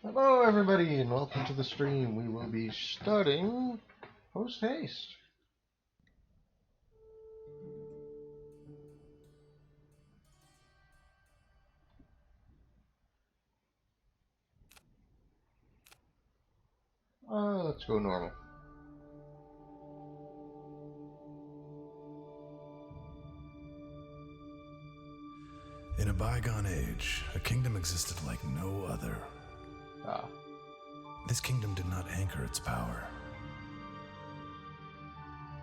Hello, everybody, and welcome to the stream. We will be starting post haste. Let's go normal. In a bygone age, a kingdom existed like no other. This kingdom did not anchor its power.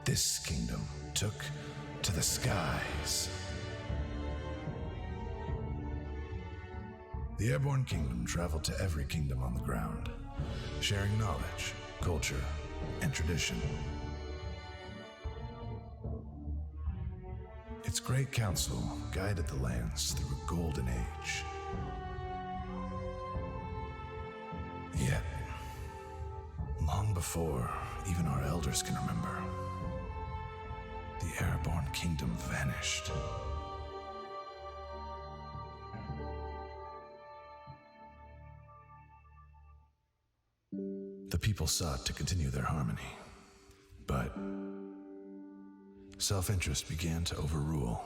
This kingdom took to the skies. The Airborne Kingdom traveled to every kingdom on the ground, sharing knowledge, culture, and tradition. Its great council guided the lands through a golden age. Yet, long before even our elders can remember, the Airborne Kingdom vanished. The people sought to continue their harmony, but self-interest began to overrule.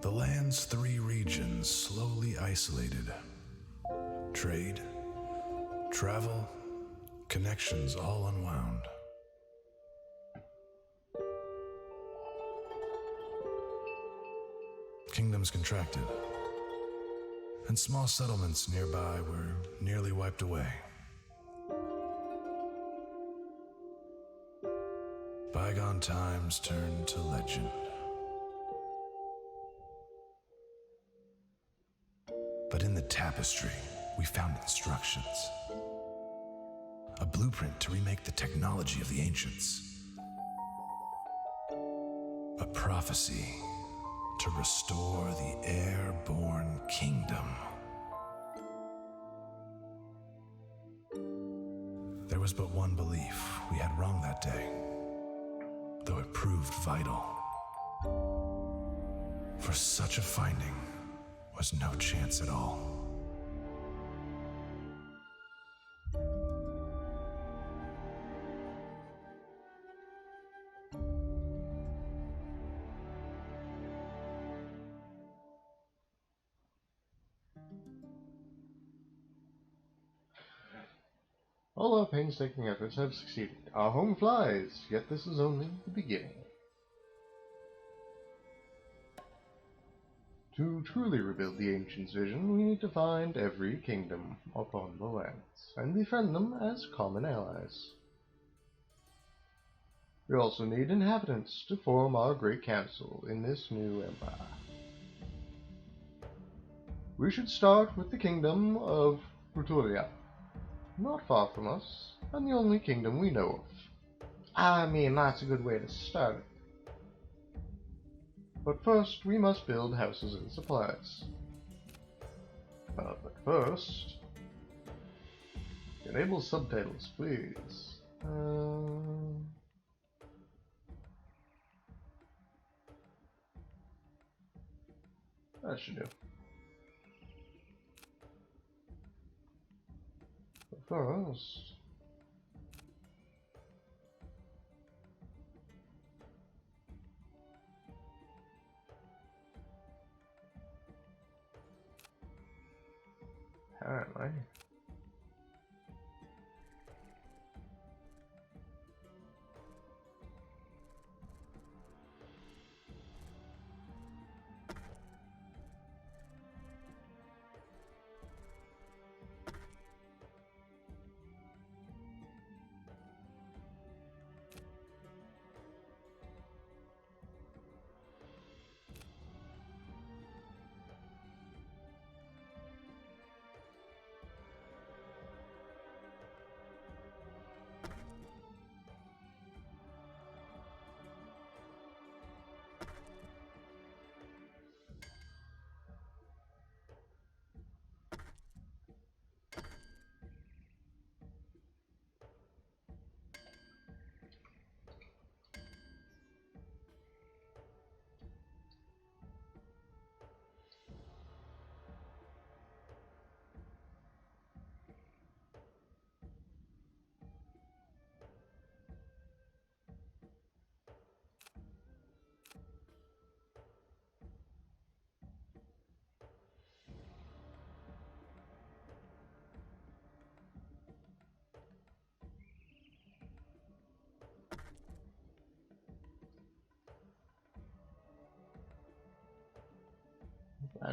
The land's 3 regions slowly isolated. Trade, travel, connections all unwound. Kingdoms contracted, and small settlements nearby were nearly wiped away. Bygone times turned to legend. But in the tapestry, we found instructions. A blueprint to remake the technology of the ancients. A prophecy to restore the Airborne Kingdom. There was but one belief we had wrong that day, though it proved vital. For such a finding was no chance at all. All our painstaking efforts have succeeded. Our home flies, yet this is only the beginning. To truly rebuild the Ancients' vision, we need to find every kingdom upon the lands, and befriend them as common allies. We also need inhabitants to form our great council in this new empire. We should start with the kingdom of Bruturia, not far from us, and the only kingdom we know of. I mean, that's a good way to start. But first, we must build houses and supplies. But first, enable subtitles, please. That should do. But first, apparently.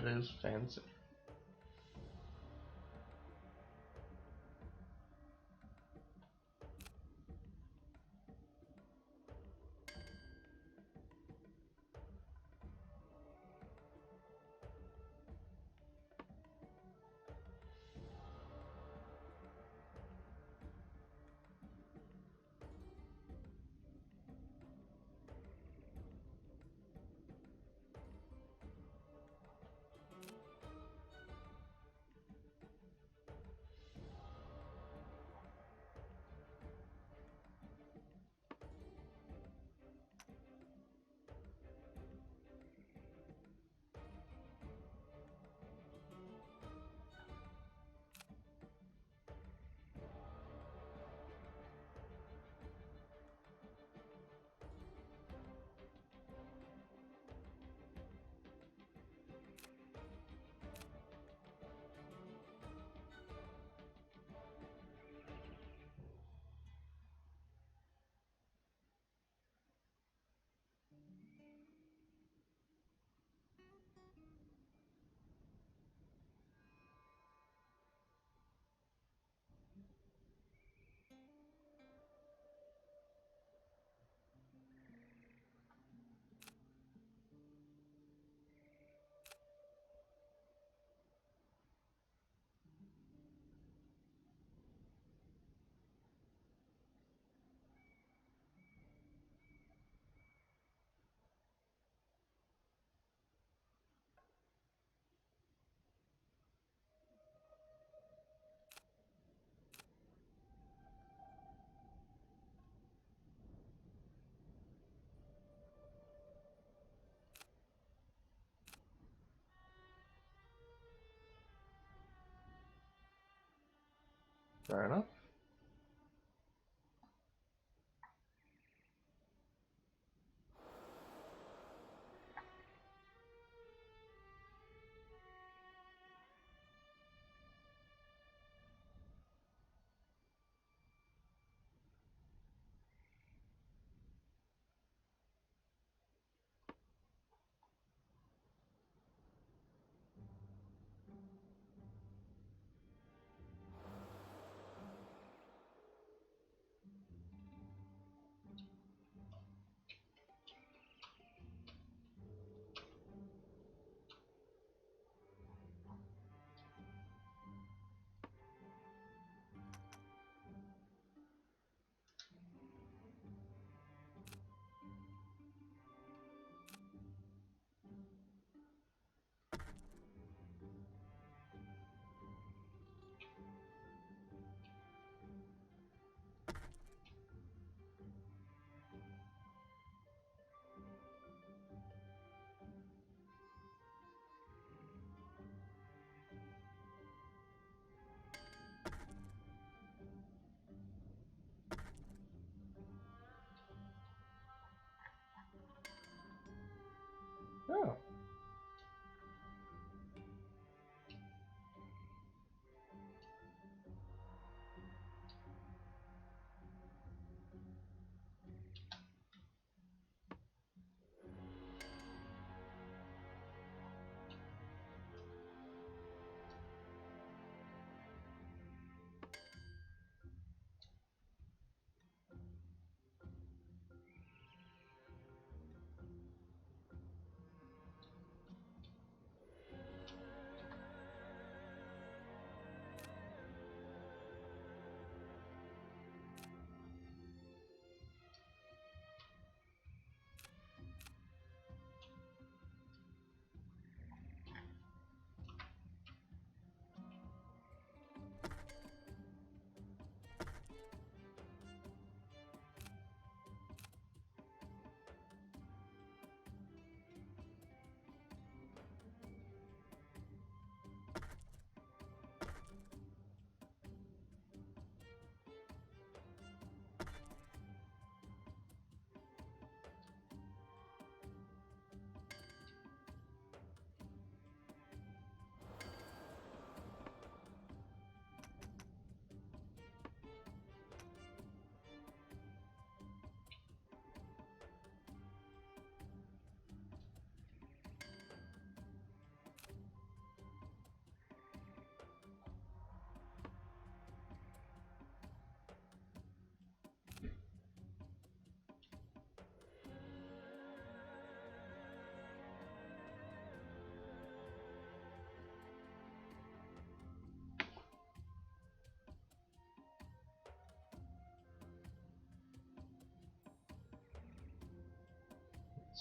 That is fancy. Fair enough. Yeah.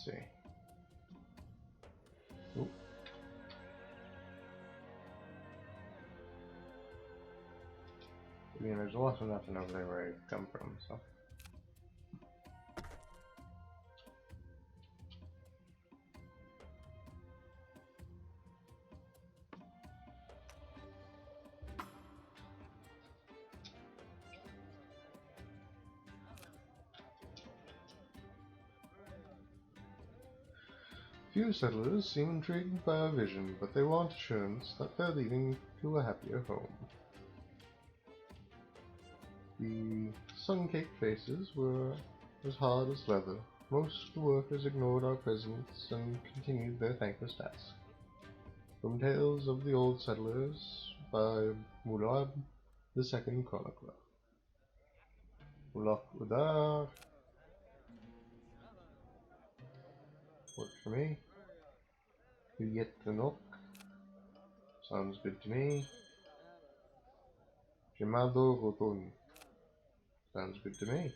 Let's see. Oop. I mean, there's also nothing over there where I come from, so. Few settlers seem intrigued by our vision, but they want assurance that they're leaving to a happier home. The sun-caked faces were as hard as leather. Most of the workers ignored our presence and continued their thankless task. From Tales of the Old Settlers by Mulab, the Second Chronicler. Ulak Udar. Works for me. Yetranok. Sounds good to me. Jamado Rotun. Sounds good to me.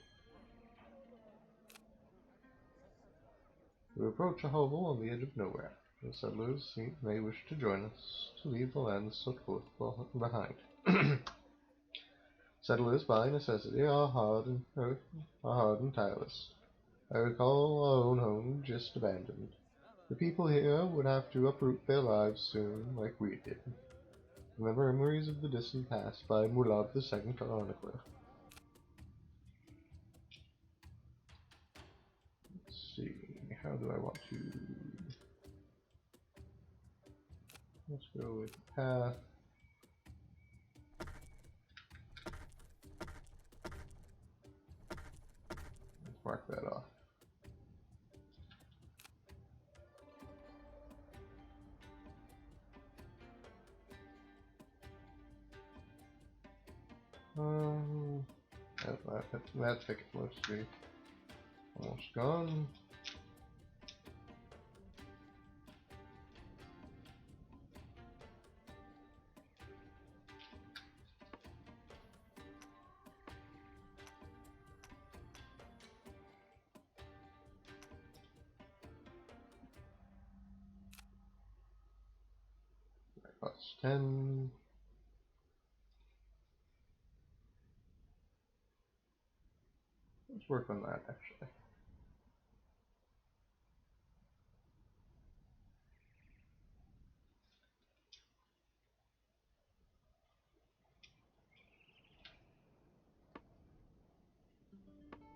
We approach a hovel on the edge of nowhere. The settlers may wish to join us to leave the lands so close behind. Settlers, by necessity, are hard and tireless. I recall our own home just abandoned. The people here would have to uproot their lives soon, like we did. The memories of the distant past by Mulab the Second Chronicler. Let's see, how do I want to... Let's go with path. Let's mark that off. That ticket looks to be almost gone. That's 10. Let's work on that actually.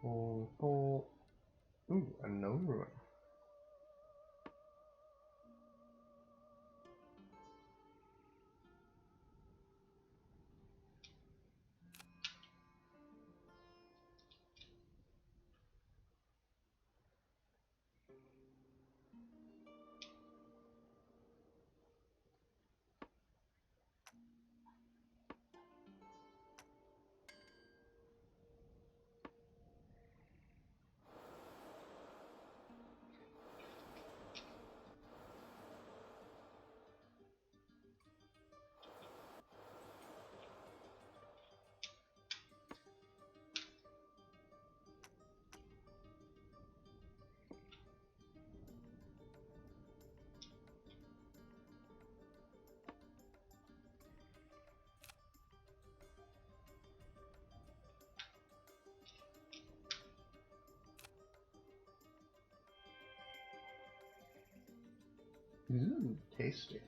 Ooh, a gnome ruin. Ooh, tasty.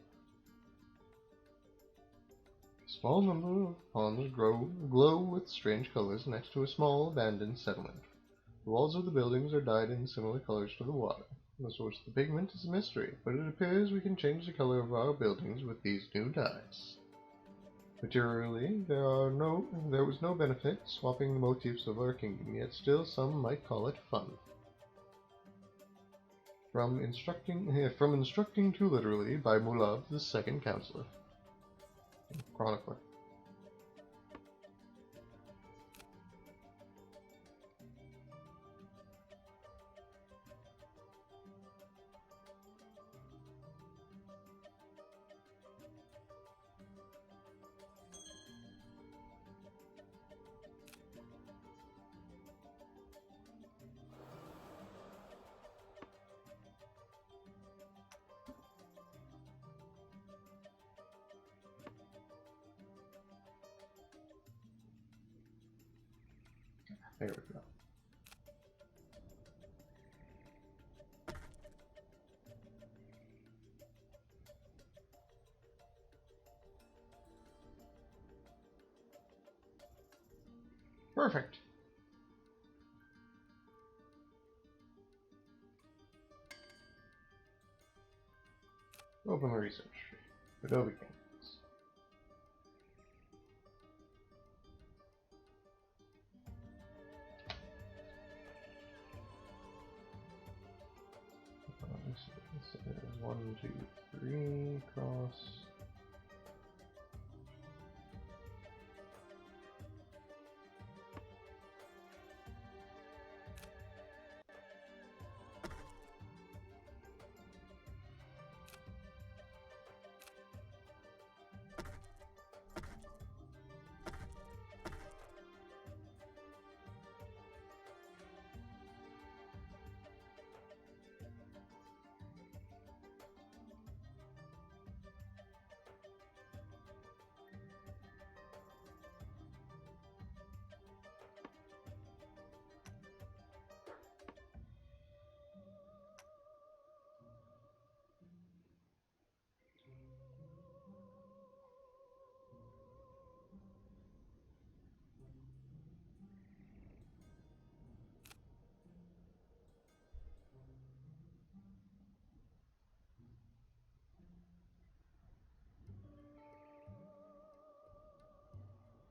A small number of ponds glow with strange colors next to a small abandoned settlement. The walls of the buildings are dyed in similar colors to the water. The source of the pigment is a mystery, but it appears we can change the color of our buildings with these new dyes. Materially, there was no benefit swapping the motifs of our kingdom, yet still some might call it fun. From instructing too literally by Mulab the Second Counselor. Chronicler. There we go. Perfect. Open the research tree. Adobe Canvas. This is 1, 2, 3 cross.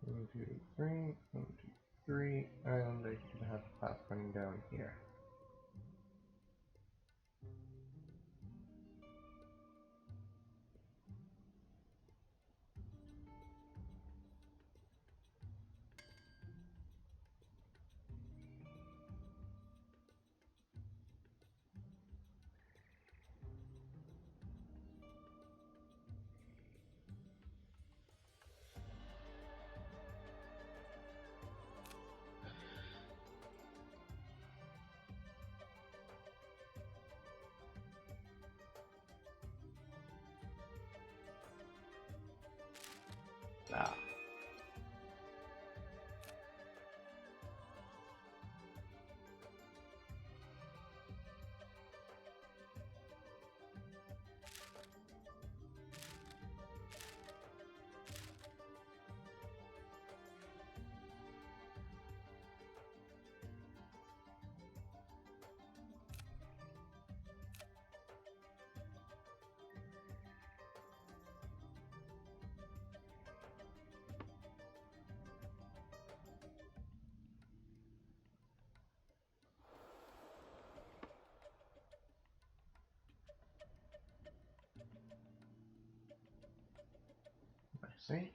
One, two, three, 1, 2, 3, and I can have a path running down here. Ah. I see.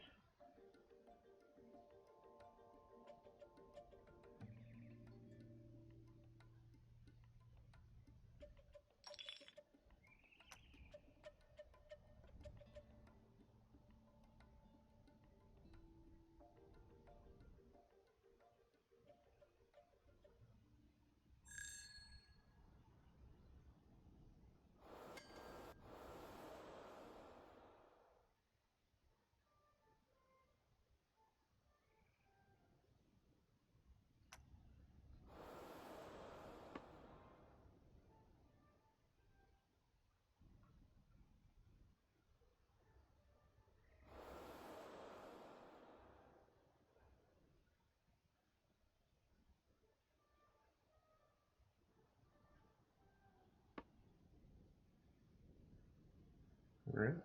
Really?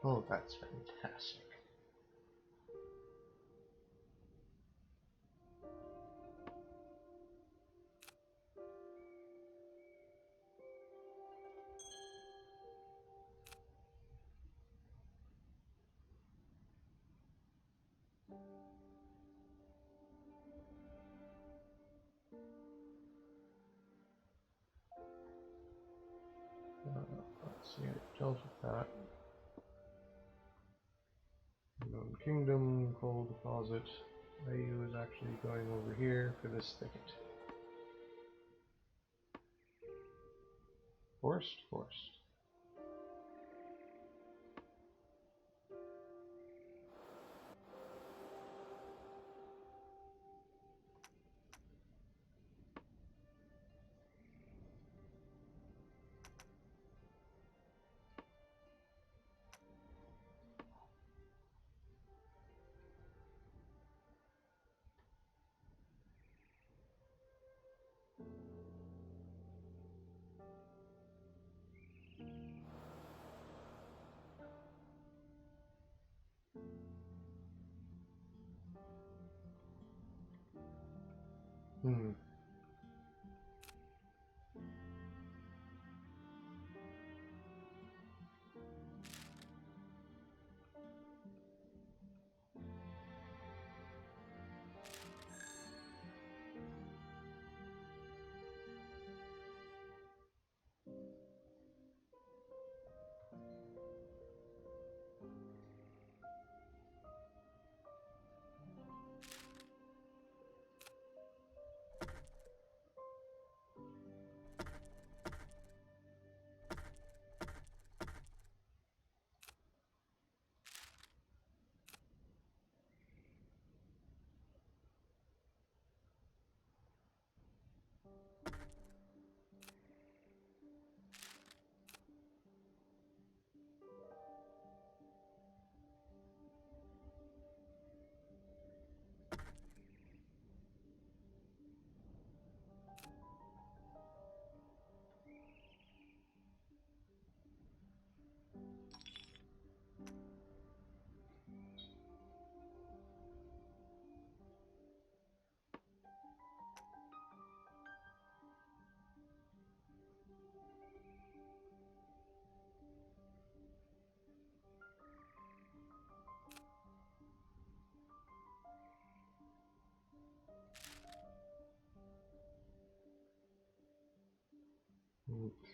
Oh, that's fantastic. see how it tells with that. Unknown Kingdom, coal deposit. Ayu is actually going over here for this thicket. Forest, forest. Hmm.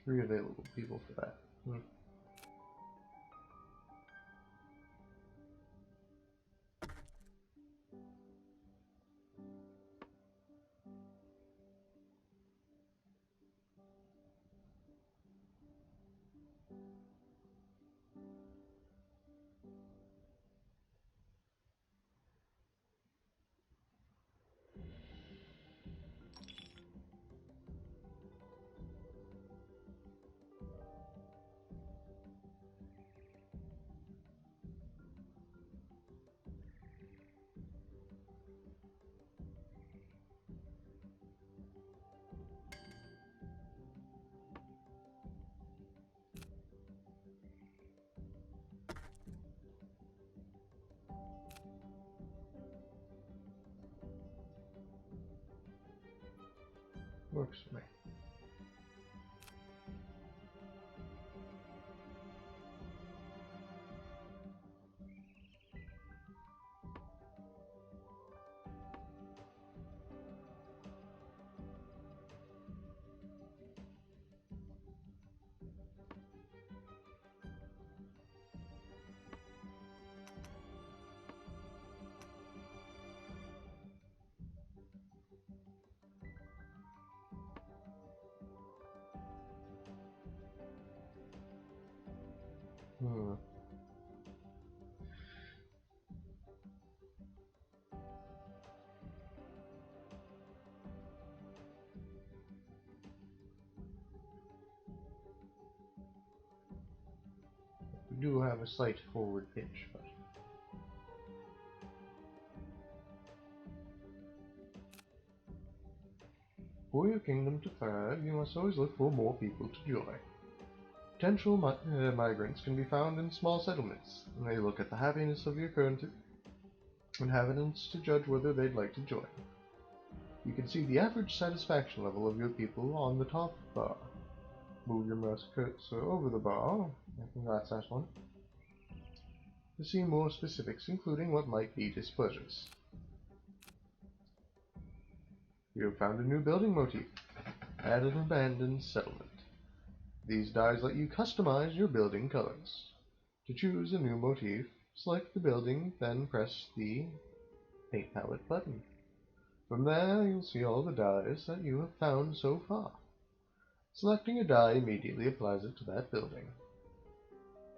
Three available people for that. Hmm. Works for me. Hmm. We do have a slight forward pitch, but for your kingdom to thrive, you must always look for more people to join. Potential migrants can be found in small settlements, and they look at the happiness of your current inhabitants to judge whether they'd like to join. You can see the average satisfaction level of your people on the top bar. Move your mouse cursor over the bar, I think that's that one, to see more specifics, including what might be displeasures. You have found a new building motif at an abandoned settlement. These dies let you customize your building colors. To choose a new motif, select the building, then press the Paint Palette button. From there, you'll see all the dies that you have found so far. Selecting a die immediately applies it to that building.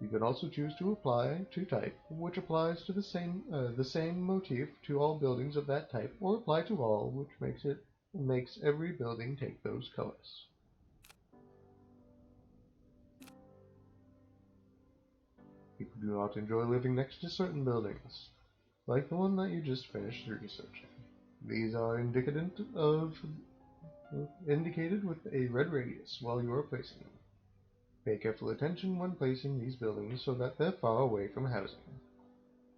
You can also choose to apply to type, which applies to the same motif to all buildings of that type, or apply to all, which makes every building take those colors. People do not enjoy living next to certain buildings, like the one that you just finished researching. These are indicated with a red radius while you are placing them. Pay careful attention when placing these buildings so that they're far away from housing.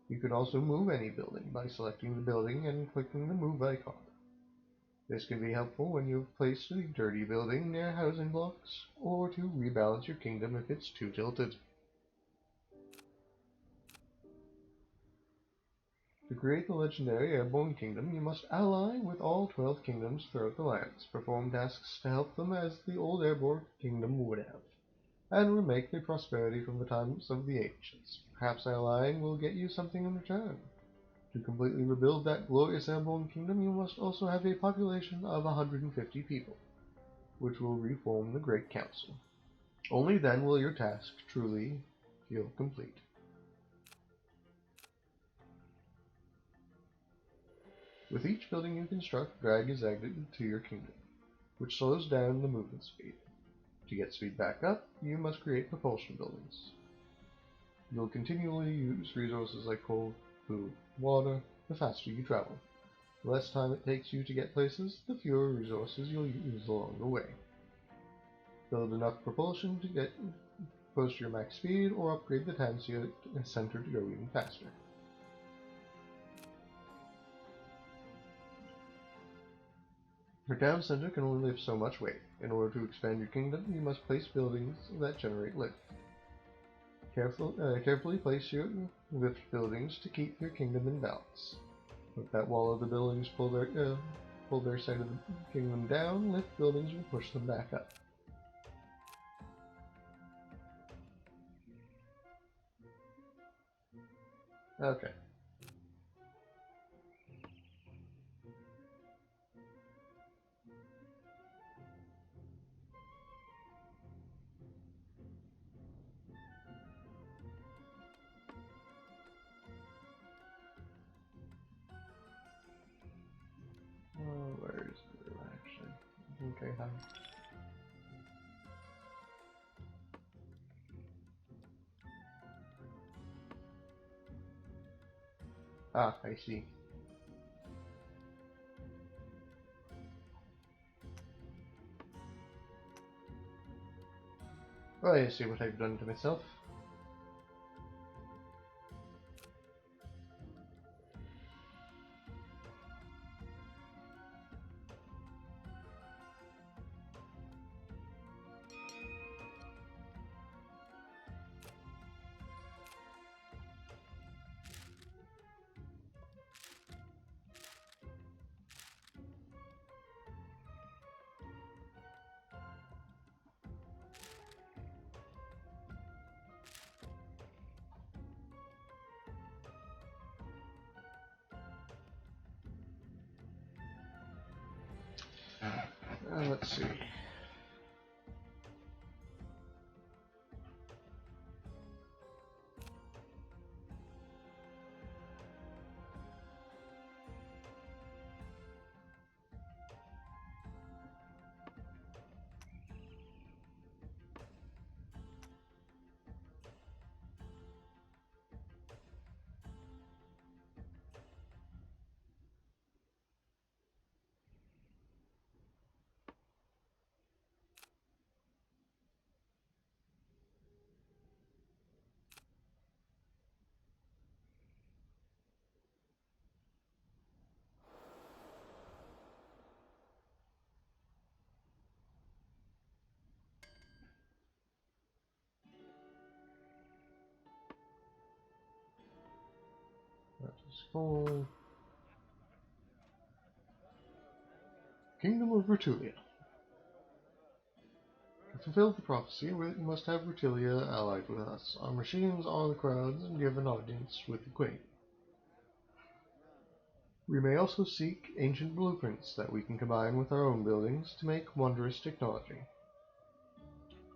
You can also move any building by selecting the building and clicking the move icon. This can be helpful when you've placed a dirty building near housing blocks, or to rebalance your kingdom if it's too tilted. To create the legendary Airborne Kingdom, you must ally with all 12 kingdoms throughout the lands, perform tasks to help them as the old Airborne Kingdom would have, and remake their prosperity from the times of the ancients. Perhaps allying will get you something in return. To completely rebuild that glorious Airborne Kingdom, you must also have a population of 150 people, which will reform the Great Council. Only then will your task truly feel complete. With each building you construct, drag is added to your kingdom, which slows down the movement speed. To get speed back up, you must create propulsion buildings. You'll continually use resources like coal, food, water, the faster you travel. The less time it takes you to get places, the fewer resources you'll use along the way. Build enough propulsion to get close to your max speed, or upgrade the town center to go even faster. Your town center can only lift so much weight. In order to expand your kingdom, you must place buildings that generate lift. Carefully place your lift buildings to keep your kingdom in balance. Let that wall of the buildings pull their side of the kingdom down, lift buildings will push them back up. Okay. Where is the actually? Okay, hi. Ah, I see. Oh, I see what I've done to myself. Let's see. That is full. Kingdom of Rutulia. fulfill the prophecy, we must have Rutilia allied with us. Our machines are the crowds and give an audience with the Queen. We may also seek ancient blueprints that we can combine with our own buildings to make wondrous technology.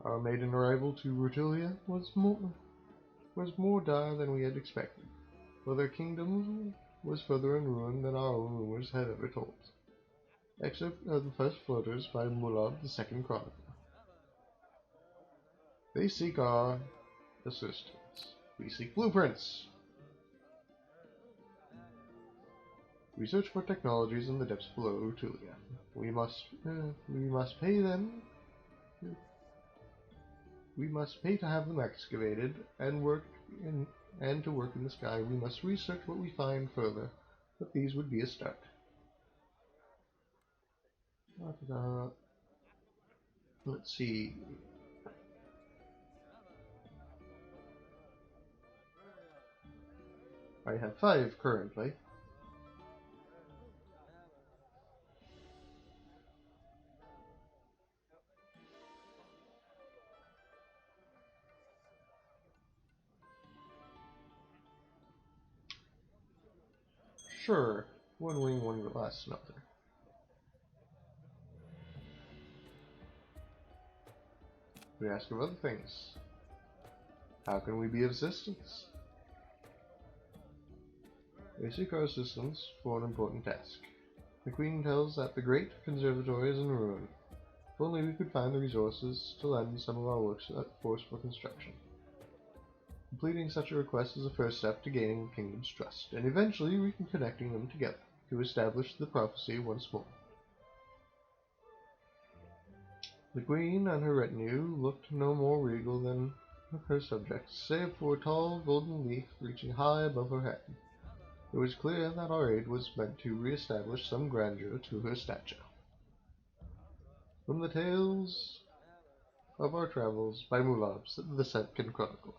Our maiden arrival to Rutilia was more dire than we had expected, for their kingdom was further in ruin than our own rumors had ever told. Excerpt of the First Floaters by Mulab, the Second Chronicler. They seek our assistance. We seek blueprints. We search for technologies in the depths below Rutilia. We must pay them. We must pay to have them excavated and to work in the sky. We must research what we find further, but these would be a start. Let's see. I have 5 currently. Sure, one wing, one glass smelter. We ask of other things. How can we be of assistance? They seek our assistance for an important task. The Queen tells that the great conservatory is in ruin. If only we could find the resources to lend some of our works at force for construction. Completing such a request is a first step to gaining the kingdom's trust, and eventually reconnecting them together to establish the prophecy once more. The Queen and her retinue looked no more regal than her subjects, save for a tall golden leaf reaching high above her head. It was clear that our aid was meant to re-establish some grandeur to her stature. From the tales of our travels by Mulab, the Second Chronicle.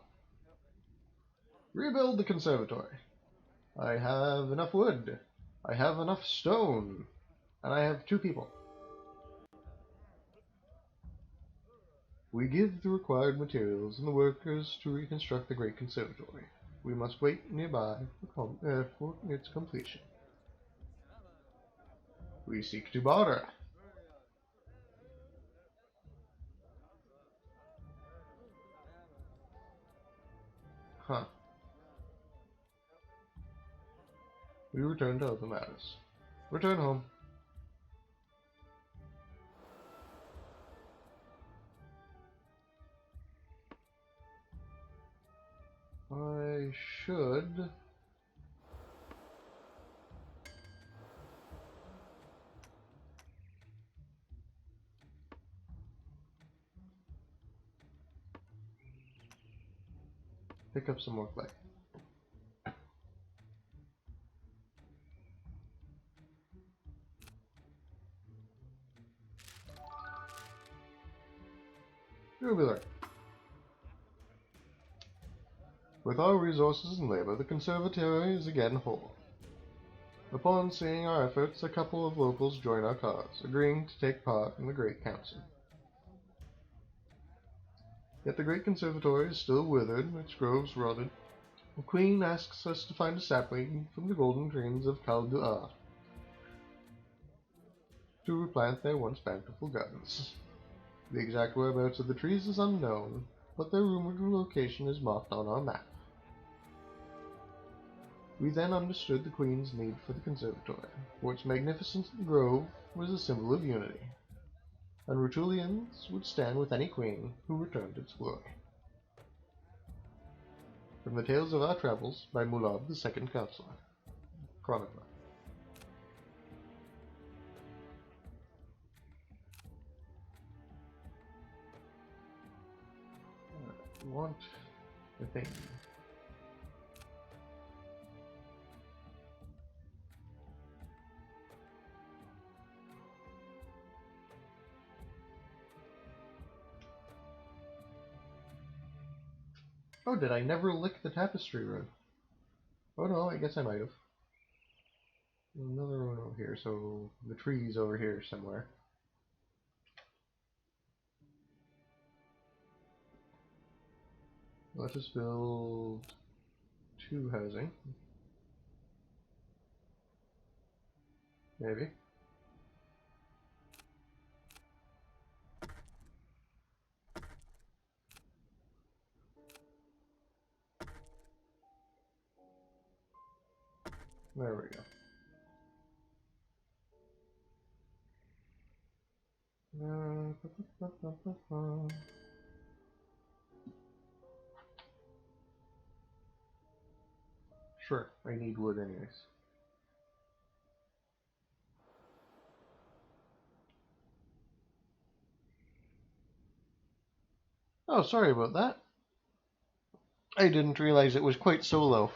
Rebuild the conservatory. I have enough wood. I have enough stone. And I have 2 people. We give the required materials and the workers to reconstruct the great conservatory. We must wait nearby for its completion. We seek to barter. Huh. We return to other matters. Return home. I should... pick up some more clay. Jubilar. With our resources and labor, the conservatory is again whole. Upon seeing our efforts, a couple of locals join our cause, agreeing to take part in the Great Council. Yet the great conservatory is still withered, its groves rotted. The Queen asks us to find a sapling from the golden trees of Kal Du'a to replant their once bountiful gardens. The exact whereabouts of the trees is unknown, but their rumored location is marked on our map. We then understood the Queen's need for the conservatory, for its magnificent grove was a symbol of unity, and Rutulians would stand with any queen who returned its glory. From the Tales of Our Travels by Mulab, the Second Chronicler. I want the thing. Oh, did I never lick the tapestry rune? Oh no, I guess I might have. Another one over here, so the tree's over here somewhere. Let us build 2 housing. Maybe. There we go. Sure, I need wood anyways. Oh, sorry about that. I didn't realize it was quite so low.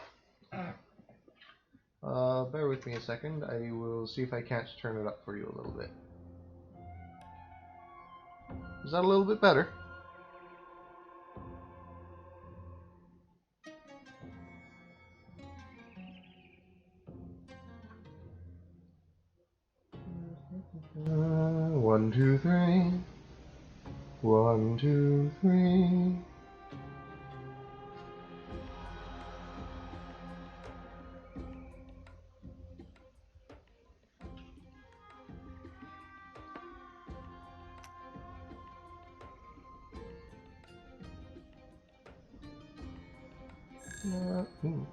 Bear with me a second. I will see if I can't turn it up for you a little bit. Is that a little bit better? One, two, three. 1, 2, 3.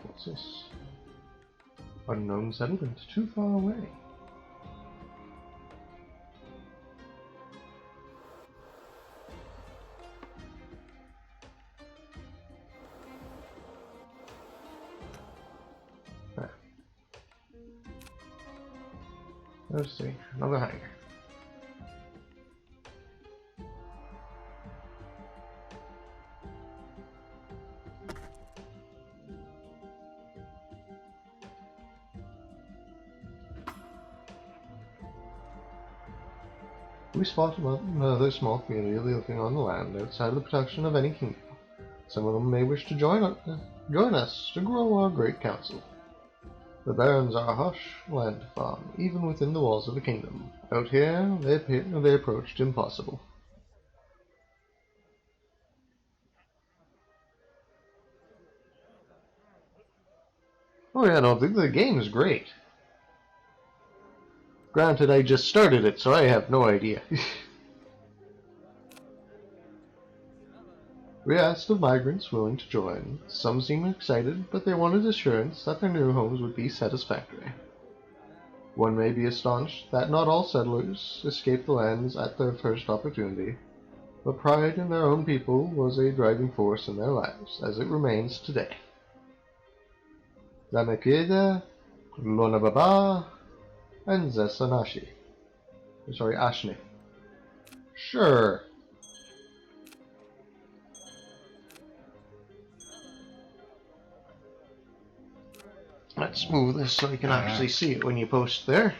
What's this? Unknown settlement, too far away. Let's see, another hangar. We spotted another small community living on the land outside of the protection of any kingdom. Some of them may wish to join us to grow our great council. The barons are a harsh land to farm, even within the walls of the kingdom. Out here, they approached impossible. Oh yeah, no, the game is great. Granted, I just started it, so I have no idea. We asked of migrants willing to join. Some seemed excited, but they wanted assurance that their new homes would be satisfactory. One may be astonished that not all settlers escaped the lands at their first opportunity, but pride in their own people was a driving force in their lives, as it remains today. Zamekieda, Lonababa, and Zesanashi. Sorry, Ashni. Sure. Let's move this so you can actually see it when you post there.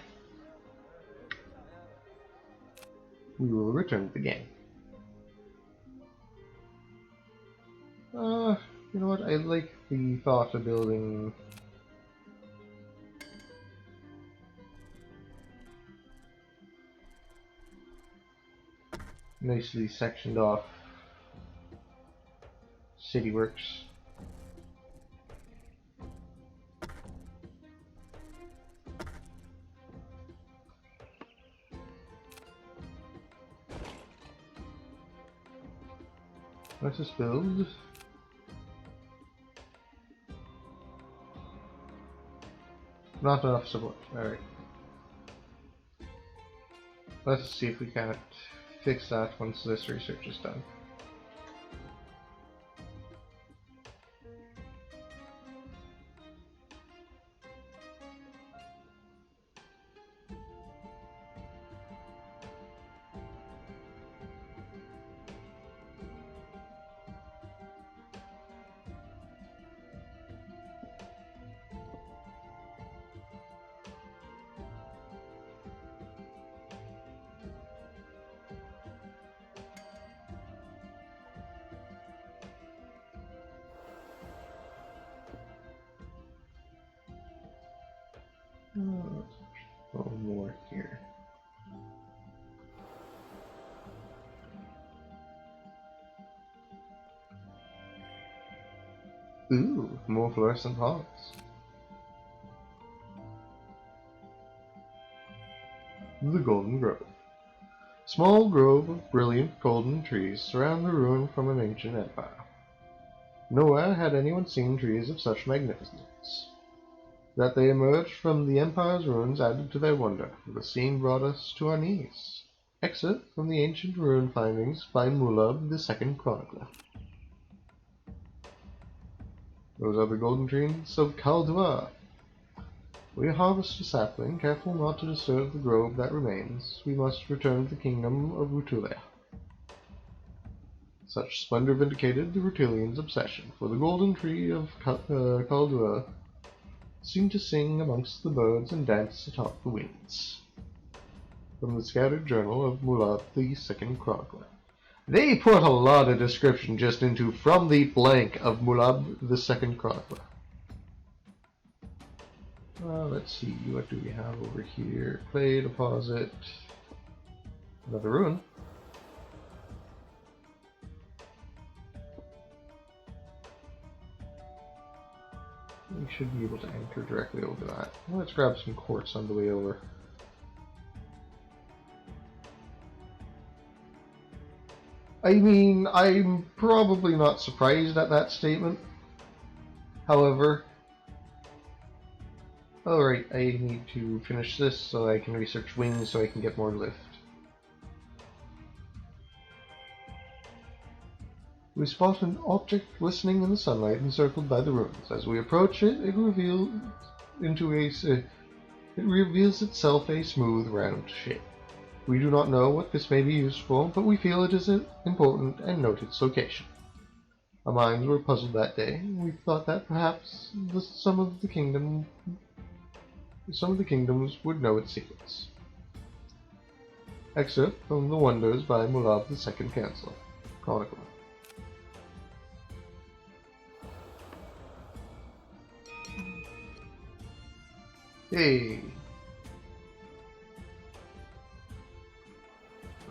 We will return to the game. You know what? I like the thought of building nicely sectioned off city works. Let's just build. Not enough support. Alright. Let's see if we can't fix that once this research is done. Ooh, more fluorescent hearts. The Golden Grove. Small grove of brilliant golden trees surround the ruin from an ancient empire. Nowhere had anyone seen trees of such magnificence. That they emerged from the empire's ruins added to their wonder. The scene brought us to our knees. Excerpt from the ancient ruin findings by Mulab, the second chronicler. Those are the golden trees of Kaldua. We harvest a sapling, careful not to disturb the grove that remains. We must return to the kingdom of Rutulia. Such splendor vindicated the Rutulians' obsession, for the golden tree of Kaldua seemed to sing amongst the birds and dance atop the winds. From the scattered journal of Mulab, the second chronicler. They put a lot of description just into from the blank of Mulab, the second chronicler. Let's see, what do we have over here? Clay deposit. Another ruin. We should be able to anchor directly over that. Let's grab some quartz on the way over. I mean, I'm probably not surprised at that statement. However, alright, I need to finish this so I can research wings so I can get more lift. We spot an object glistening in the sunlight encircled by the ruins. As we approach it, it reveals itself a smooth, round shape. We do not know what this may be used for, but we feel it is important and note its location. Our minds were puzzled that day. We thought that perhaps some of the kingdoms would know its secrets. Excerpt from The Wonders by Mulab, the second chronicler. Hey!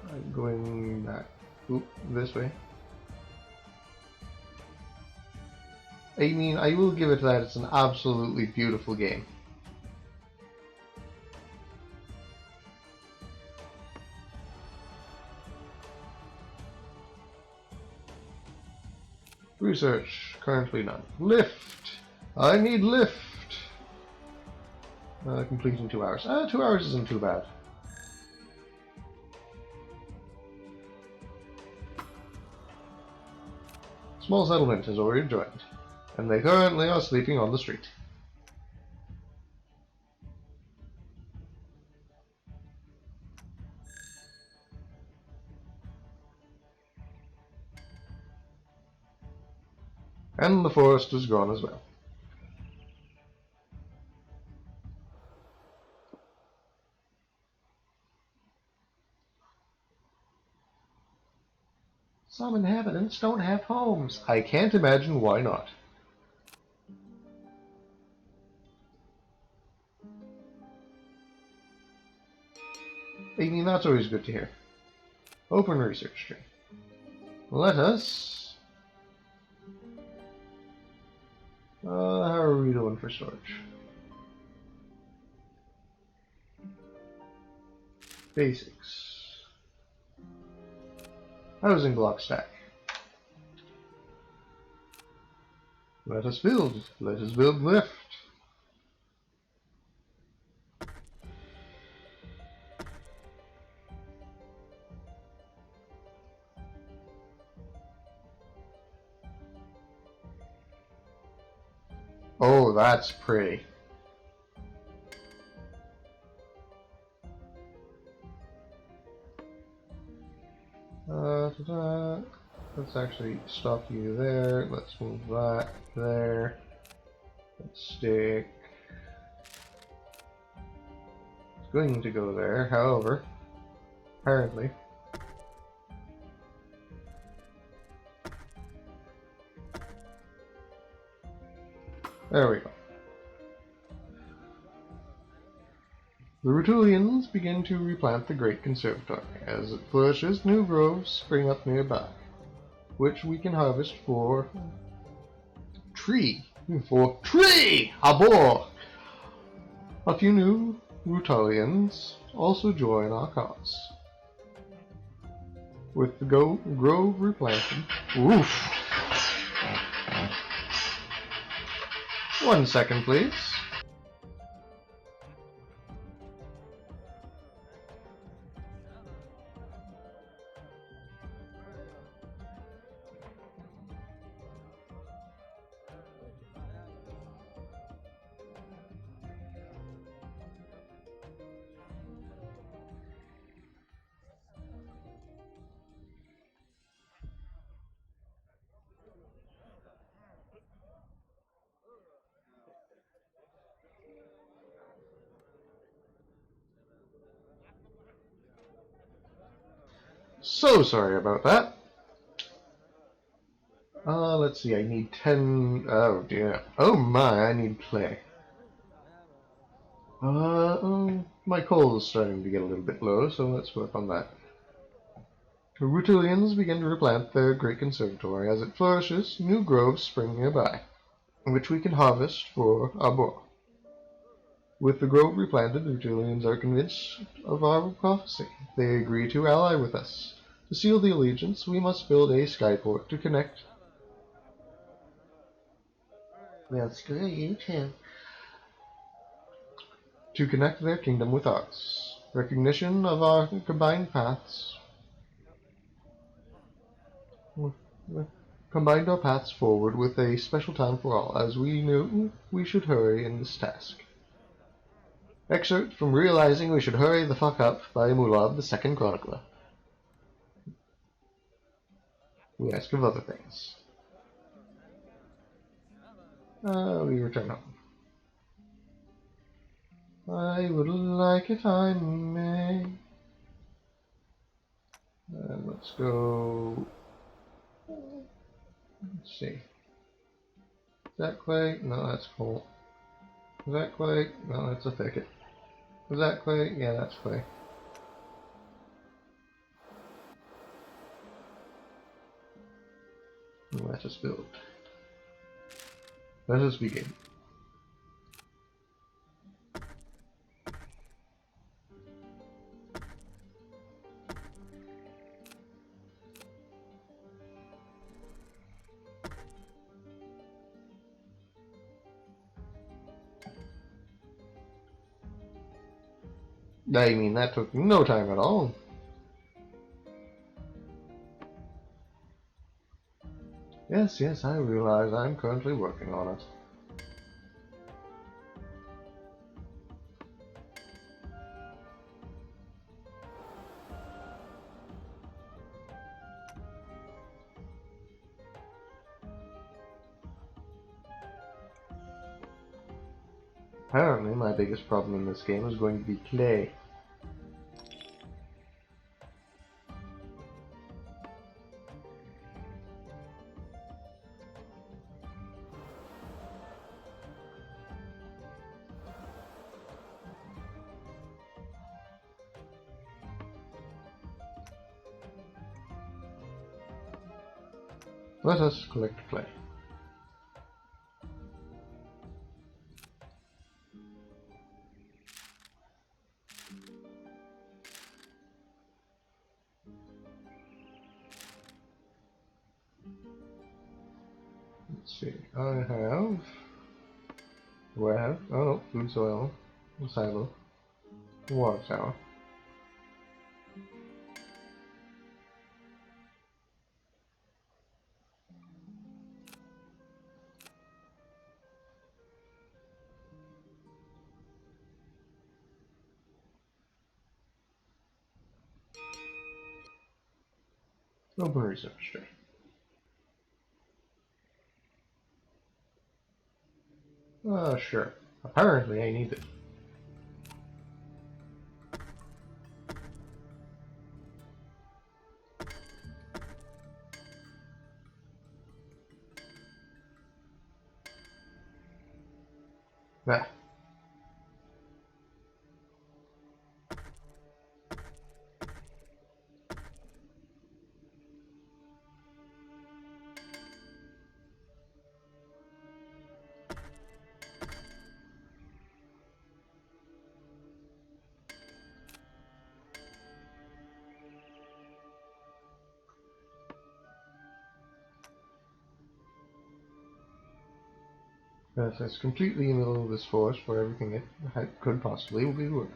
I'm going back. Oop, this way. I mean, I will give it that it's an absolutely beautiful game. Research, currently none. Lift! I need lift! Complete in 2 hours. 2 hours isn't too bad. Small settlement has already joined, and they currently are sleeping on the street. And the forest is gone as well. Some inhabitants don't have homes. I can't imagine why not. I mean, that's always good to hear. Open research tree. Let us... how are we doing for storage? Basics. Housing block stack. Let us build. Let us build lift. Oh, that's pretty. Let's actually stop you there. Let's move that there. Let's stick. It's going to go there, however, apparently. There we go. The Rutulians begin to replant the Great Conservatory. As it flourishes, new groves spring up nearby, which we can harvest for tree. For tree! Abor! A few new Rutalians also join our cause. With the grove replanted. Oof! 1 second, please. So sorry about that. Let's see, I need 10... Oh dear. Oh my, I need clay. My coal is starting to get a little bit low, so let's work on that. The Rutilians begin to replant their great conservatory. As it flourishes, new groves spring nearby, which we can harvest for Arbor. With the grove replanted, the Rutilians are convinced of our prophecy. They agree to ally with us. To seal the allegiance, we must build a skyport to connect. Well, screw you too. To connect their kingdom with ours. Recognition of our combined paths. Combined our paths forward with a special time for all, as we knew we should hurry in this task. Excerpt from Realizing We Should Hurry the Fuck Up by Mulab, the Second Chronicler. We ask of other things. We return home. I would like if I may. And let's go. Let's see. Is that clay? No, that's coal. Is that clay? No, that's a thicket. Is that clay? Yeah, that's clay. Let us build. Let us begin. I mean, that took no time at all. Yes, I realize I'm currently working on it. Apparently, my biggest problem in this game is going to be clay. Let us collect clay. Let's see, I have... Do I have? Oh no, food soil, silo, water tower. Open research tray. Sure. Apparently I need it. Ah. Yes, it's completely in the middle of this forest where everything it could possibly will be wood.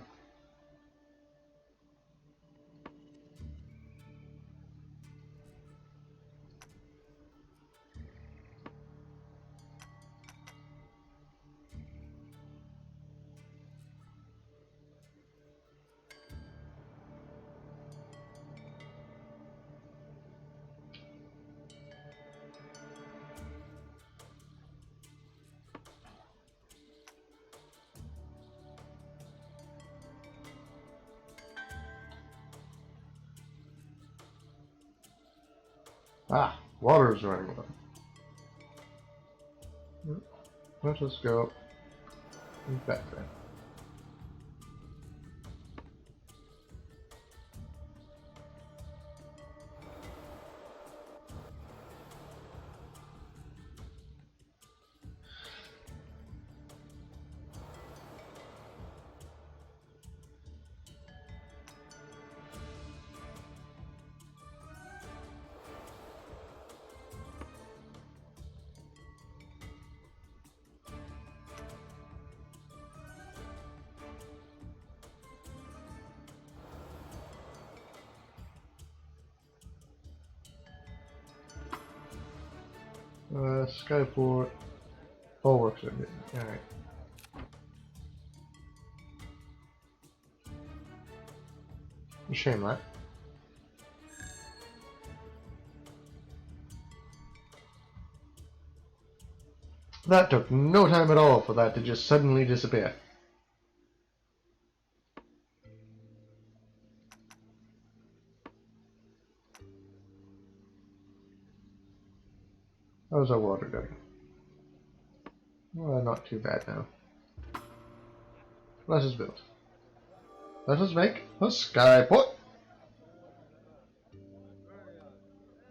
Ah, water is running low. Let us go back there. Skyport. All works are good. Alright. Shame that. That took no time at all for that to just suddenly disappear. How's our water doing? Well, not too bad now. Let us build. Let us make a skyport.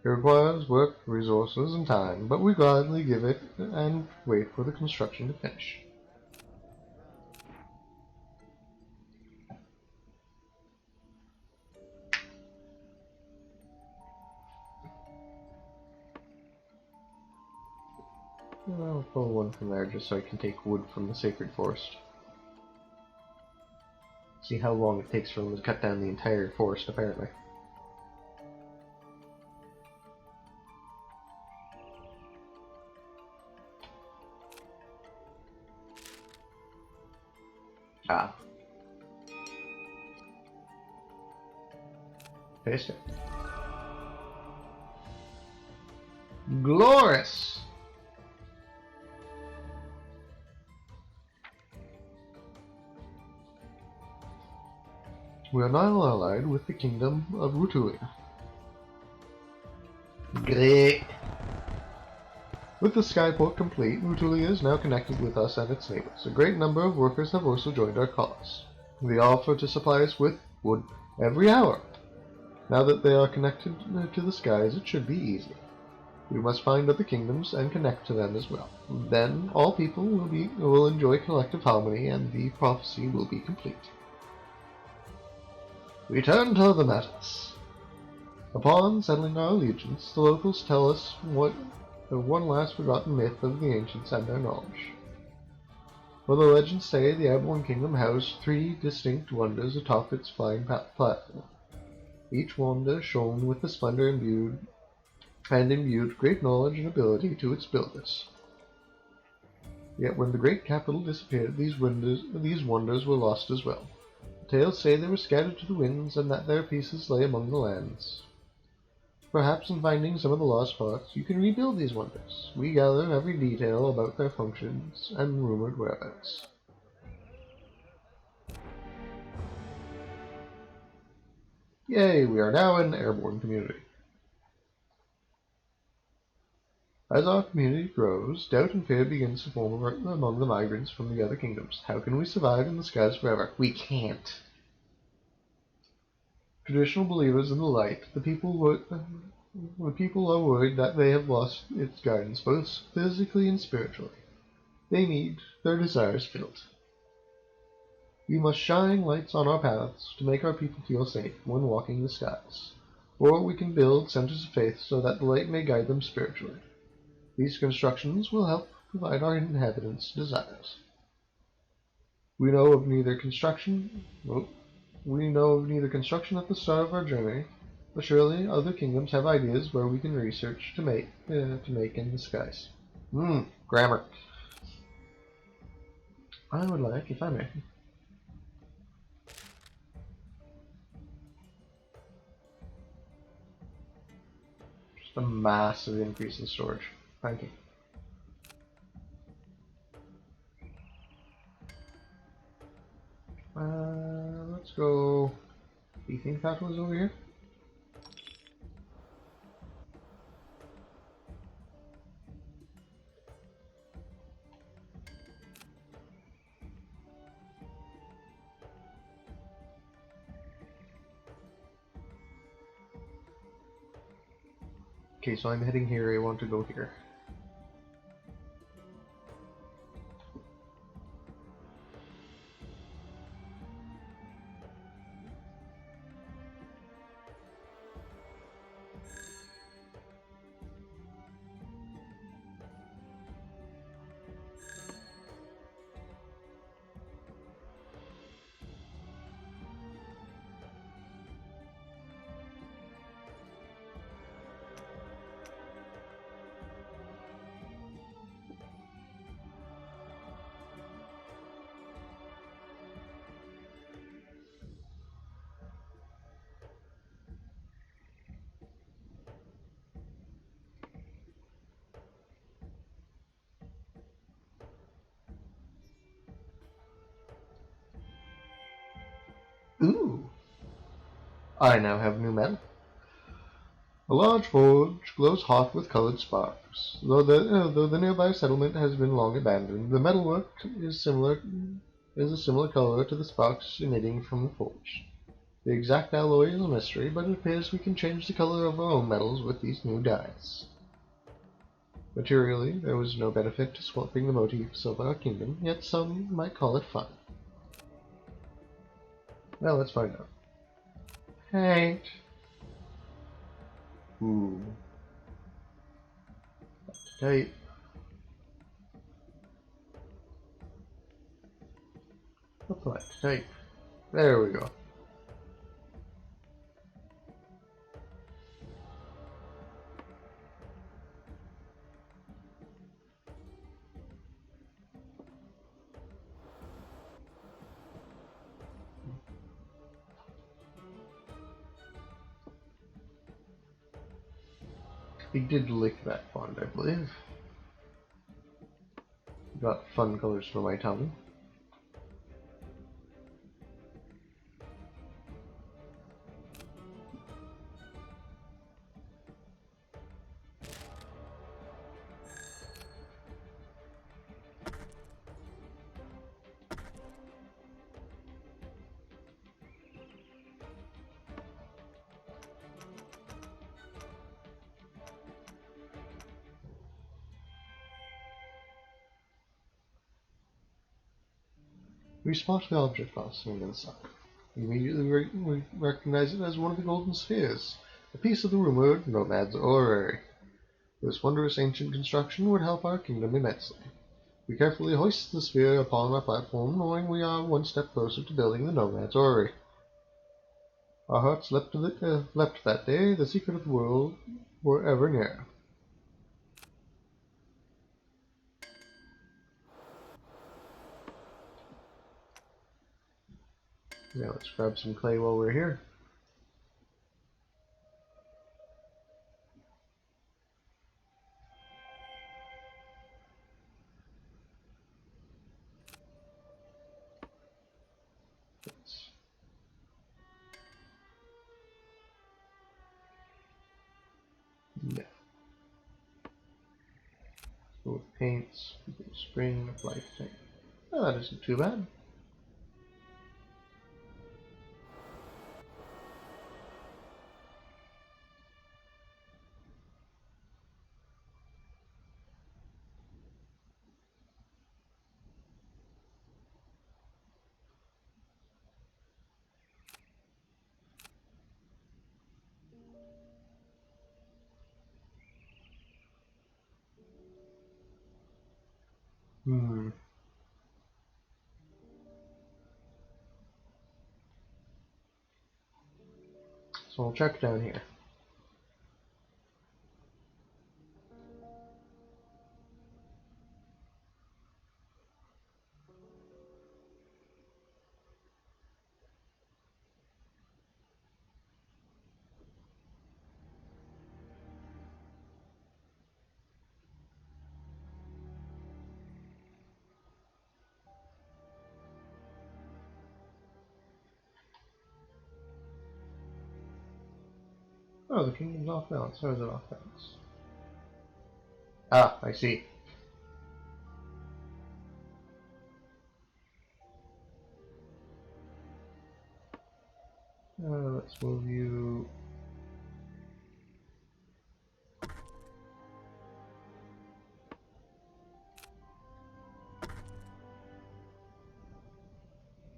It requires work, resources, and time, but we gladly give it and wait for the construction to finish. I'll pull one from there just so I can take wood from the sacred forest. See how long it takes for them to cut down the entire forest, apparently. Ah. Paste it. Glorious! We are now allied with the kingdom of Rutulia. Great! With the skyport complete, Rutulia is now connected with us and its neighbors. A great number of workers have also joined our cause. They offer to supply us with wood every hour. Now that they are connected to the skies, it should be easy. We must find other kingdoms and connect to them as well. Then all people will enjoy collective harmony and the prophecy will be complete. We turn to the matters. Upon settling our allegiance, the locals tell us what the one last forgotten myth of the ancients and their knowledge. For the legends say the Airborne Kingdom housed 3 distinct wonders atop its flying platform. Each wonder shone with the splendor imbued great knowledge and ability to its builders. Yet when the great capital disappeared, these wonders were lost as well. Tales say they were scattered to the winds, and that their pieces lay among the lands. Perhaps in finding some of the lost parts, you can rebuild these wonders. We gather every detail about their functions and rumored whereabouts. Yay, we are now an airborne community. As our community grows, doubt and fear begins to form among the migrants from the other kingdoms. How can we survive in the skies forever? We can't. Traditional believers in the light, the people are worried that they have lost its guidance, both physically and spiritually. They need their desires filled. We must shine lights on our paths to make our people feel safe when walking the skies. Or we can build centers of faith so that the light may guide them spiritually. These constructions will help provide our inhabitants' desires. We know of neither construction at the start of our journey, but surely other kingdoms have ideas where we can research to make in disguise. Grammar. I would like, if I may, just a massive increase in storage. Thank you. Let's go. Do you think that was over here? Okay, so I'm heading here. I want to go here. Ooh! I now have new metal. A large forge glows hot with colored sparks. Though the nearby settlement has been long abandoned, the metalwork is a similar color to the sparks emitting from the forge. The exact alloy is a mystery, but it appears we can change the color of our own metals with these new dyes. Materially, there was no benefit to swapping the motifs of our kingdom, yet some might call it fun. Well, let's find out. Paint. Ooh. Type. Apply to type. There we go. He did lick that font, I believe. Got fun colors for my tongue. We spot the object fastening in the sun. We immediately recognize it as one of the golden spheres, a piece of the rumored Nomad's orrery. This wondrous ancient construction would help our kingdom immensely. We carefully hoist the sphere upon our platform, knowing we are one step closer to building the Nomad's orrery. Our hearts leapt that day, the secret of the world were ever near. Now let's grab some clay while we're here. Yeah. Go with paints, spring, apply paint. Oh, that isn't too bad. So we'll check down here. Oh, the kingdom's off balance. How is it off balance? Ah, I see. Let's move you.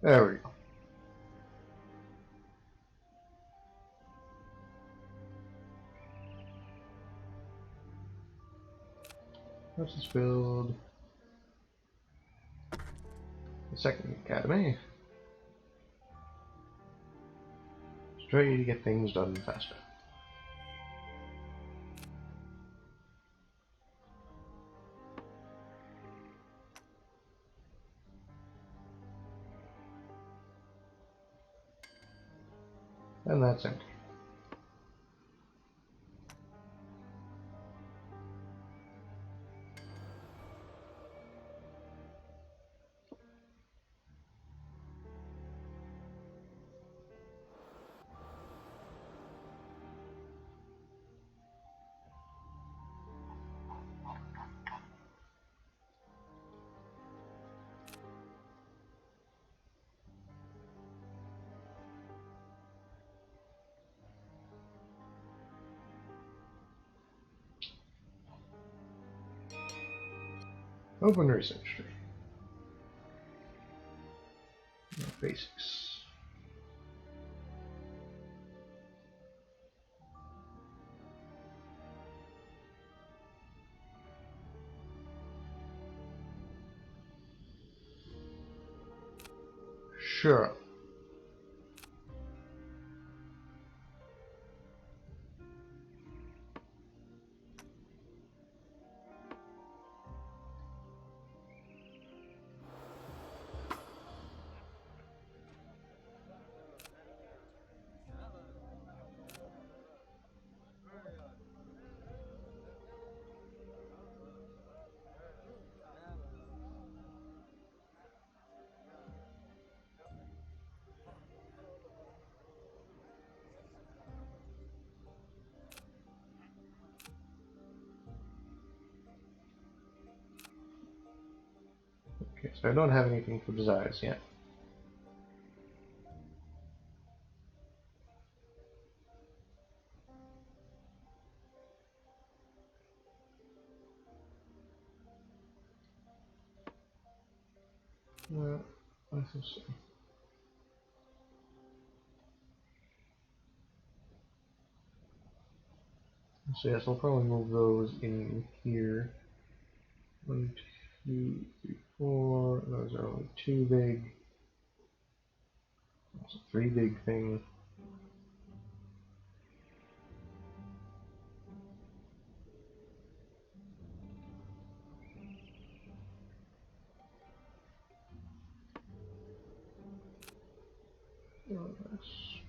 There we go. Let's just build the second academy. Just try to get things done faster. And that's empty. Open research tree. Basics. Sure. Okay, so I don't have anything for desires yet. Let's just see. So yes, I'll probably move those in here. 1, 2, 3, 4. Those are only 2 big. That's a 3 big thing.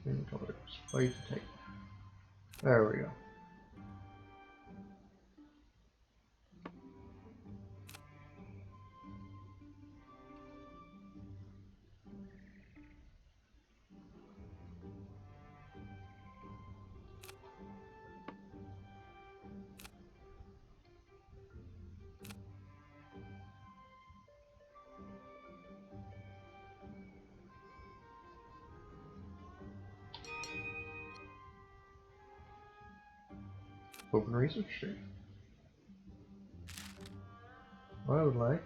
Green colors. White type. There we go. Open research tree. What I would like.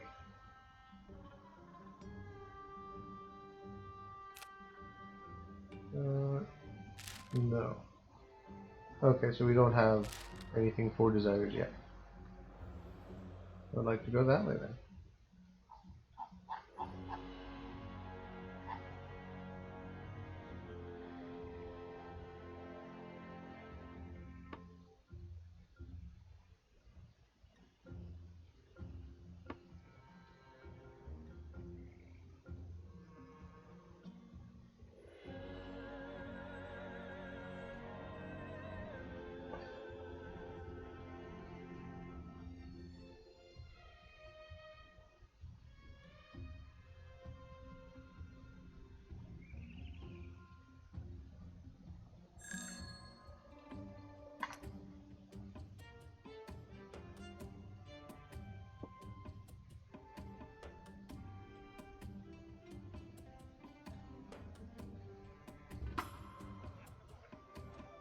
No. Okay, so we don't have anything for desires yet. I'd like to go that way then.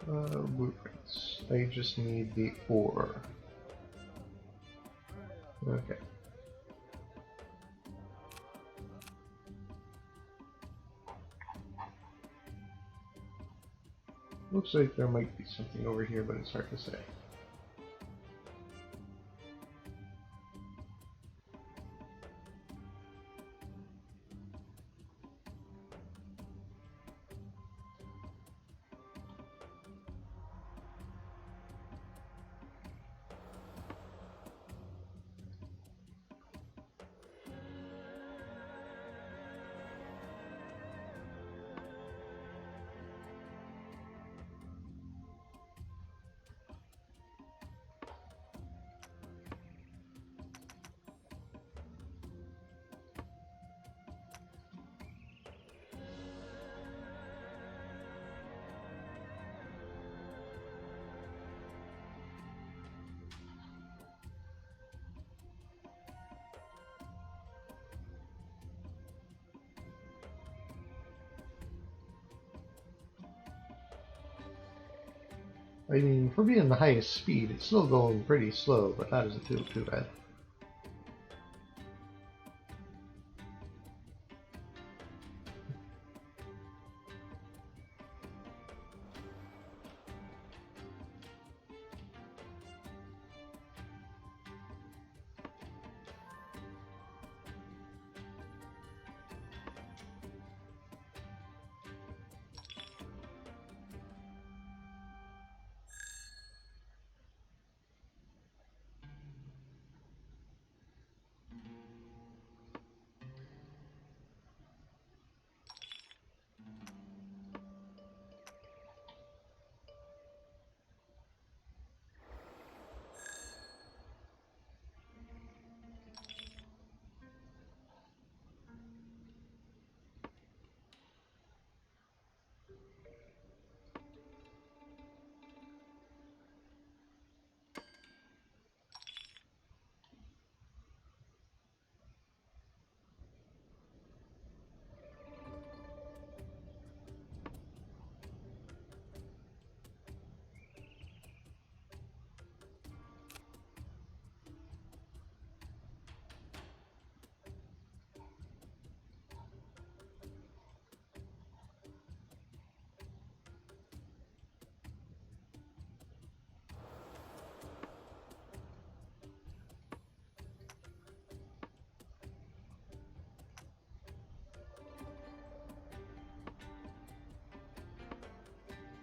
Blueprints. I just need the ore. Okay. Looks like there might be something over here, but it's hard to say. I mean, for being the highest speed, it's still going pretty slow, but that doesn't feel too bad.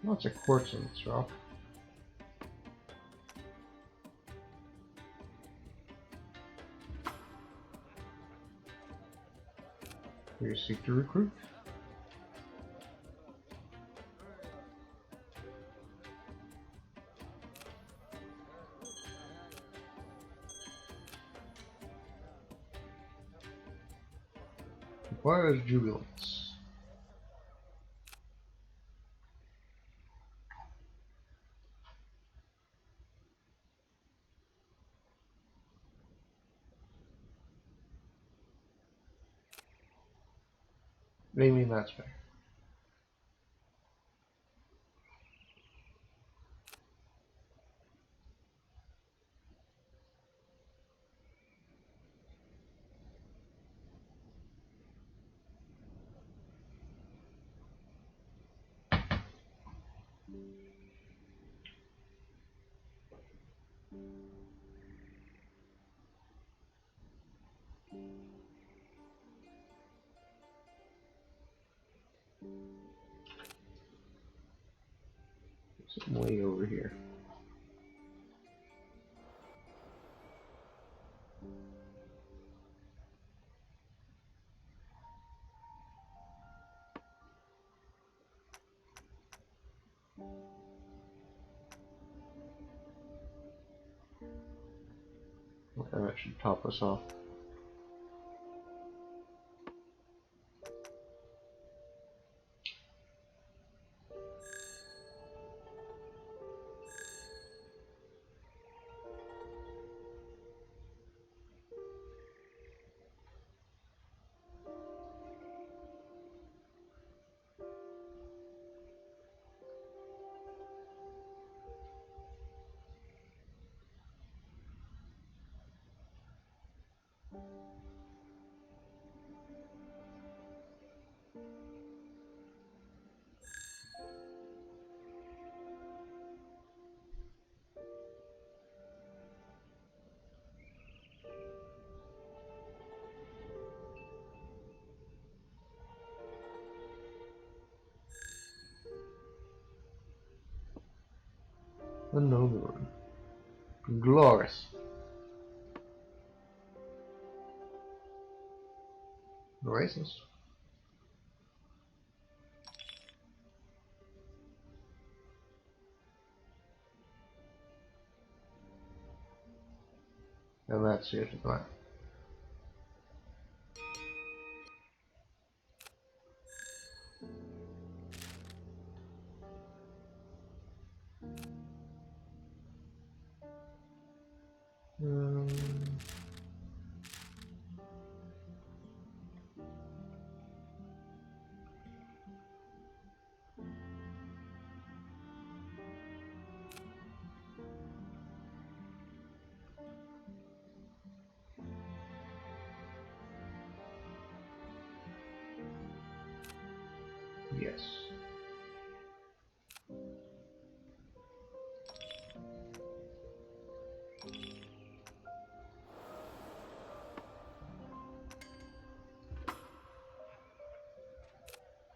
Lots of quartz on this rock. We seek to recruit. Requires jubilance. Maybe that's fair. It's way over here. Okay, that should top us off. Another one. Glorious. Racist. And that's it for that. Um, yes.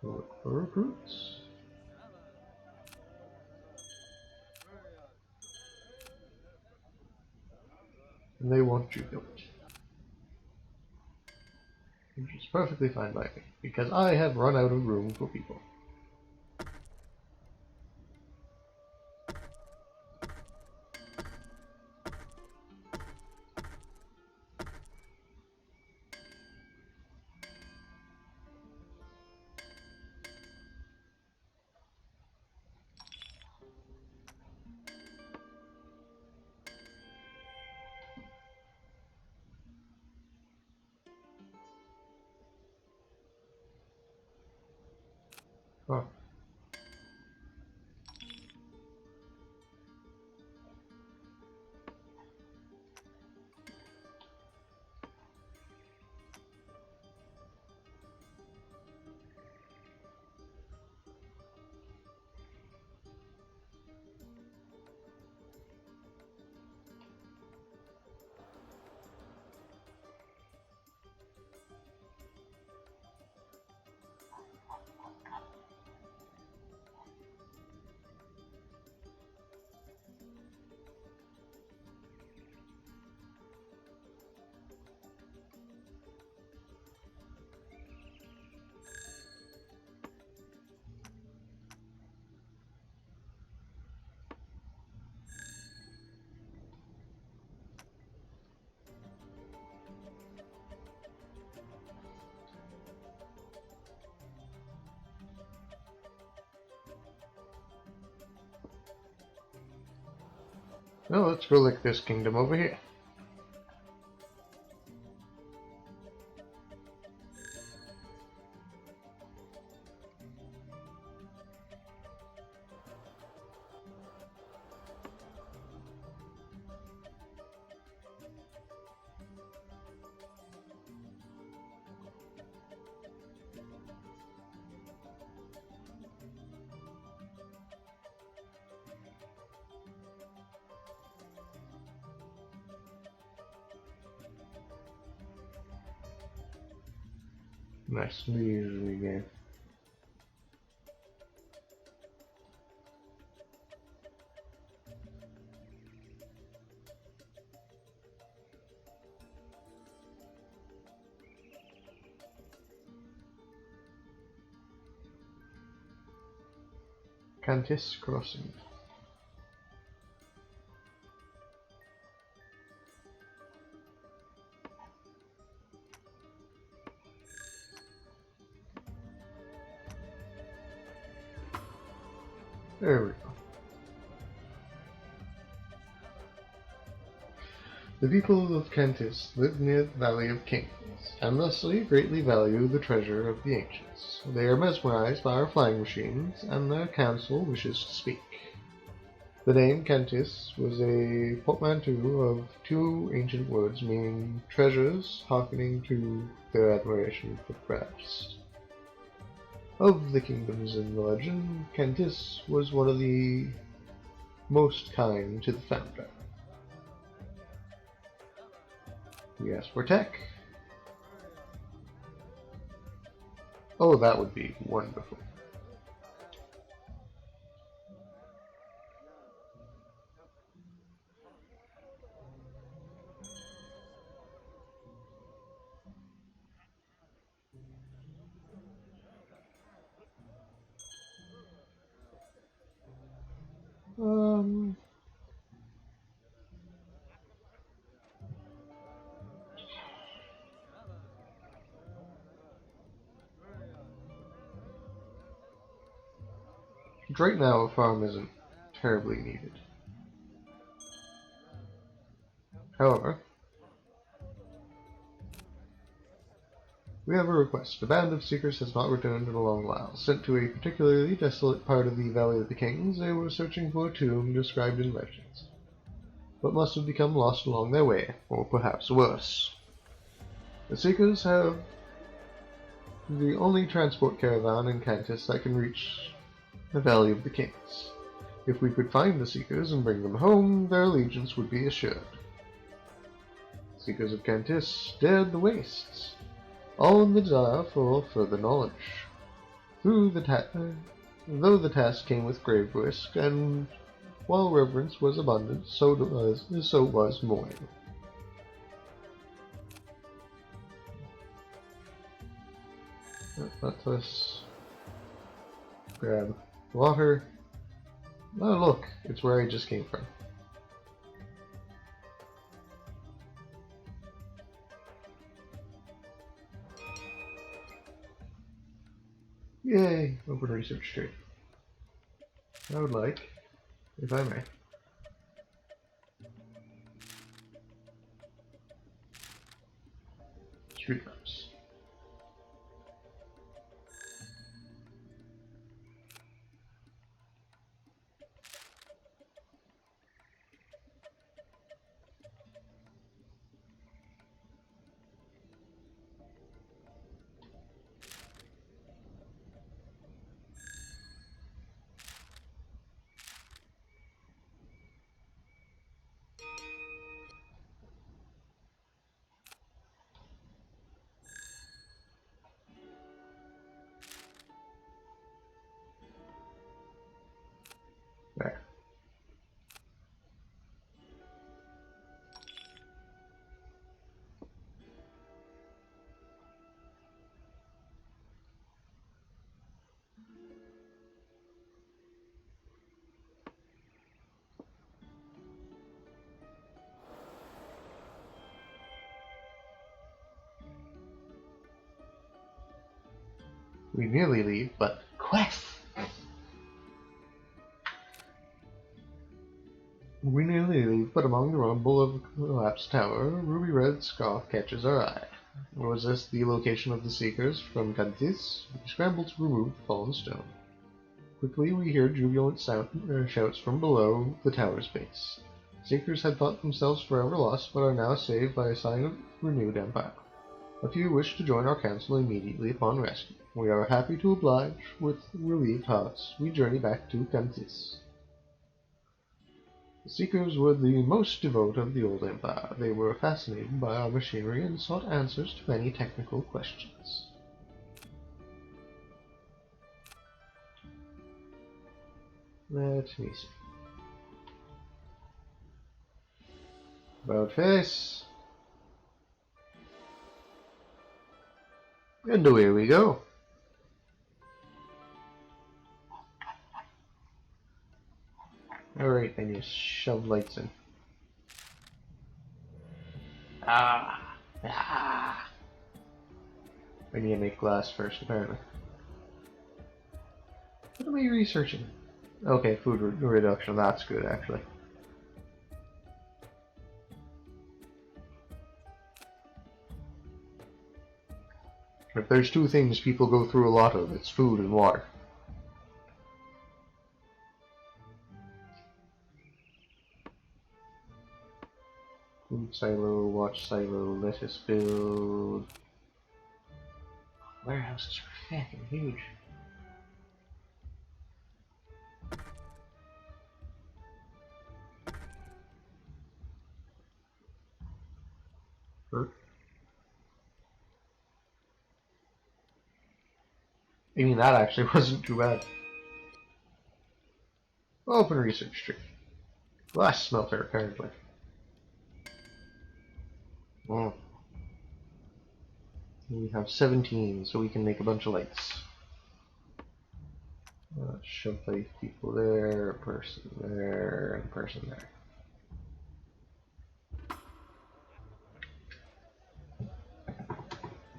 Look for recruits. And they want you to it. Which is perfectly fine by me, because I have run out of room for people. Oh. Well, let's go lick this kingdom over here. Nice leisurely game. Cantis Crossing. There we go. The people of Cantis live near the Valley of Kings, and thusly greatly value the treasure of the ancients. They are mesmerized by our flying machines, and their council wishes to speak. The name Cantis was a portmanteau of two ancient words meaning treasures, hearkening to their admiration for crafts. Of the kingdoms in the legend, Cantis was one of the most kind to the founder. We asked for tech. Oh, that would be wonderful. Um, right now a farm isn't terribly needed. However, we have a request. A band of seekers has not returned in a long while. Sent to a particularly desolate part of the Valley of the Kings, they were searching for a tomb described in legends, but must have become lost along their way, or perhaps worse. The seekers have the only transport caravan in Cantis that can reach the Valley of the Kings. If we could find the seekers and bring them home, their allegiance would be assured. Seekers of Cantis dared the wastes, all in the desire for further knowledge. Though the task came with grave risk, and while reverence was abundant, so was mourning. Let us grab water. Oh look, it's where I just came from. Yay! Open research tree. I would like, if I may, street maps. There. We nearly leave, but quest! We nearly leave, but among the rumble of the collapsed tower, a ruby-red scarf catches our eye. Was this the location of the seekers from Cantis? We scramble to remove the fallen stone. Quickly we hear jubilant shouts from below the tower's base. Seekers had thought themselves forever lost, but are now saved by a sign of renewed empire. A few wish to join our council immediately upon rescue. We are happy to oblige. With relieved hearts, we journey back to Cantis. The Seekers were the most devout of the old empire. They were fascinated by our machinery and sought answers to many technical questions. Let me see. About face. And away we go. Alright, I need to shove lights in. I need to make glass first, apparently. What am I researching? Okay, food reduction, that's good, actually. If there's two things people go through a lot of, it's food and water. Food silo, watch silo, lettuce build. Warehouses are fucking huge. I mean, that actually wasn't too bad. Open research tree. Glass smelter, apparently. Oh. We have 17, so we can make a bunch of lights. Shove 5 people there, a person there, and a person there.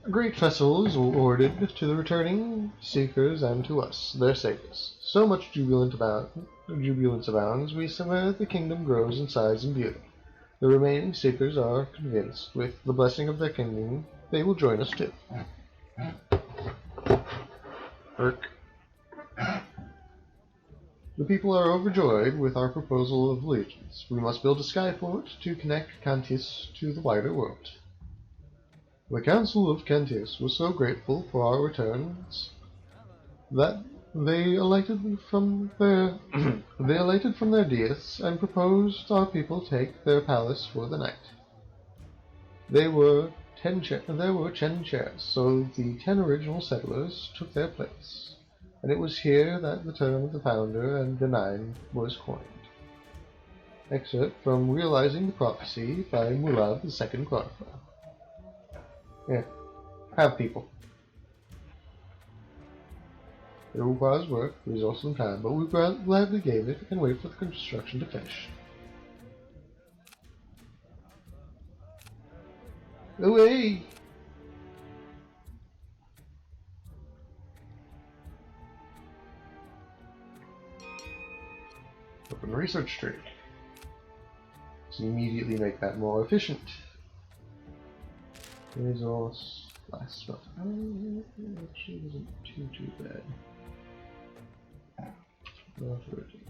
A great festival is awarded to the returning seekers and to us, their saviors. So much jubilance abounds, we swear the kingdom grows in size and beauty. The remaining seekers are convinced, with the blessing of their kingdom, they will join us too. Irk. The people are overjoyed with our proposal of allegiance. We must build a skyport to connect Cantius to the wider world. The Council of Cantius was so grateful for our returns that they alighted from their dais and proposed our people take their palace for the night. There were 10 chairs, so the 10 original settlers took their place, and it was here that the term of the founder and the 9 was coined. Excerpt from Realizing the Prophecy by Mulab, the Second Chronicler. Yeah, have people. It requires work, resources, and time, but we gladly gave it and wait for the construction to finish. Away! Open research tree. So immediately make that more efficient. Resource last spot. Actually wasn't too bad. Not really.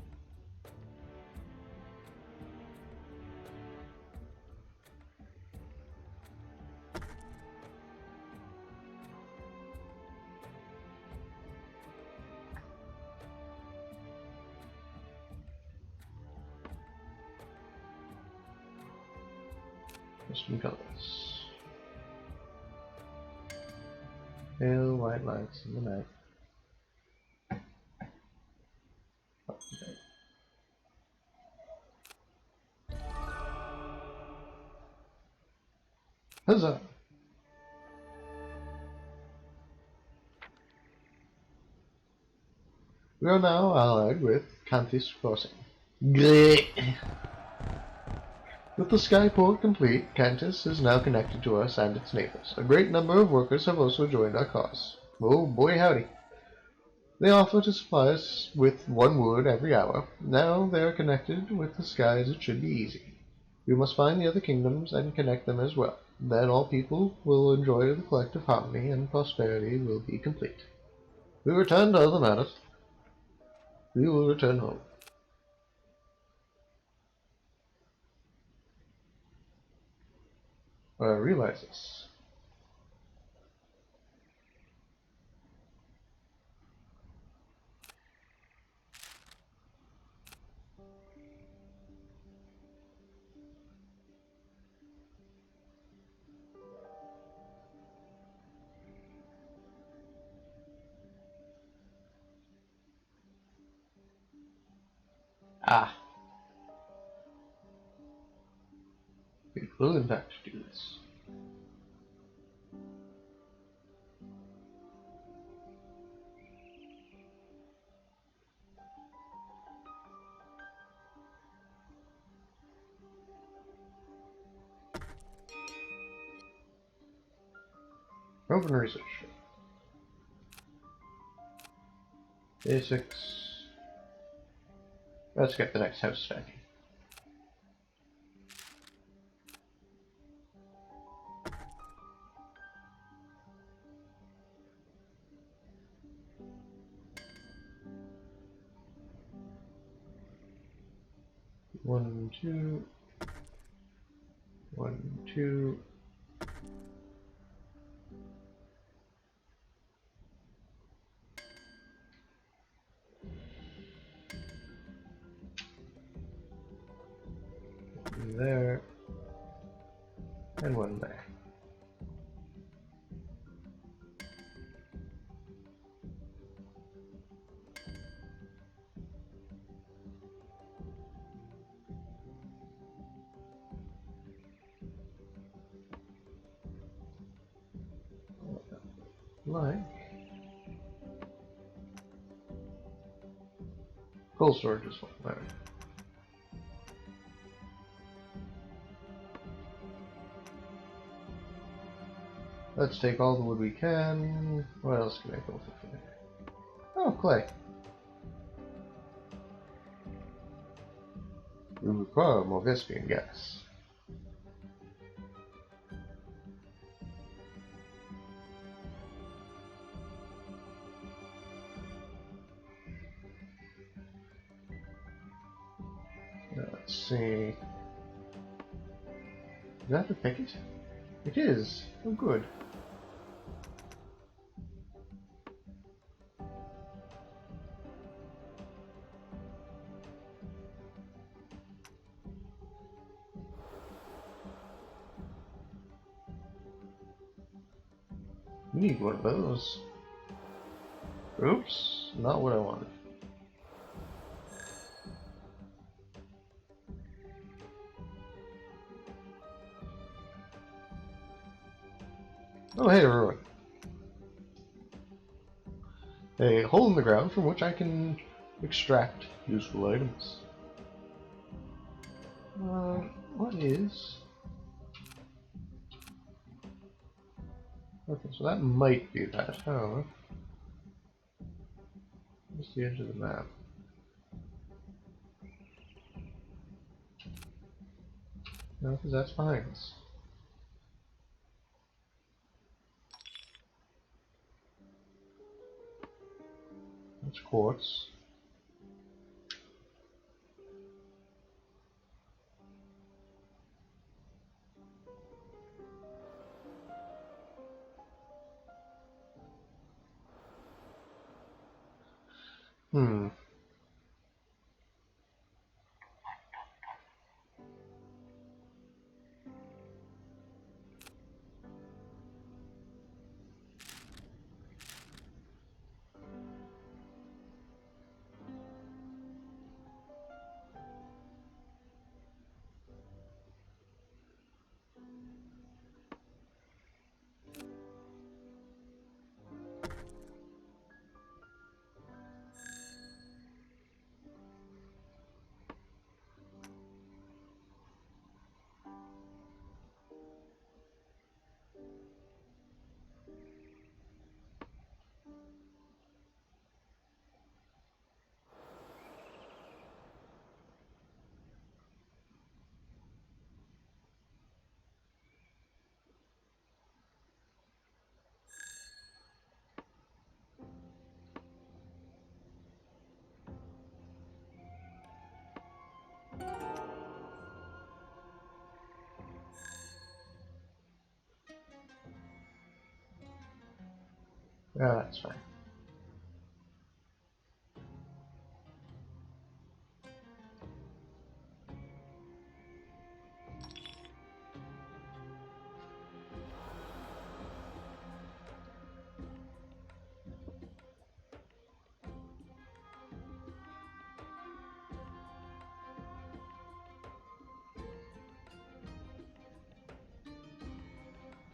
Custom colors. Pale white lights in the night. Huzzah! We are now allied with Cantius Crossing. Great! With the skyport complete, Cantius is now connected to us and its neighbors. A great number of workers have also joined our cause. Oh boy howdy. They offer to supply us with 1 wood every hour. Now they are connected with the skies, it should be easy. We must find the other kingdoms and connect them as well. Then all people will enjoy the collective harmony and prosperity will be complete. We return to other matters. We will return home. I realize this. Ah. It will in fact do this. Open research. Basics. Let's get the next house stacking. One, two. 1, 2. One there. And 1 there. Like Coal storage is full. Alright. Let's take all the wood we can. What else can I go for today? Oh, clay. We require more Vespian gas. Let's see. Do I have to pick it? It is. Oh, good. We need one of those. Oops, not what I wanted. Oh, hey, a ruin. A hole in the ground from which I can extract useful items. What is... Okay, so that might be that. I don't know. What's the edge of the map? No, because that's behind us. That's quartz. Hmm. Yeah, that's fine.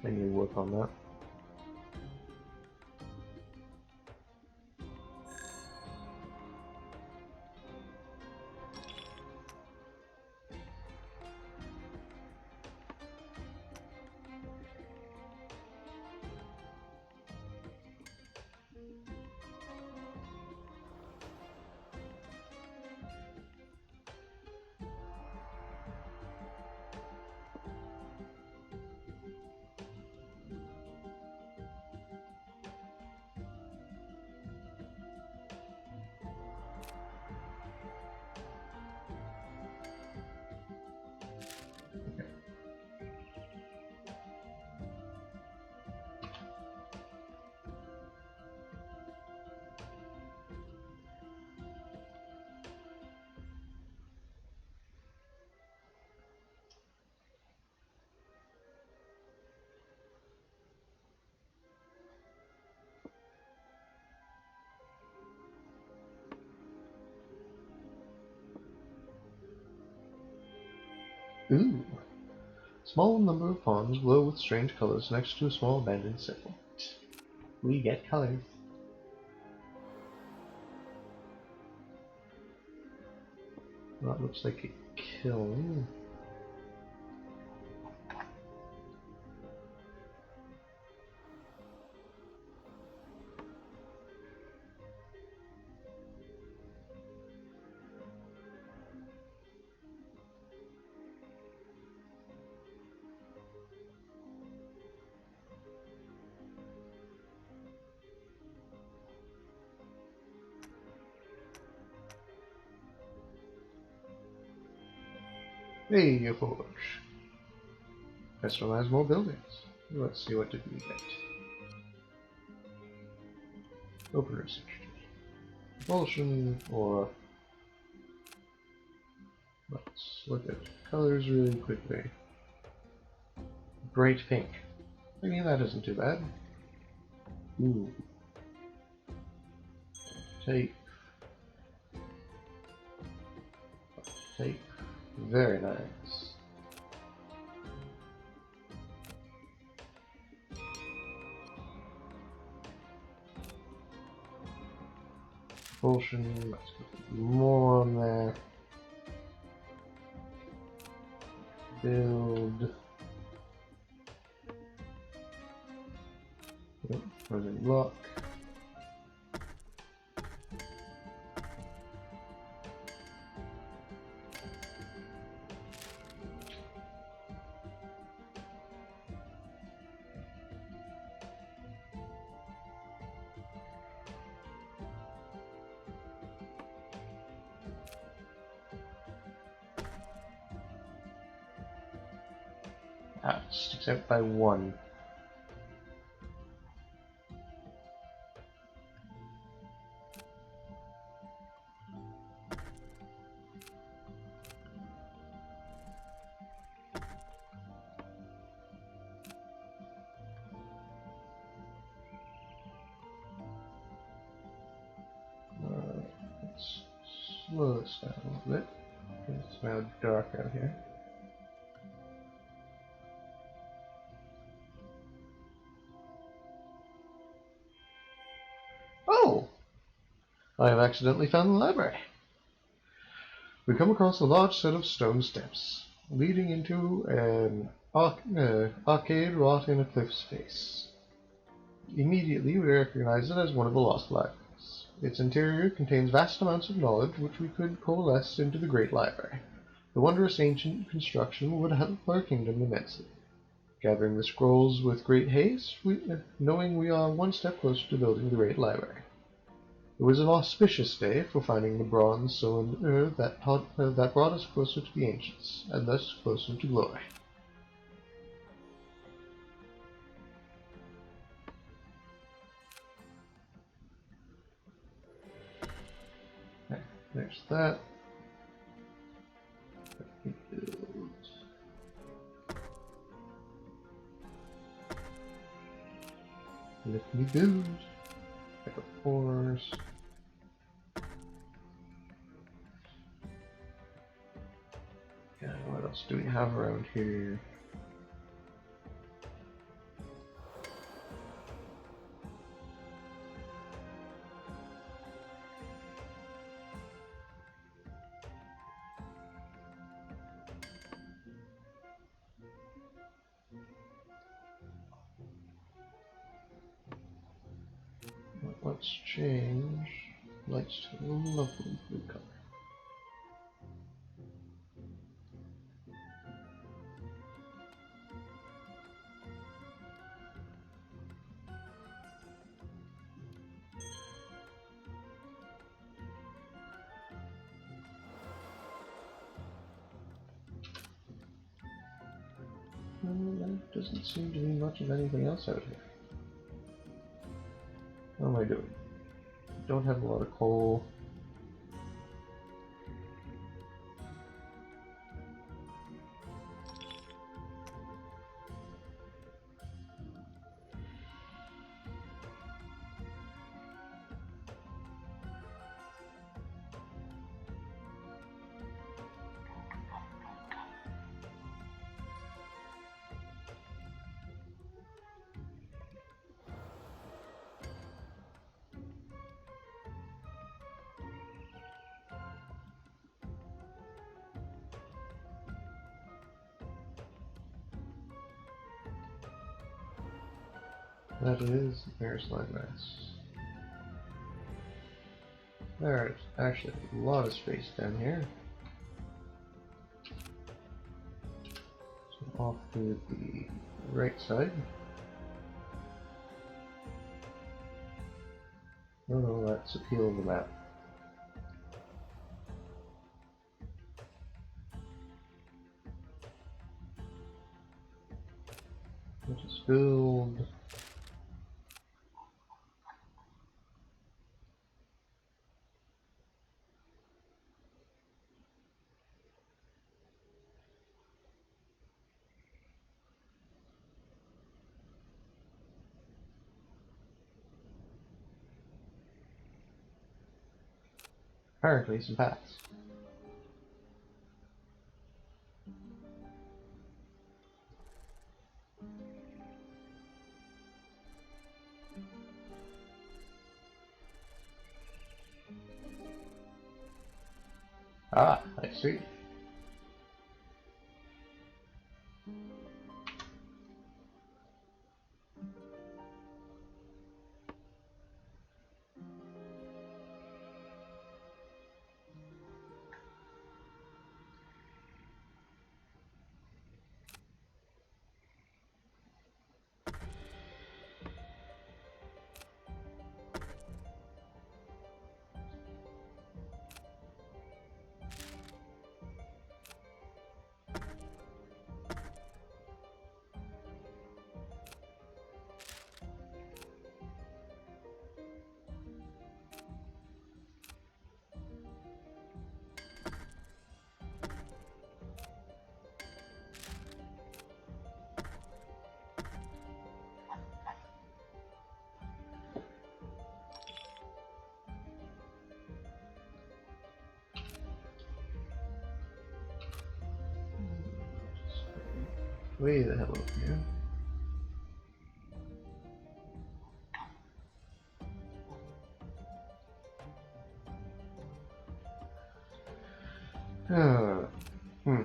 I need to work on that. Ooh. Small number of ponds glow with strange colors next to a small abandoned settlement. We get colors. That looks like a kiln. Hey, a forge. Customize more buildings. Let's see, what did we get? Open research. Propulsion, or let's look at colors really quickly. Bright pink. I mean, that isn't too bad. Ooh. Tape. Tape. Very nice. Propulsion. Let's put more on there. Build. Frozen block. Ah, it sticks out by one. Let's slow this down a little bit. It's now dark out here. Oh! I have accidentally found the library. We come across a large set of stone steps, leading into an arcade wrought in a cliff's face. Immediately we recognize it as one of the lost libraries. Its interior contains vast amounts of knowledge which we could coalesce into the Great Library. The wondrous ancient construction would help our kingdom immensely. Gathering the scrolls with great haste, knowing we are one step closer to building the Great Library. It was an auspicious day for finding the bronze cylinder that brought us closer to the ancients, and thus closer to glory. Okay, there's that. Let me build. Let me build. Pick up fours. Yeah, what else do we have around here? Let's change lights to a lovely blue color. There doesn't seem to be much of anything else out here. How am I doing? Don't have a lot of coal. That is the Paris landmass. There's actually a lot of space down here. So off to the right side. Oh, that's a peel of the map. We'll just build. Apparently some paths. Ah, I see. Way the hell up here. Hmm.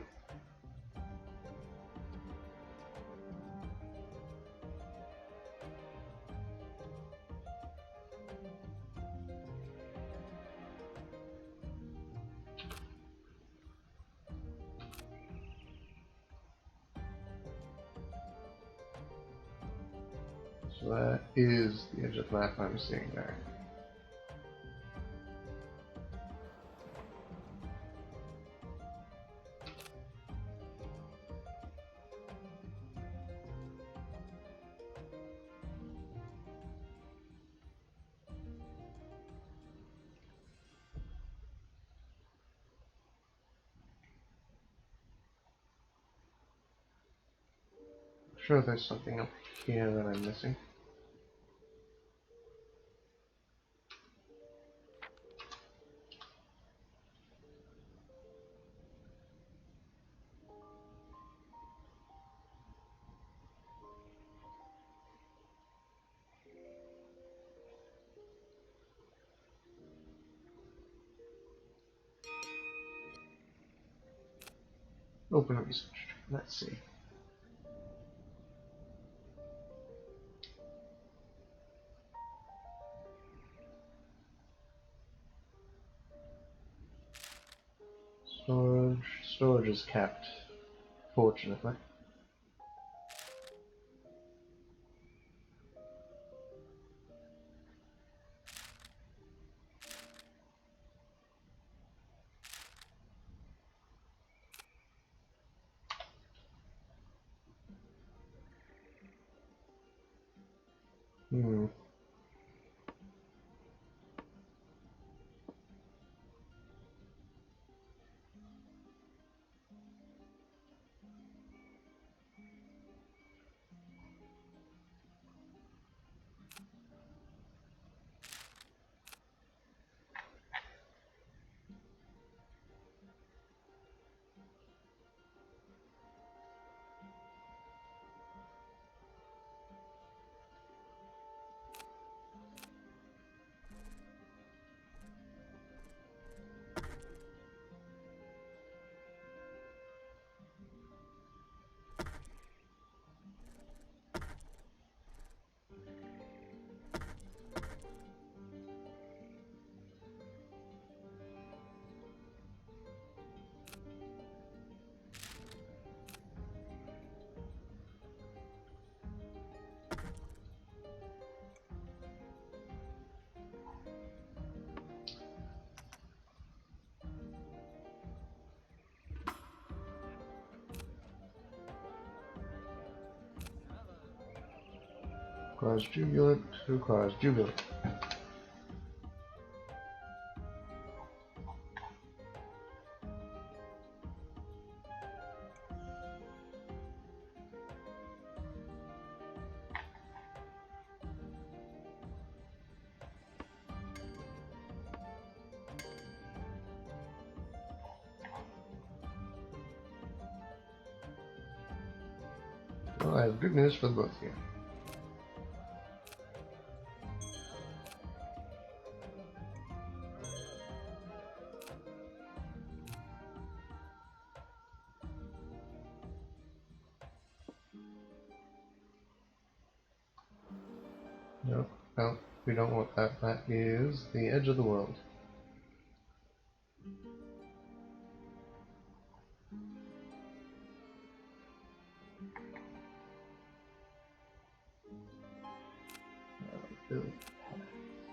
So that is the edge of the map I'm seeing there. I'm sure there's something up here that I'm missing. Open research. Let's see. Storage. Storage is capped, fortunately. Hmm. Requires jubilant. Requires jubilant. Well, I have good news for the both of you. Nope, no, we don't want that. That is the edge of the world.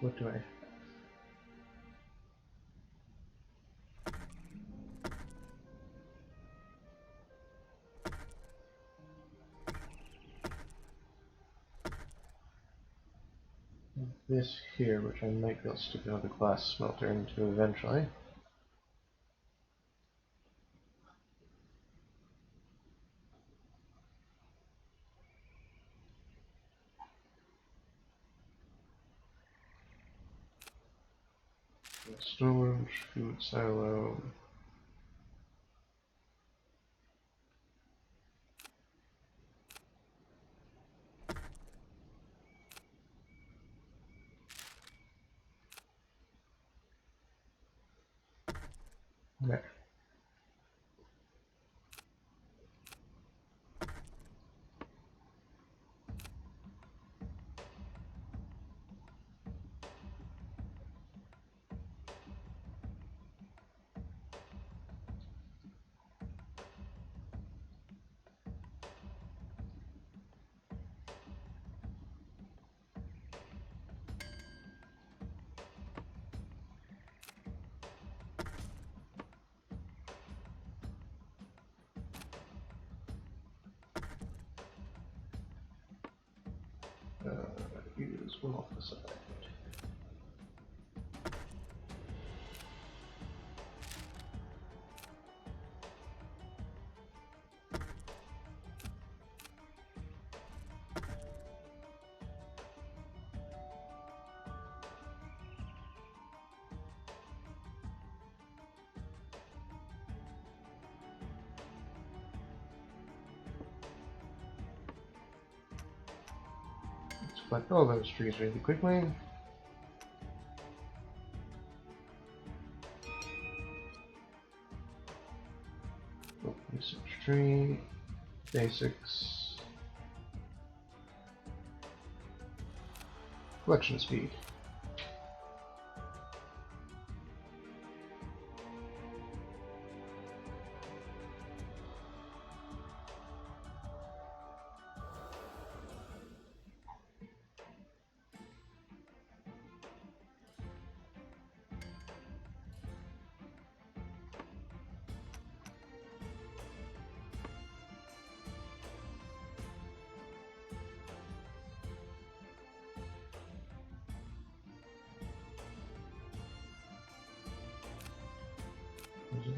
What do I? This here, which I might be able to stick another glass smelter into eventually. Storage, food silo. There. Use one off the side. Let's collect all those trees really quickly. Research tree, basics, collection speed.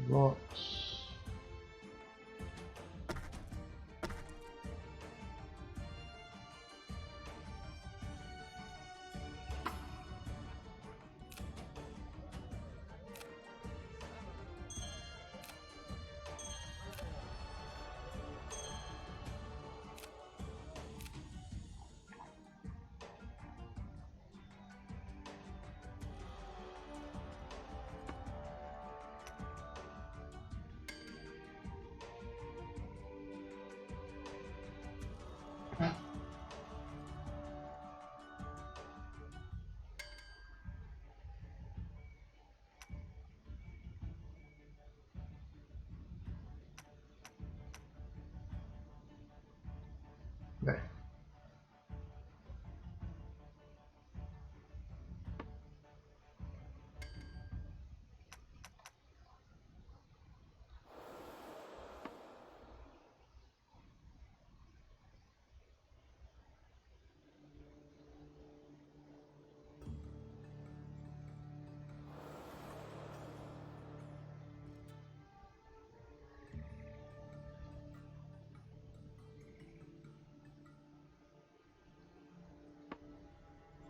Rocks.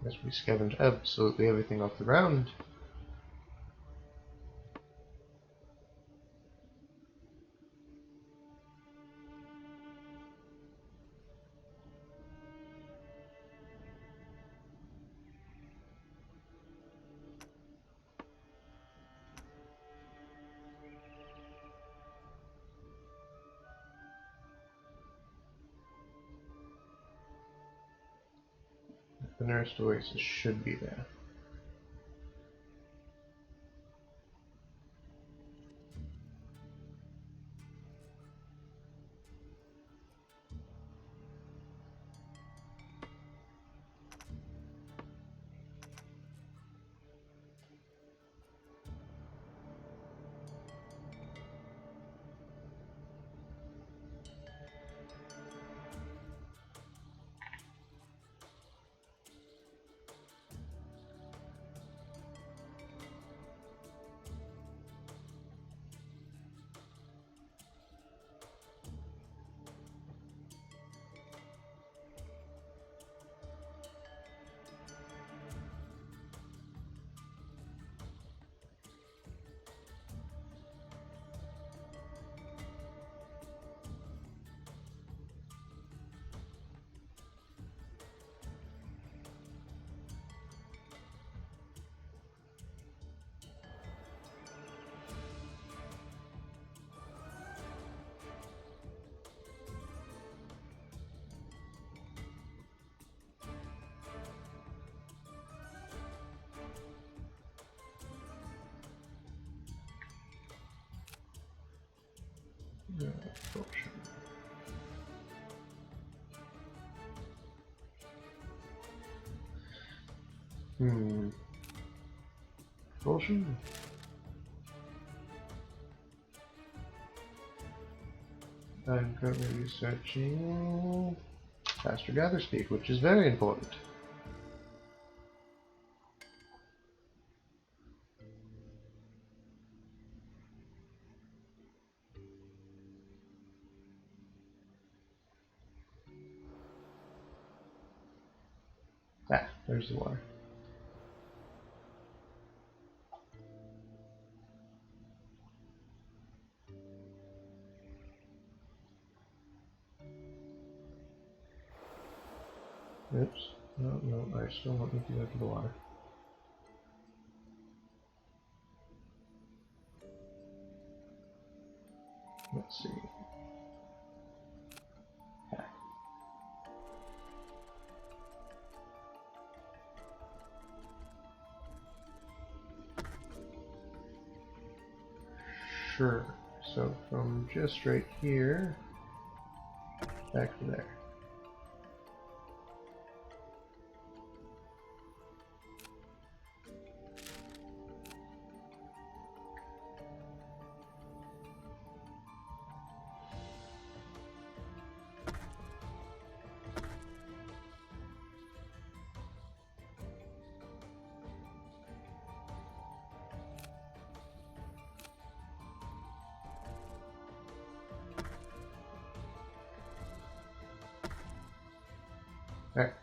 As we scavenge absolutely everything off the ground. The nearest oasis should be there. Potion. Potion? I'm currently researching faster gather speed, which is very important. Ah, there's the water. Oops. No, no, I still want me to go to the water. Let's see. Ah. Sure. So from just right here, back to there. Alright.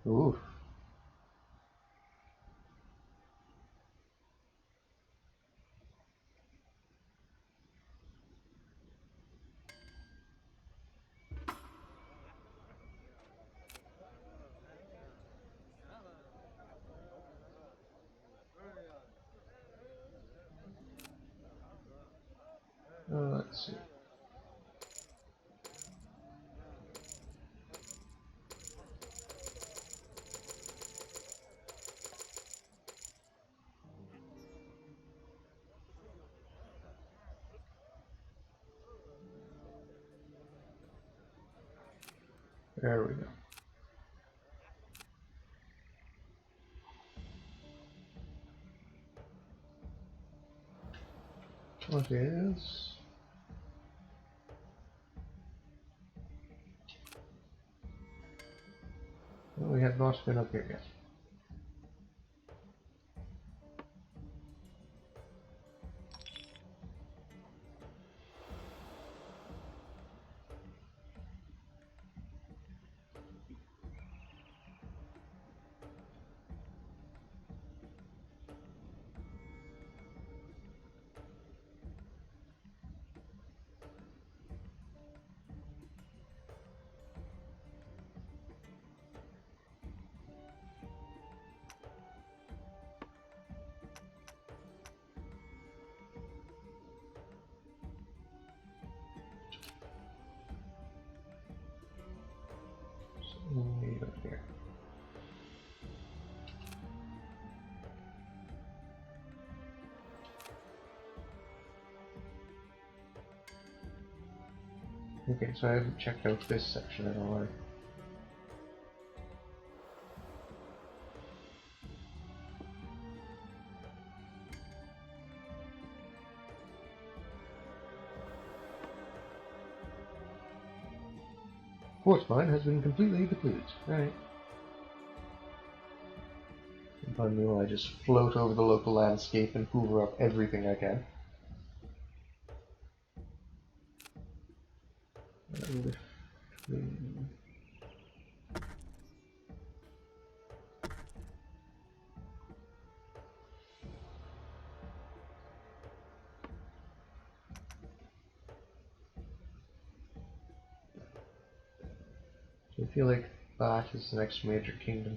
Ooh. Let's see. There we go. What is? Well, we have not been up here yet. So we need up here. Okay, so I haven't checked out this section at all. Quartz mine has been completely depleted. Alright. If I knew, I just float over the local landscape and hoover up everything I can. So I feel like that is the next major kingdom.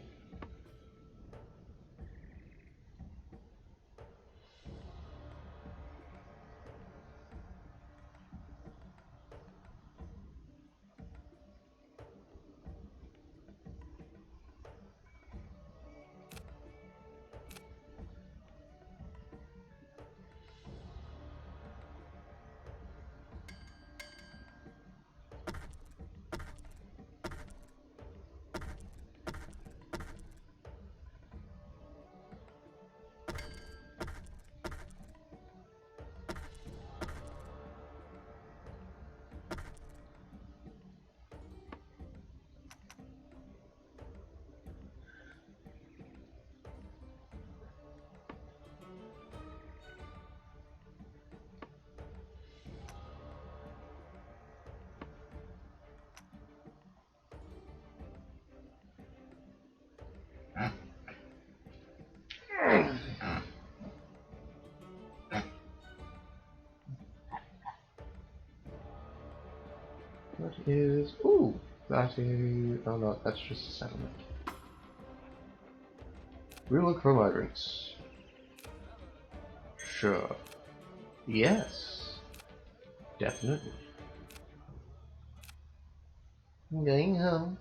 What is... Ooh! That is... Oh no, that's just a settlement. We look for migrants. Sure. Yes. Definitely. I'm going home.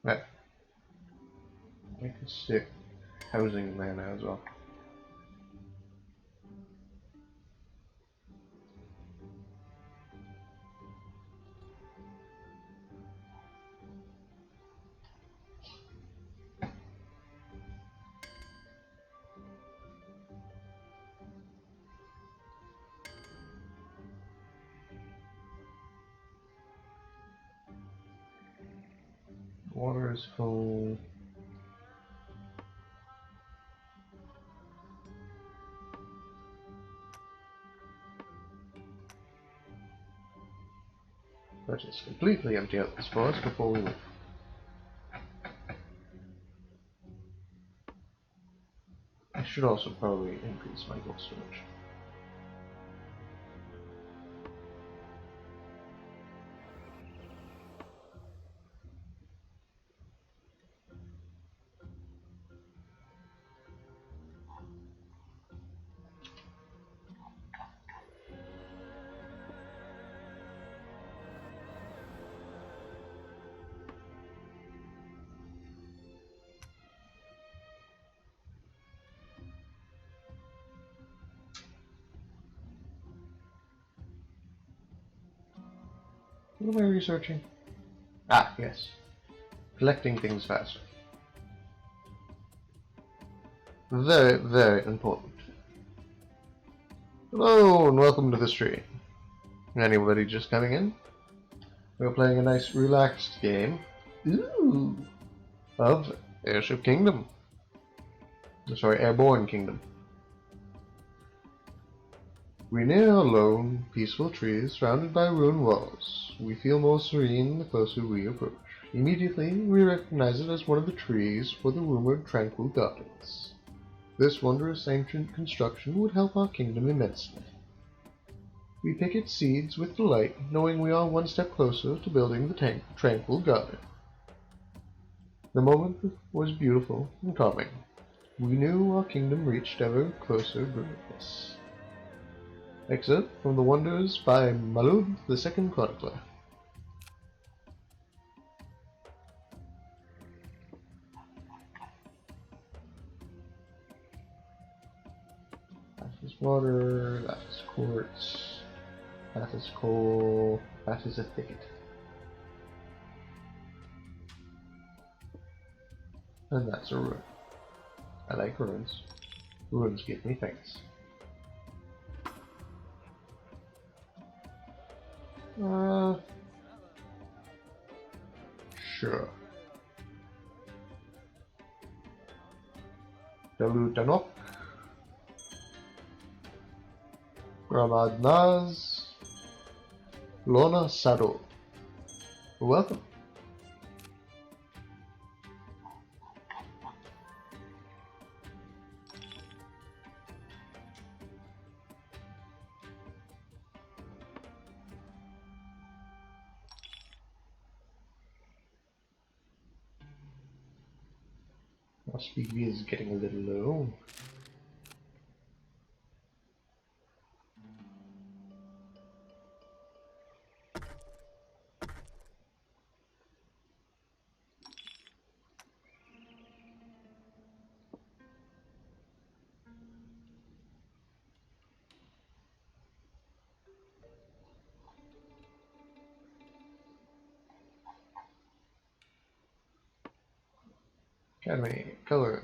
Yeah. I can stick housing mana as well. Water is full. Let's just completely empty out this forest before we leave. I should also probably increase my gold storage. What am I researching? Ah, yes. Collecting things faster. Very, very important. Hello, and welcome to the stream. Anybody just coming in? We're playing a nice, relaxed game. Ooh! Of Airship Kingdom. Sorry, Airborne Kingdom. We near our lone, peaceful trees surrounded by ruined walls. We feel more serene the closer we approach. Immediately, we recognize it as one of the trees for the rumored Tranquil Gardens. This wondrous ancient construction would help our kingdom immensely. We pick its seeds with delight, knowing we are one step closer to building the Tranquil Garden. The moment was beautiful and calming. We knew our kingdom reached ever closer greatness. Excerpt from The Wonders by Malud the Second Chronicler. That is water, that is quartz, that is coal, that is a thicket. And that's a ruin. I like ruins. Ruins give me things. Sure. Dalutanok. Ramadnaz. Lona Sado. Welcome. Our speed is getting a little low. Academy colors.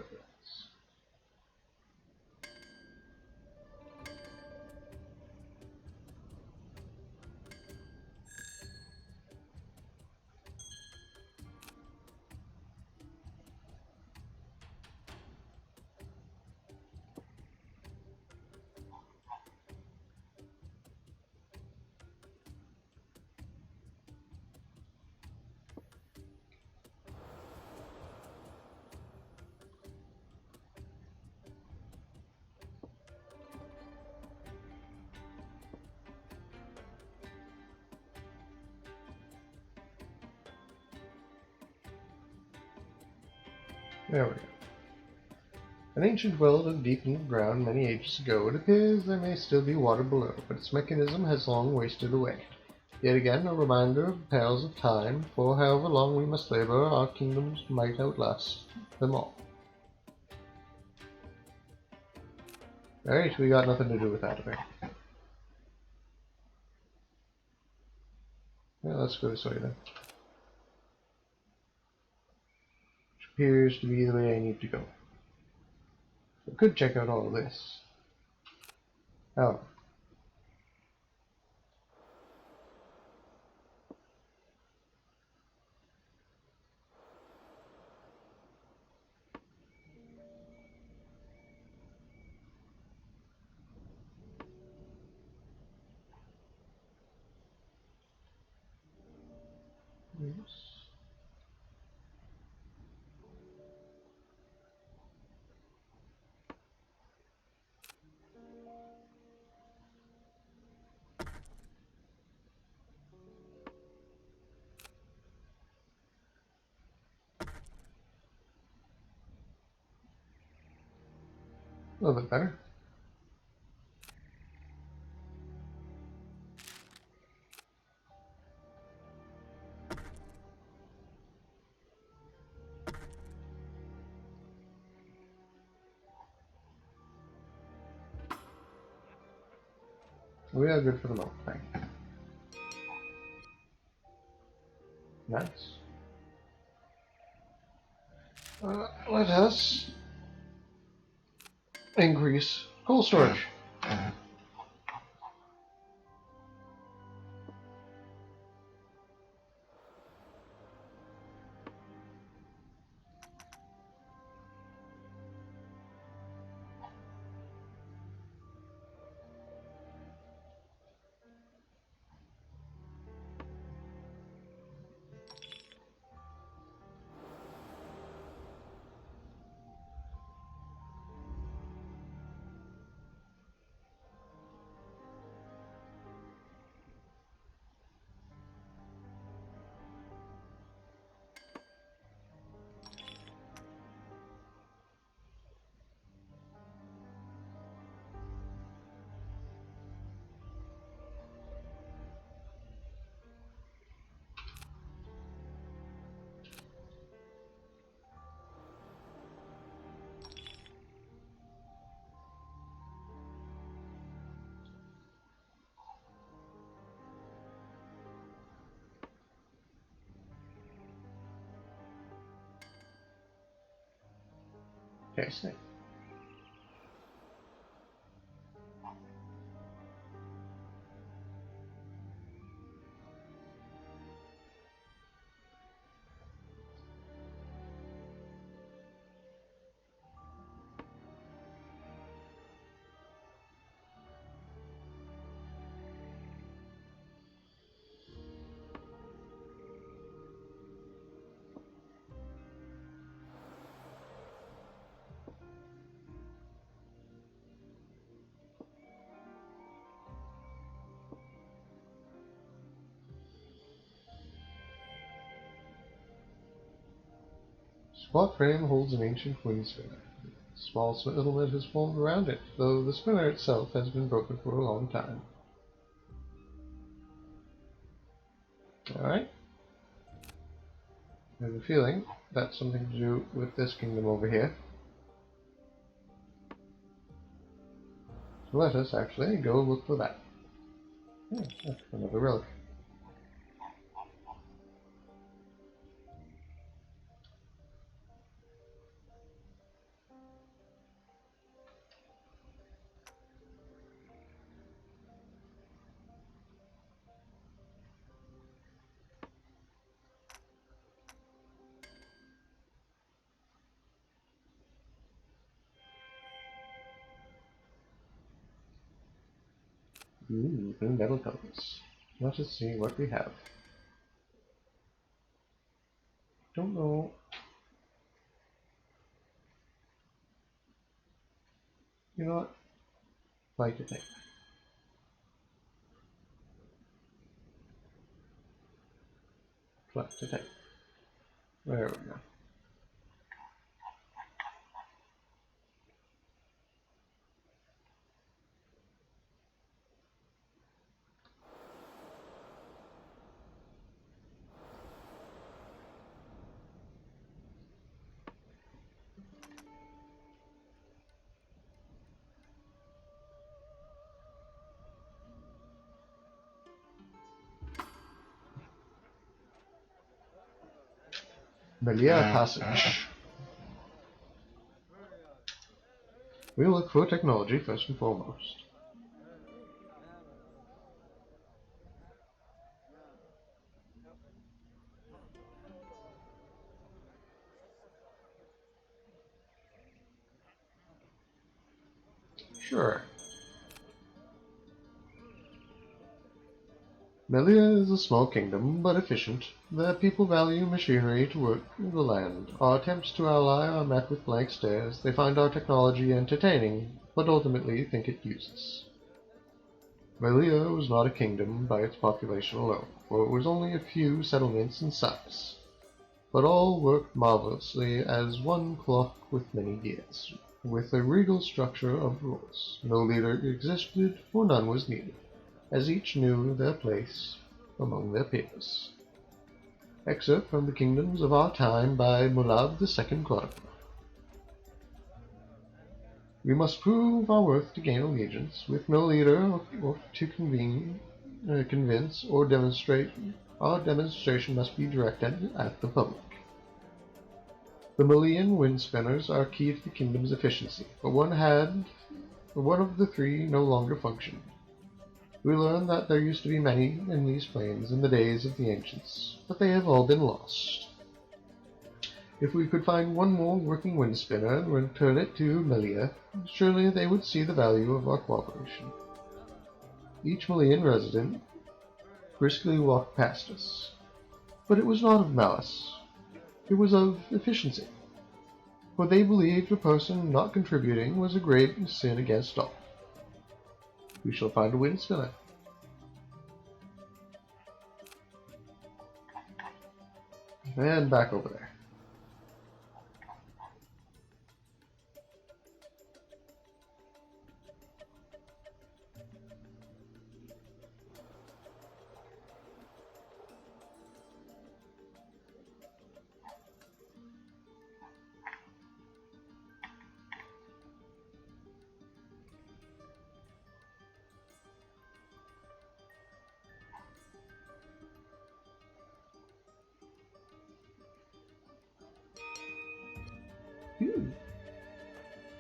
There we go. An ancient well dug deep in the ground many ages ago, it appears there may still be water below, but its mechanism has long wasted away. Yet again a reminder of the perils of time, for however long we must labor, our kingdoms might outlast them all. Alright, we got nothing to do with that, okay? Yeah, let's go this way then. Which appears to be the way I need to go. I could check out all of this. Oh. Yes. A little bit better. We are good for the moment. Thank you. Nice. Let us increase coal storage. Okay, snake. Squat frame holds an ancient wind spinner. A small settlement has formed around it, though the spinner itself has been broken for a long time. Alright. I have a feeling that's something to do with this kingdom over here. So let us actually go look for that. Yeah, another relic. Ooh, blue metal compass. Let us see what we have. Don't know. You know what? Like to take. Like to take. There we go. Melia Passage. We look for technology first and foremost. Sure. Melia is a small kingdom, but efficient. The people value machinery to work the land. Our attempts to ally are met with blank stares. They find our technology entertaining, but ultimately think it useless. Melia was not a kingdom by its population alone, for it was only a few settlements in size. But all worked marvelously as one clock with many gears, with a regal structure of rules. No leader existed, for none was needed, as each knew their place among their peers. Excerpt from The Kingdoms of Our Time by Mulab II Chronicler. We must prove our worth to gain allegiance, with no leader or to convince or demonstrate. Our demonstration must be directed at the public. The Malian wind spinners are key to the kingdom's efficiency, but one of the three no longer functioned. We learn that there used to be many in these plains in the days of the ancients, but they have all been lost. If we could find one more working wind spinner and return it to Melia, surely they would see the value of our cooperation. Each Malian resident briskly walked past us, but it was not of malice. It was of efficiency, for they believed a person not contributing was a great sin against all. We shall find a wind spinner. And back over there.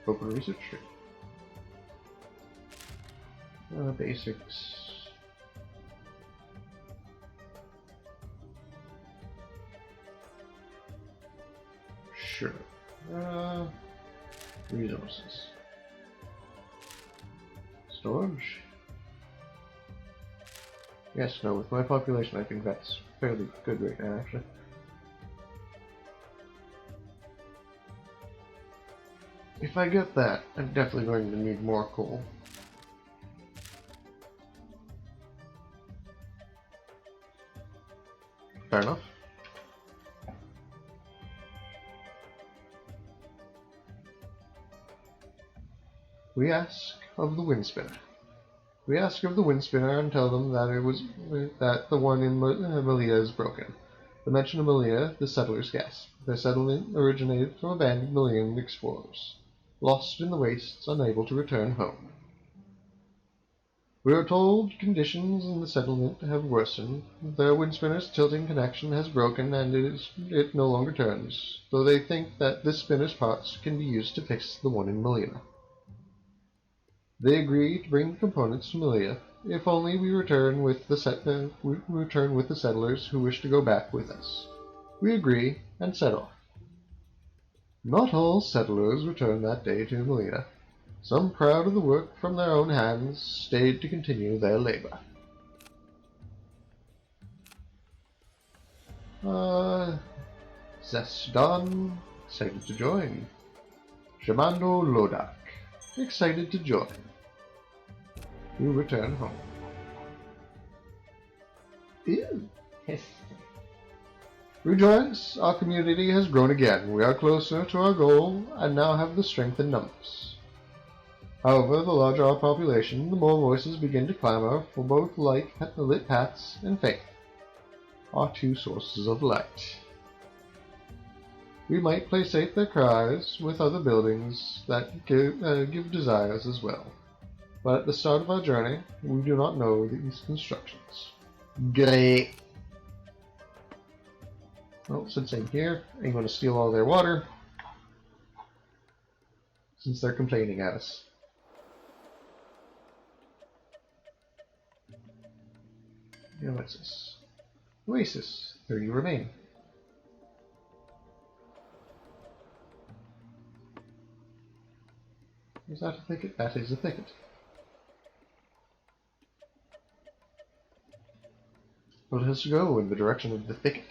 Open research tree. Basics. Sure. Resources. Storage. Yes, no, with my population I think that's fairly good right now, actually. If I get that, I'm definitely going to need more coal. Fair enough. We ask of the wind spinner. We ask of the wind spinner and tell them that the one in Melia is broken. The mention of Melia, the settlers gasp. Their settlement originated from abandoned Malian explorers, lost in the wastes, unable to return home. We are told conditions in the settlement have worsened. Their wind spinner's tilting connection has broken and it no longer turns, though they think that this spinner's parts can be used to fix the one in Melia. They agree to bring the components to Melia, if only we return with the settlers who wish to go back with us. We agree and set off. Not all settlers returned that day to Melia. Some, proud of the work from their own hands, stayed to continue their labor. Zesdan, excited to join. Shamando Lodak, excited to join. We return home. Ew. Yes. Rejoice, our community has grown again. We are closer to our goal and now have the strength in numbers. However, the larger our population, the more voices begin to clamor for both lit paths and faith, our two sources of light. We might placate their cries with other buildings that give desires as well. But at the start of our journey, we do not know these constructions. Great. Well, since I'm here, I'm going to steal all their water. Since they're complaining at us. Yeah, what's this? Oasis. 30 remain. Is that a thicket? That is a thicket. Let us go in the direction of the thicket.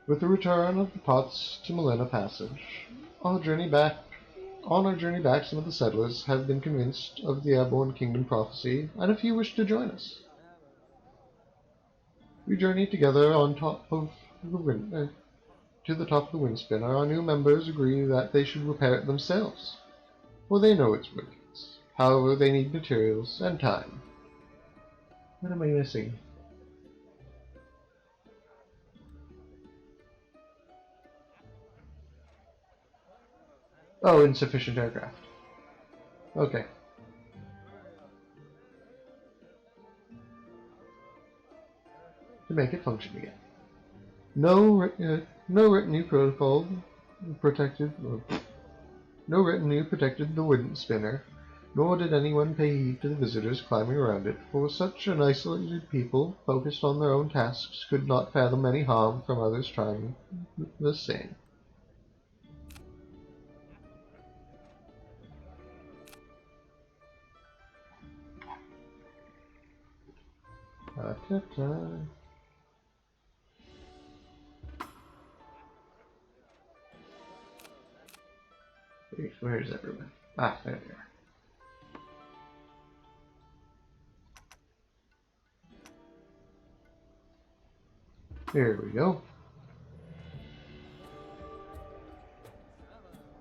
With the return of the pots to Melina Passage, on our journey back, some of the settlers have been convinced of the Airborne Kingdom prophecy, and a few wish to join us. We journey together on top of the wind, to the top of the wind spinner. Our new members agree that they should repair it themselves, for they know its workings. However, they need materials and time. What am I missing? Oh, insufficient aircraft. Okay. To make it function again. No retinue protected the wooden spinner, nor did anyone pay heed to the visitors climbing around it, for such an isolated people, focused on their own tasks, could not fathom any harm from others trying the same. Where's everyone? Ah, there they are. Here we go.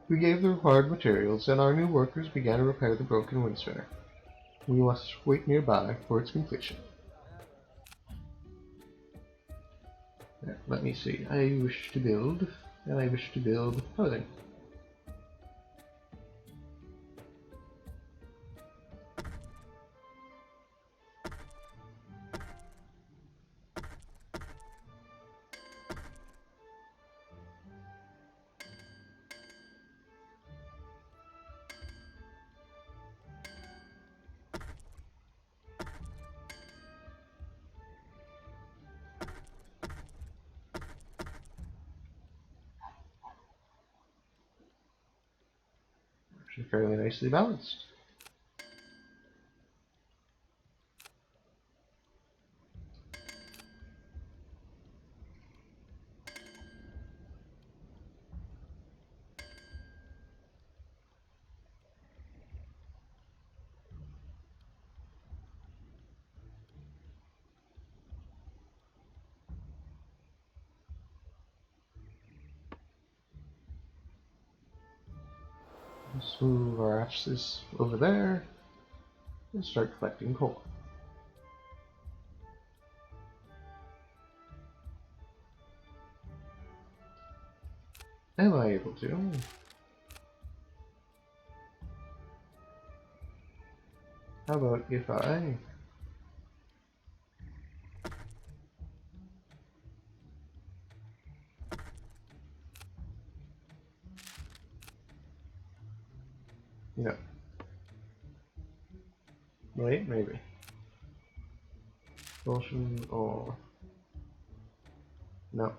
We gave the required materials, and our new workers began to repair the broken wind spinner. We must wait nearby for its completion. There, let me see. I wish to build, and I wish to build housing. Actually, fairly nicely balanced. Let's move our axis over there and start collecting coal. Am I able to? How about if I... No. Wait, maybe. Motion or... No.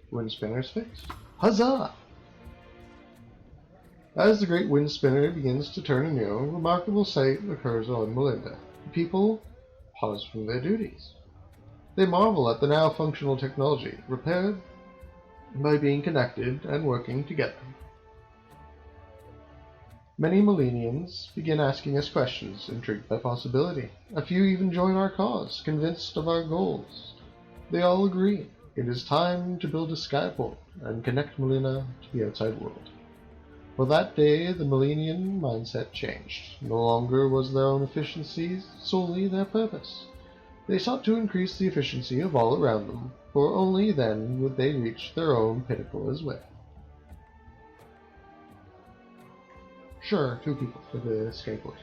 Wind spinner's fixed. Huzzah! As the great wind spinner begins to turn anew, a remarkable sight occurs on Melinda. People pause from their duties. They marvel at the now functional technology, repaired by being connected and working together. Many Millennians begin asking us questions, intrigued by possibility. A few even join our cause, convinced of our goals. They all agree it is time to build a skyport and connect Melina to the outside world. For that day, the Millennian mindset changed. No longer was their own efficiency solely their purpose. They sought to increase the efficiency of all around them, for only then would they reach their own pinnacle as well. Sure, 2 people for the skateboard.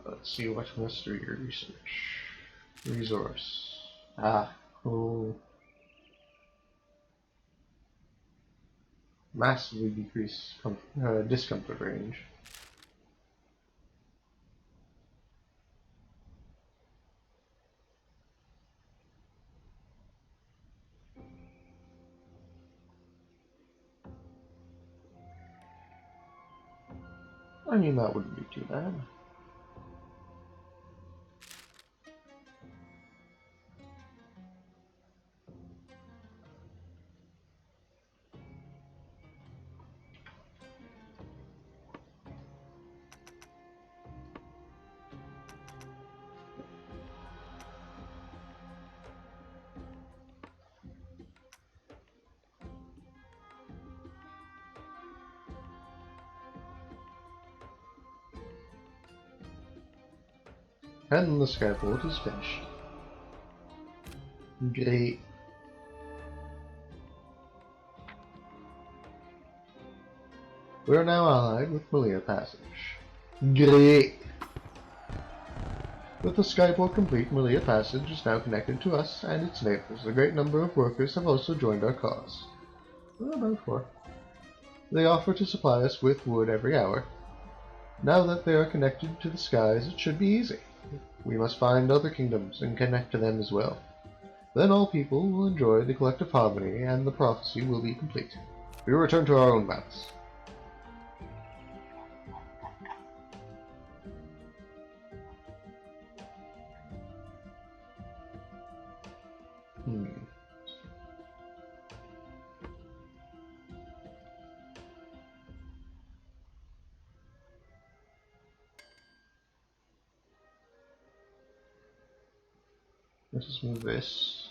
Let's see what mystery research. Resource. Cool. Massively decrease discomfort range. I mean, that wouldn't be too bad. And the skyport is finished. Great. We are now allied with Malia Passage. Great. With the skyport complete, Malia Passage is now connected to us and its neighbors. A great number of workers have also joined our cause. Well, about 4. They offer to supply us with wood every hour. Now that they are connected to the skies, it should be easy. We must find other kingdoms and connect to them as well. Then all people will enjoy the collective harmony and the prophecy will be complete. We will return to our own maps. Let's just move this.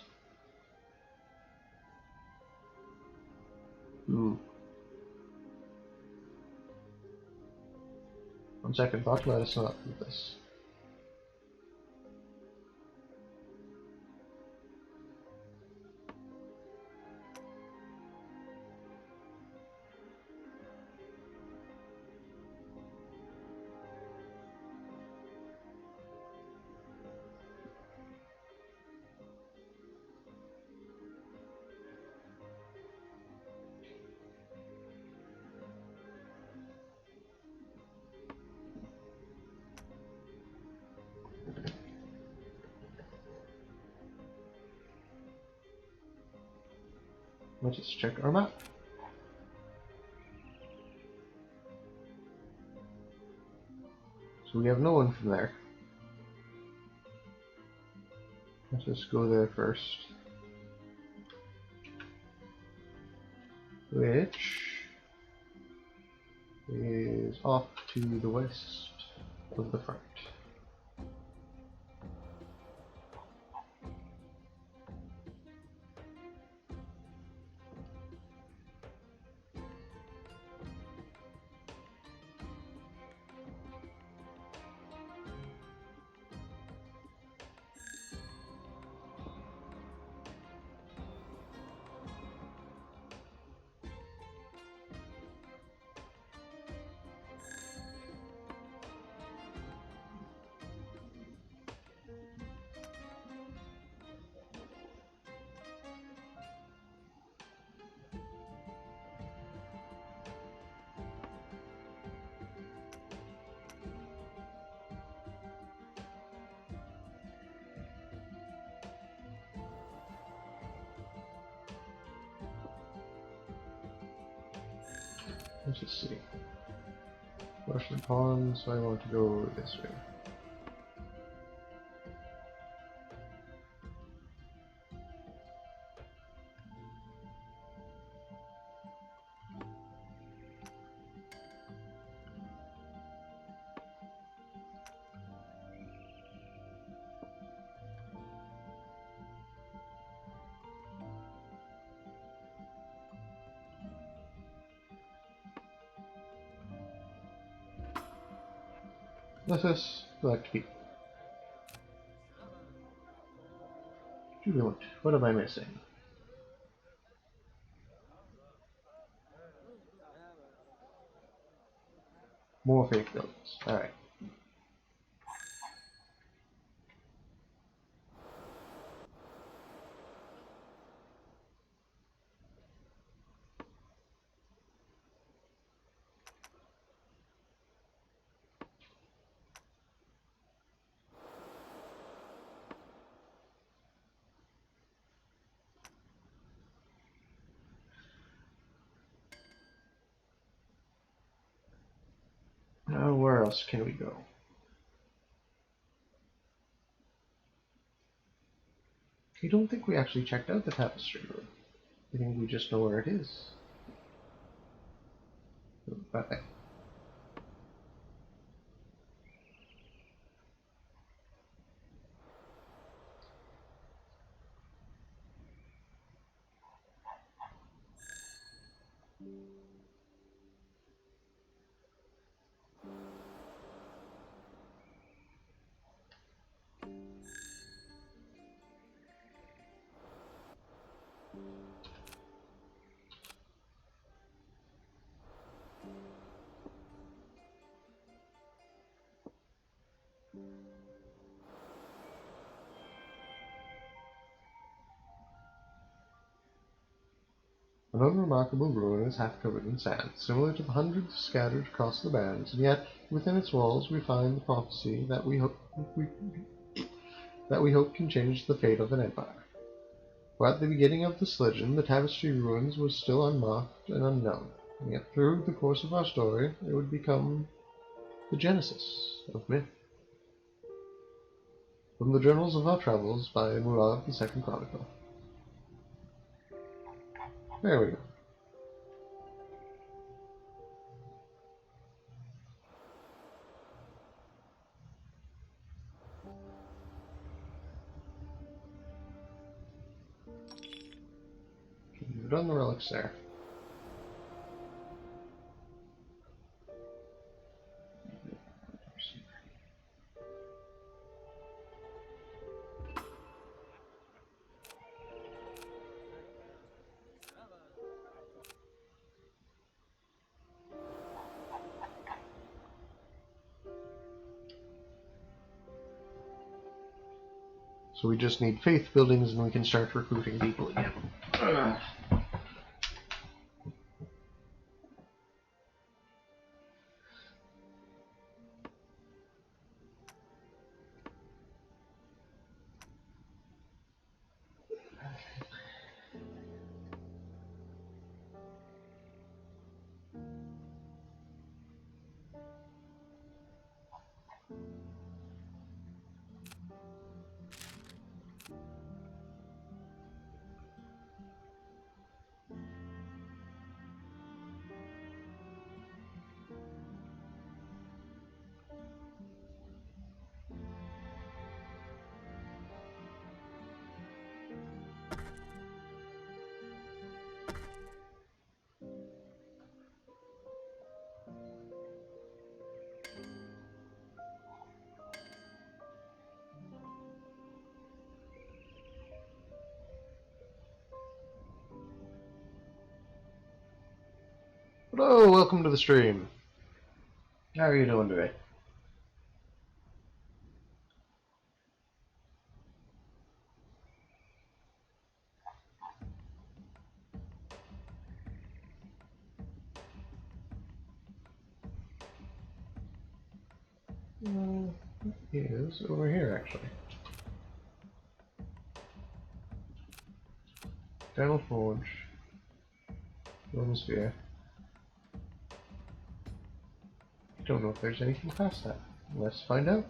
Ooh. On second thought, let us not do this. Let's just check our map. So we have no one from there. Let's just go there first. Which is off to the west of the front. Let's just see. Rushland Pond, so I want to go this way. Let us collect people. Jubilant, what am I missing? More fake buildings. Alright. Now, where else can we go? I don't think we actually checked out the tapestry room. I think we just know where it is. But an unremarkable ruin is half covered in sand, similar to the hundreds scattered across the bands, and yet within its walls we find the prophecy that we hope can change the fate of an empire. For at the beginning of this legend, the tapestry ruins were still unmarked and unknown, and yet through the course of our story, it would become the genesis of myth. From the Journals of Our Travels by Murad the Second Chronicle. There we go. We've done the relics there. So we just need faith buildings and we can start recruiting people again. Hello, welcome to the stream. How are you doing today? He is over here, actually. Channel Forge. Golden Sphere. Don't know if there's anything past that. Let's find out.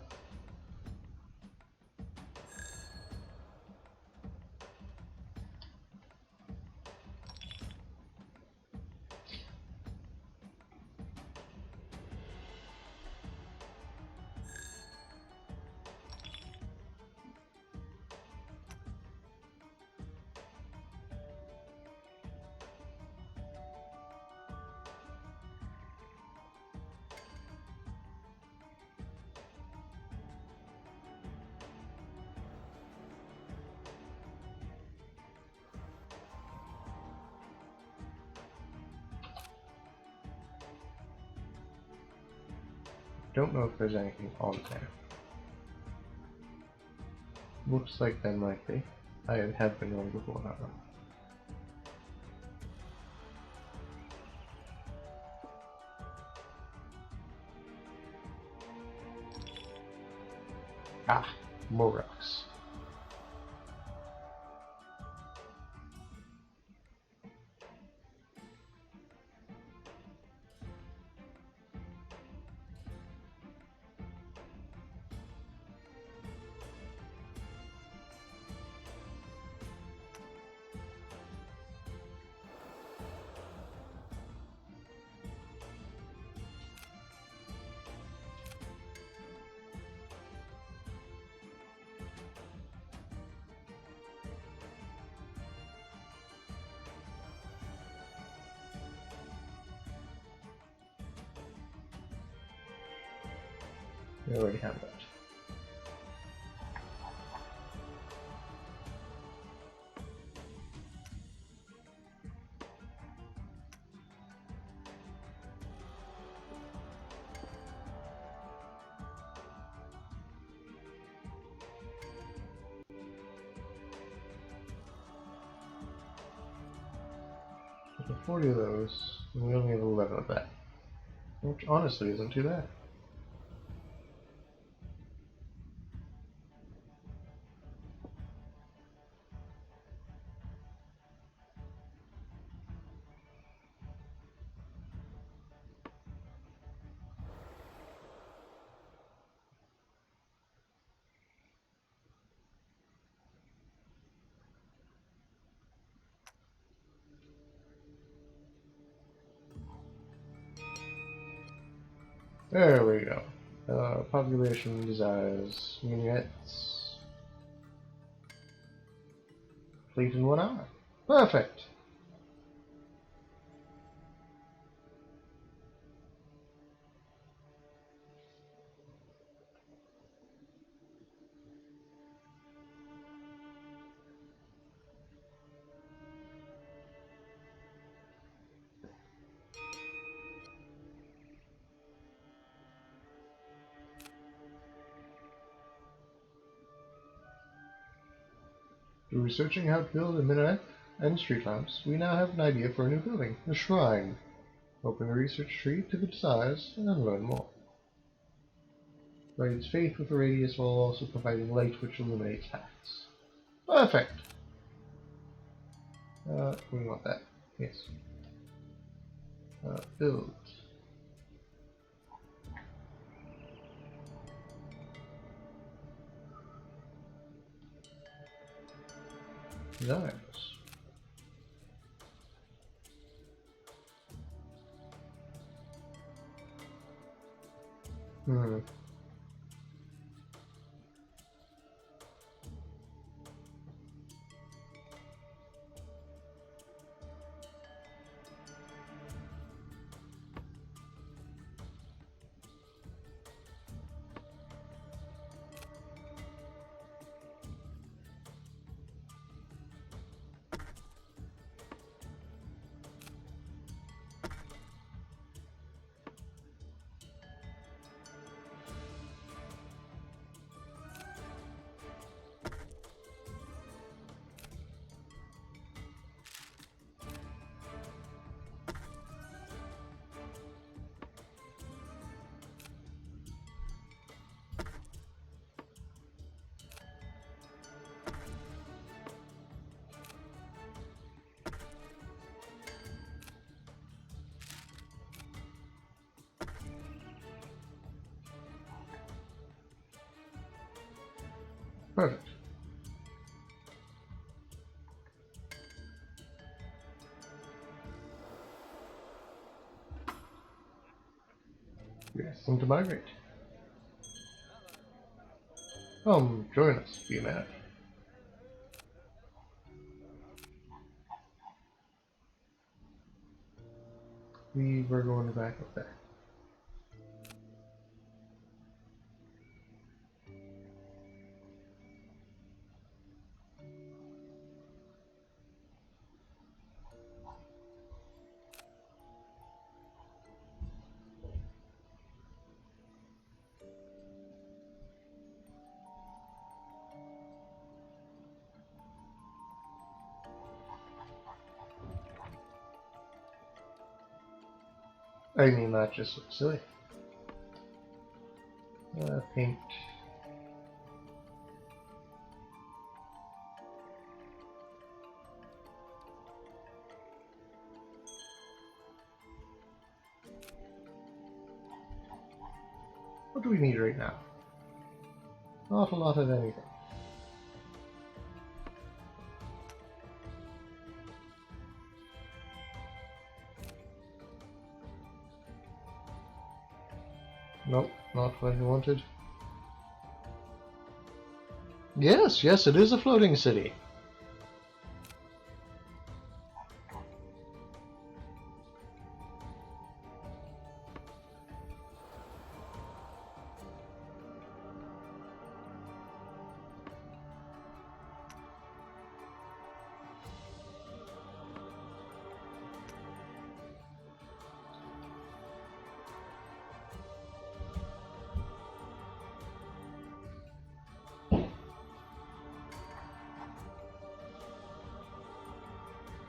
Don't know if there's anything on there. Looks like there might be. I have been wrong before, however. Ah, more rocks. We already have that. There are 40 of those, and we only have 11 of that. Which honestly isn't too bad. There we go. Population desires minutes. Fleet in 1 hour. Perfect! Through researching how to build a minaret and street lamps, we now have an idea for a new building, the shrine. Open a research tree to the desires and learn more. Provides faith with a radius while also providing light which illuminates paths. Perfect! We want that. Yes. Build. Nice. Perfect. You're asking to migrate. Join us, BMAC. We were going back up there. I mean, that just looks silly. Paint. What do we need right now? Not a lot of anything. Nope, not what I wanted. Yes, yes, it is a floating city.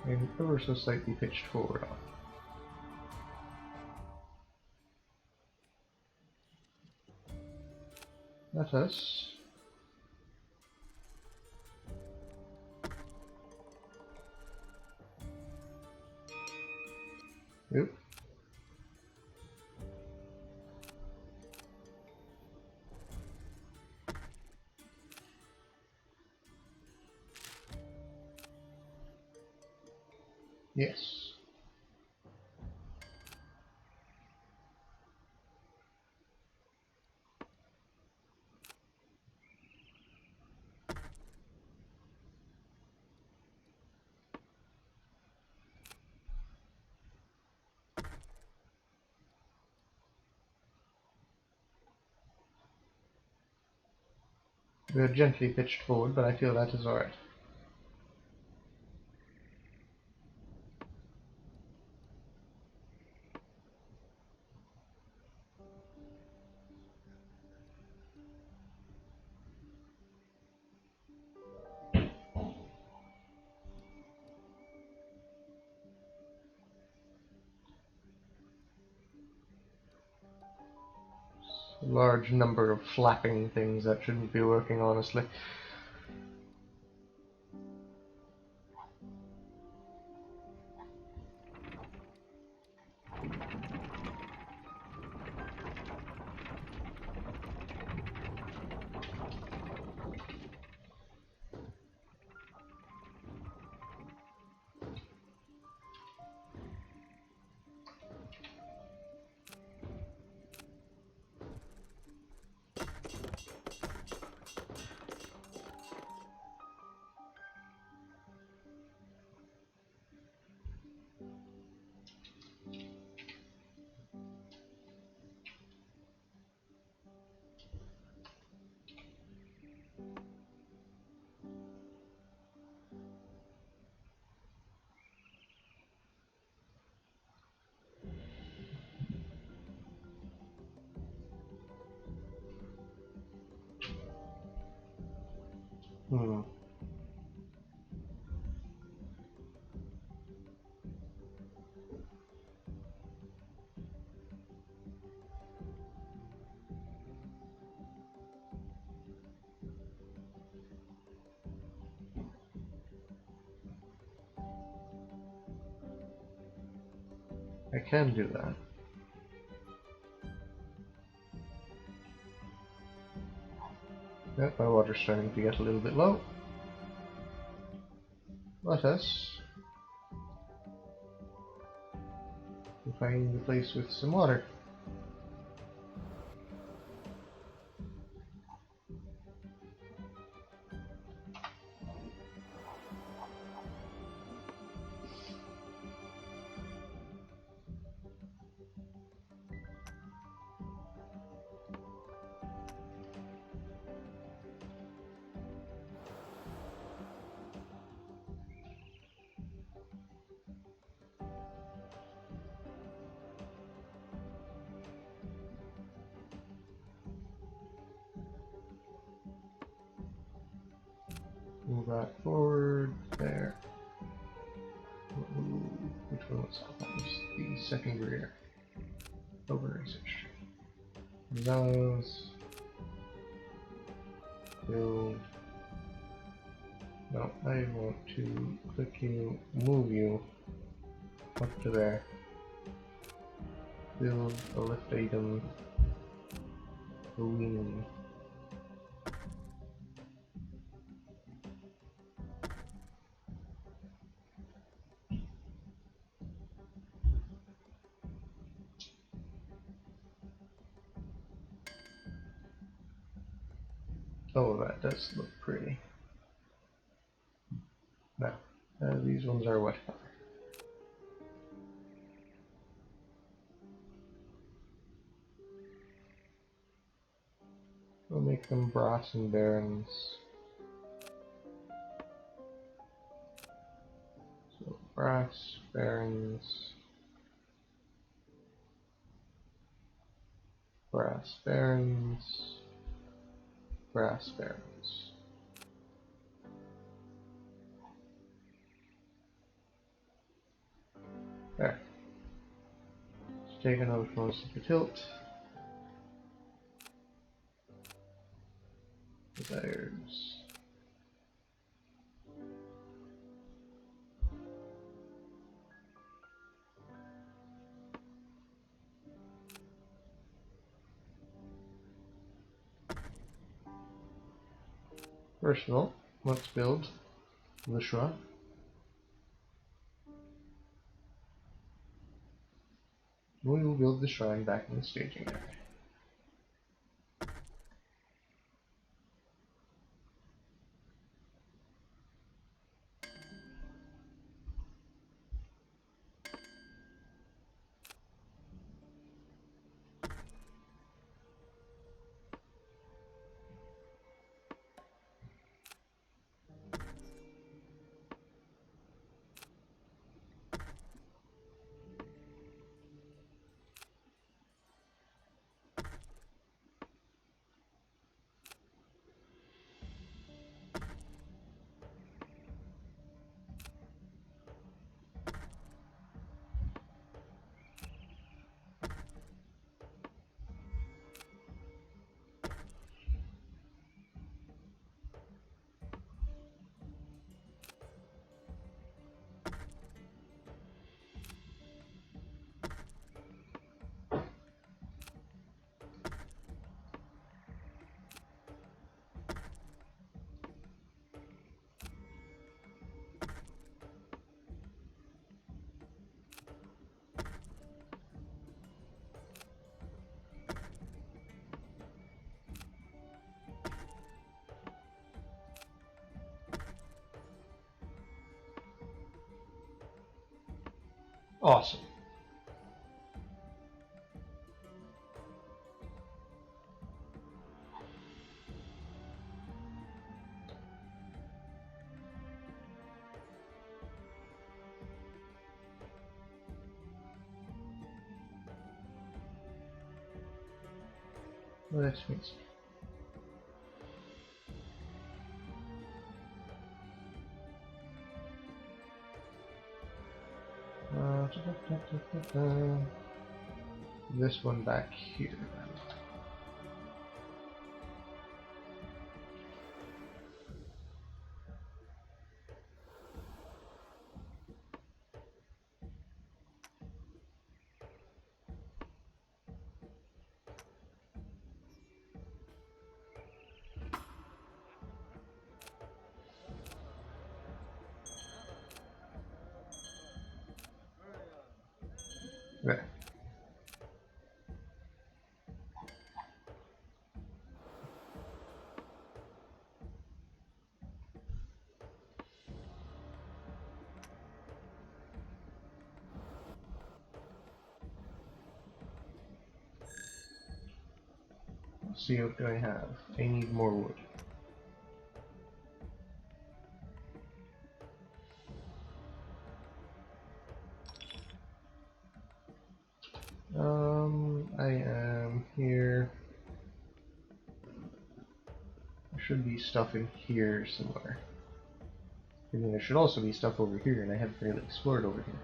And ever so slightly pitched forward on. Let us Oop. Yes. We are gently pitched forward, but I feel that is alright. A large number of flapping things that shouldn't be working, honestly. Hmm. I can do that. Yep, my water's starting to get a little bit low. Let us find a place with some water. Move that forward there. Ooh, which one was that? That was the second rear. Open research. Those. Build. No, I want to click you, move you up to there. Build a lift item. Wing. Oh, that does look pretty. Now, these ones are what color? We'll make them brass and barons. So, brass, barons, brass, barons, brass, barons. There. Let's take another most of the tilt. Desires. First of all, let's build the shrine. We will build the shrine back in the staging area. Awesome. Let's mix. This one back here. see what do I have. I need more wood. I am here. There should be stuff in here somewhere. I mean, there should also be stuff over here, and I haven't really explored over here.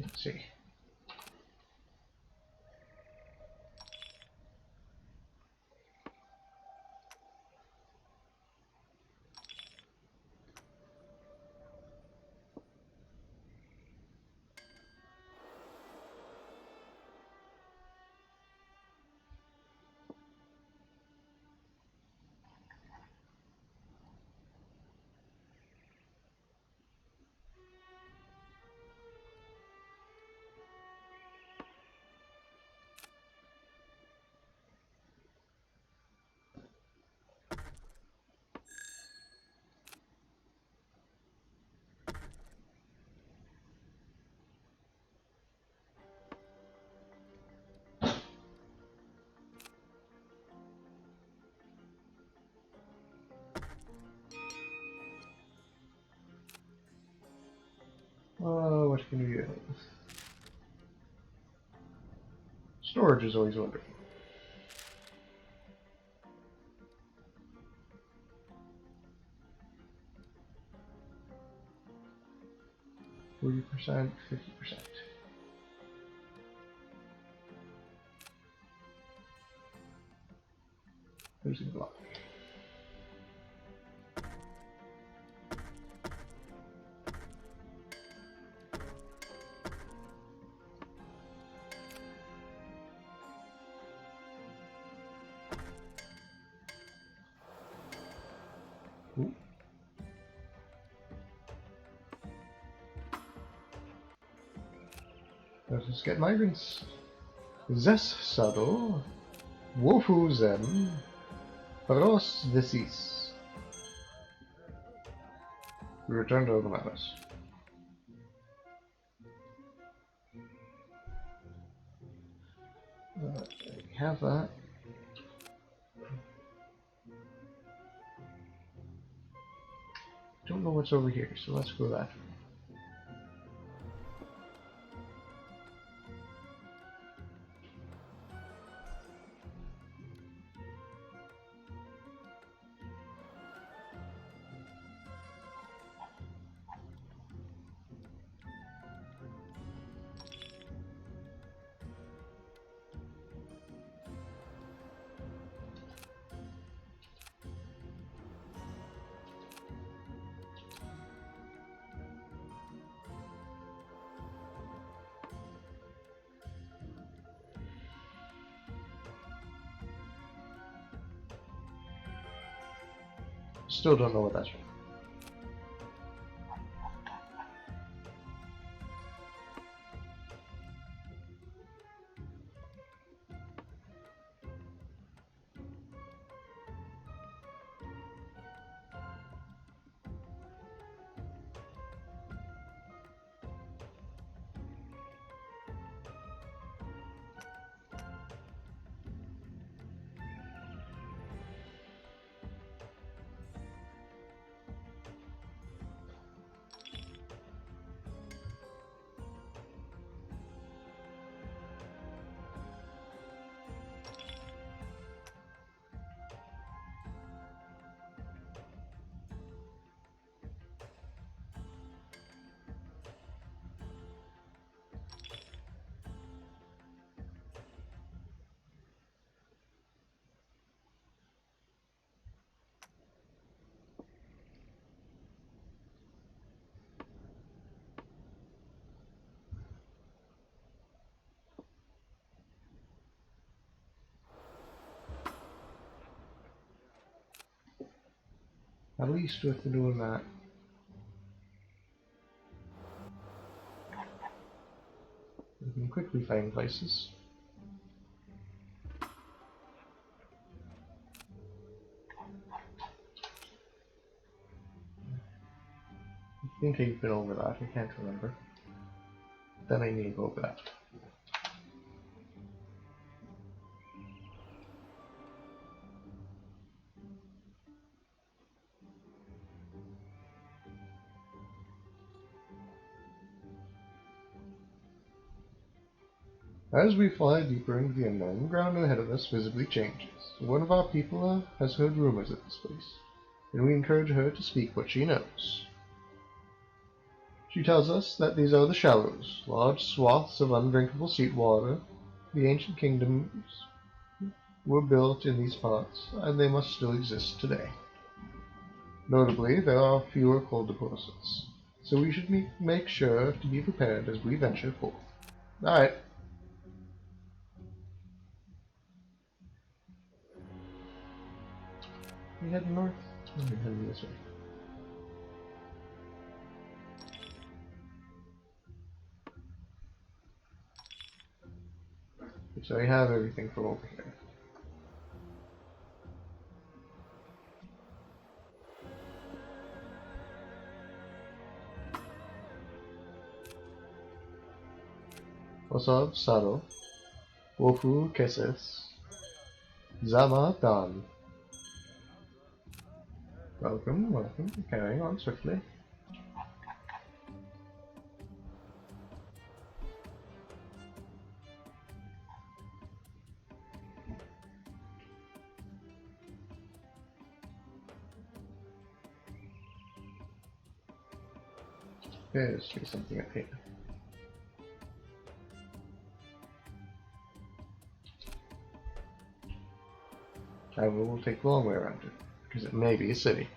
Let's see. Oh, what can we do? Storage is always wonderful. %, 50%. There's a block. Ooh. Let us get migrants. Zes Sado, Wofu Zem, Ros Decis. We return to Ogomatis. We have that. Don't know what's over here, so let's go that way. Still don't know what that's from. At least with doing that. We can quickly find places. I think I've been over that, I can't remember. Then I need to go over that. As we fly deeper into the unknown, the ground ahead of us visibly changes. One of our people has heard rumors of this place, and we encourage her to speak what she knows. She tells us that these are the Shallows, large swaths of undrinkable sea water. The ancient kingdoms were built in these parts, and they must still exist today. Notably, there are fewer coal deposits, so we should make sure to be prepared as we venture forth. Alright. We head north? We're heading this way. So I have everything from over here. Osov Sado, Wofu Keses, Zama Dan. Welcome, welcome. Carrying on swiftly. There's something up here. However, we'll take the long way around it, because it may be a city.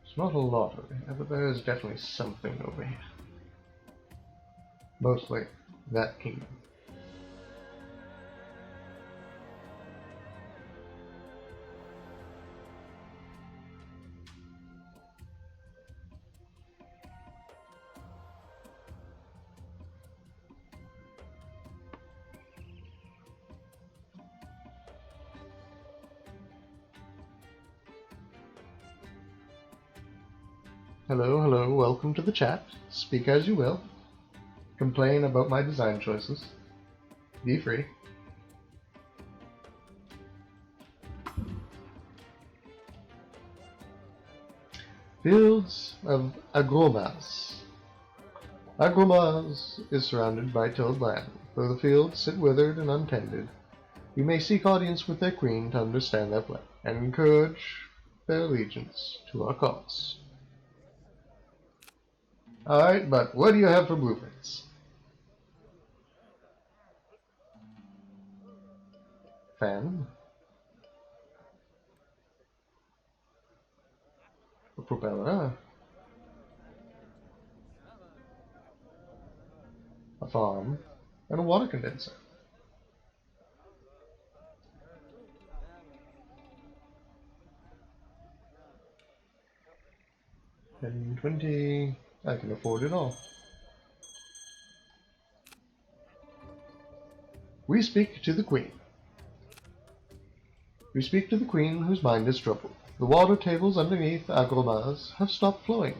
It's not a lot over here, but there is definitely something over here. Mostly that kingdom. Hello, hello, welcome to the chat. Speak as you will. Complain about my design choices. Be free. Fields of Agromas. Agromas is surrounded by tilled land, though the fields sit withered and untended. You may seek audience with their queen to understand their plight, and encourage their allegiance to our cause. Alright, but what do you have for blueprints? Fan. A propeller. A farm. And a water condenser. And 20... I can afford it all. We speak to the Queen. We speak to the Queen whose mind is troubled. The water tables underneath Agromas have stopped flowing,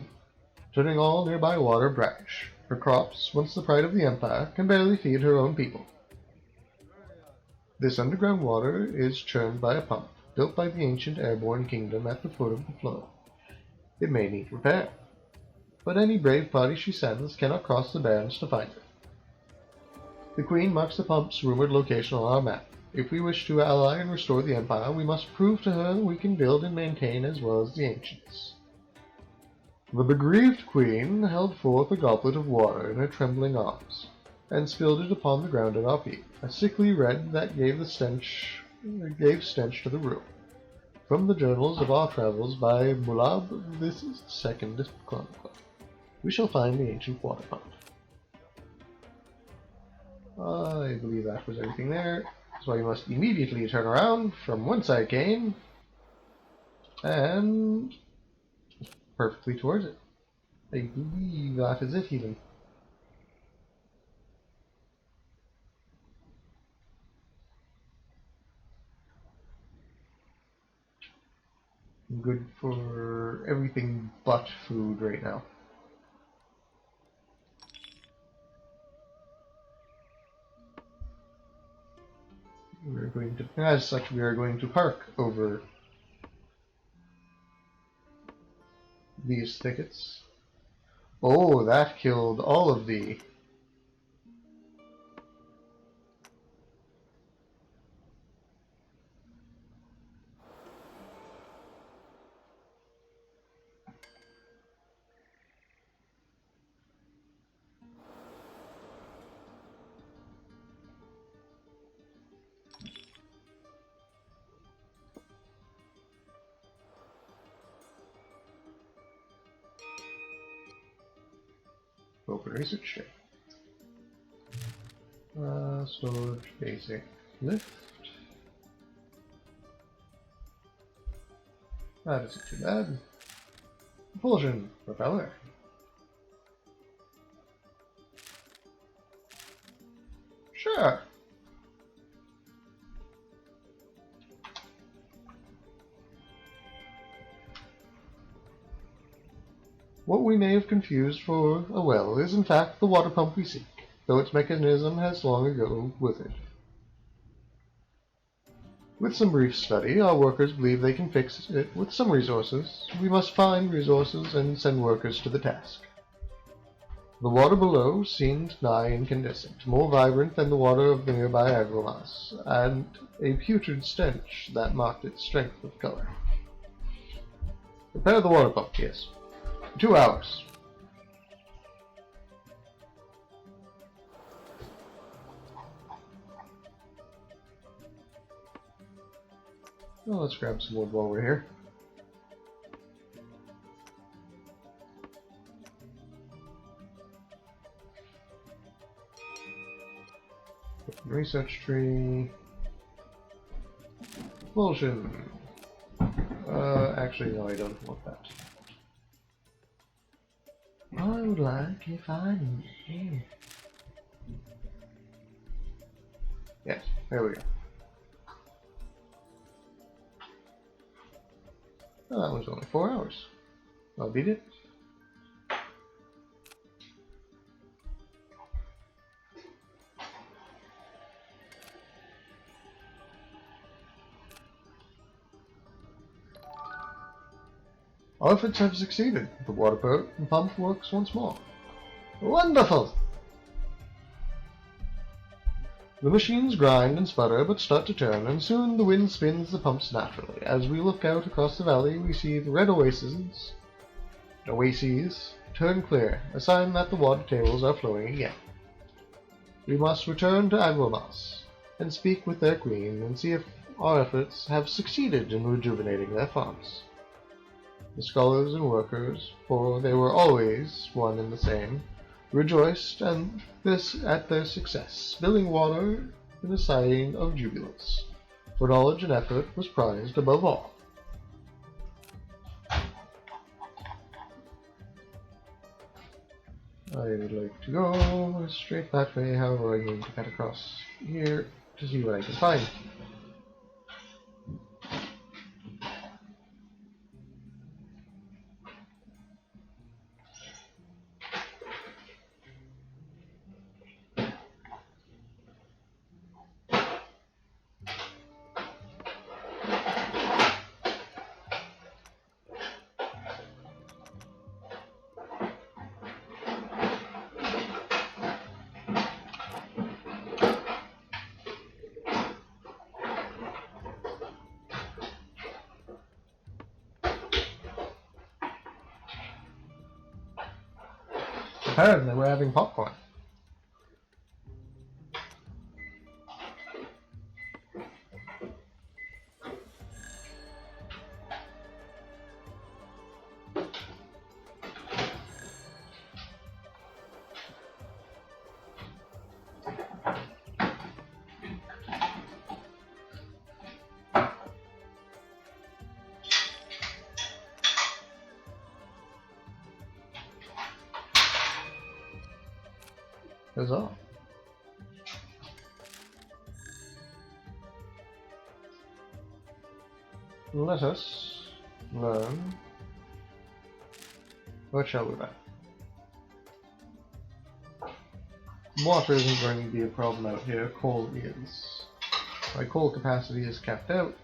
turning all nearby water brackish. Her crops, once the pride of the Empire, can barely feed her own people. This underground water is churned by a pump, built by the ancient airborne kingdom at the foot of the flow. It may need repair, but any brave party she sends cannot cross the barrens to find her. The Queen marks the pump's rumored location on our map. If we wish to ally and restore the Empire, we must prove to her we can build and maintain as well as the ancients. The bereaved Queen held forth a goblet of water in her trembling arms, and spilled it upon the ground at our feet, a sickly red that gave stench to the room. From the journals of our travels by Mulab, this is the second chronicle. We shall find the ancient water pump. I believe that was everything there. So I must immediately turn around from whence I came and perfectly towards it. I believe that is it even. I'm good for everything but food right now. We're going to, as such, we are going to park over these thickets. Oh, that killed all of the... Open research tray. Storage, basic, lift. That isn't too bad. Propulsion, propeller. Sure. What we may have confused for a well is in fact the water pump we seek, though its mechanism has long ago withered. With some brief study, our workers believe they can fix it with some resources. We must find resources and send workers to the task. The water below seemed nigh incandescent, more vibrant than the water of the nearby Agromas, and a putrid stench that marked its strength of color. Repair the water pump, yes. 2 hours. Well, let's grab some wood while we're here. Research tree. Propulsion. Actually, no, I don't want that. I would like if I knew. Yes, there we go. Oh, that one's only 4 hours. I'll beat it. Our efforts have succeeded. The water pump works once more. Wonderful! The machines grind and sputter, but start to turn, and soon the wind spins the pumps naturally. As we look out across the valley, we see the red oases turn clear, a sign that the water tables are flowing again. We must return to Agromas and speak with their queen and see if our efforts have succeeded in rejuvenating their farms. The scholars and workers, for they were always one and the same, rejoiced at their success, spilling water in a sign of jubilance, for knowledge and effort was prized above all. I would like to go straight that way, however I'm going to cut across here to see what I can find. Apparently we're having popcorn. That's all. Let us learn. What shall we learn? Water isn't going to be a problem out here. Coal is. My coal capacity is capped out.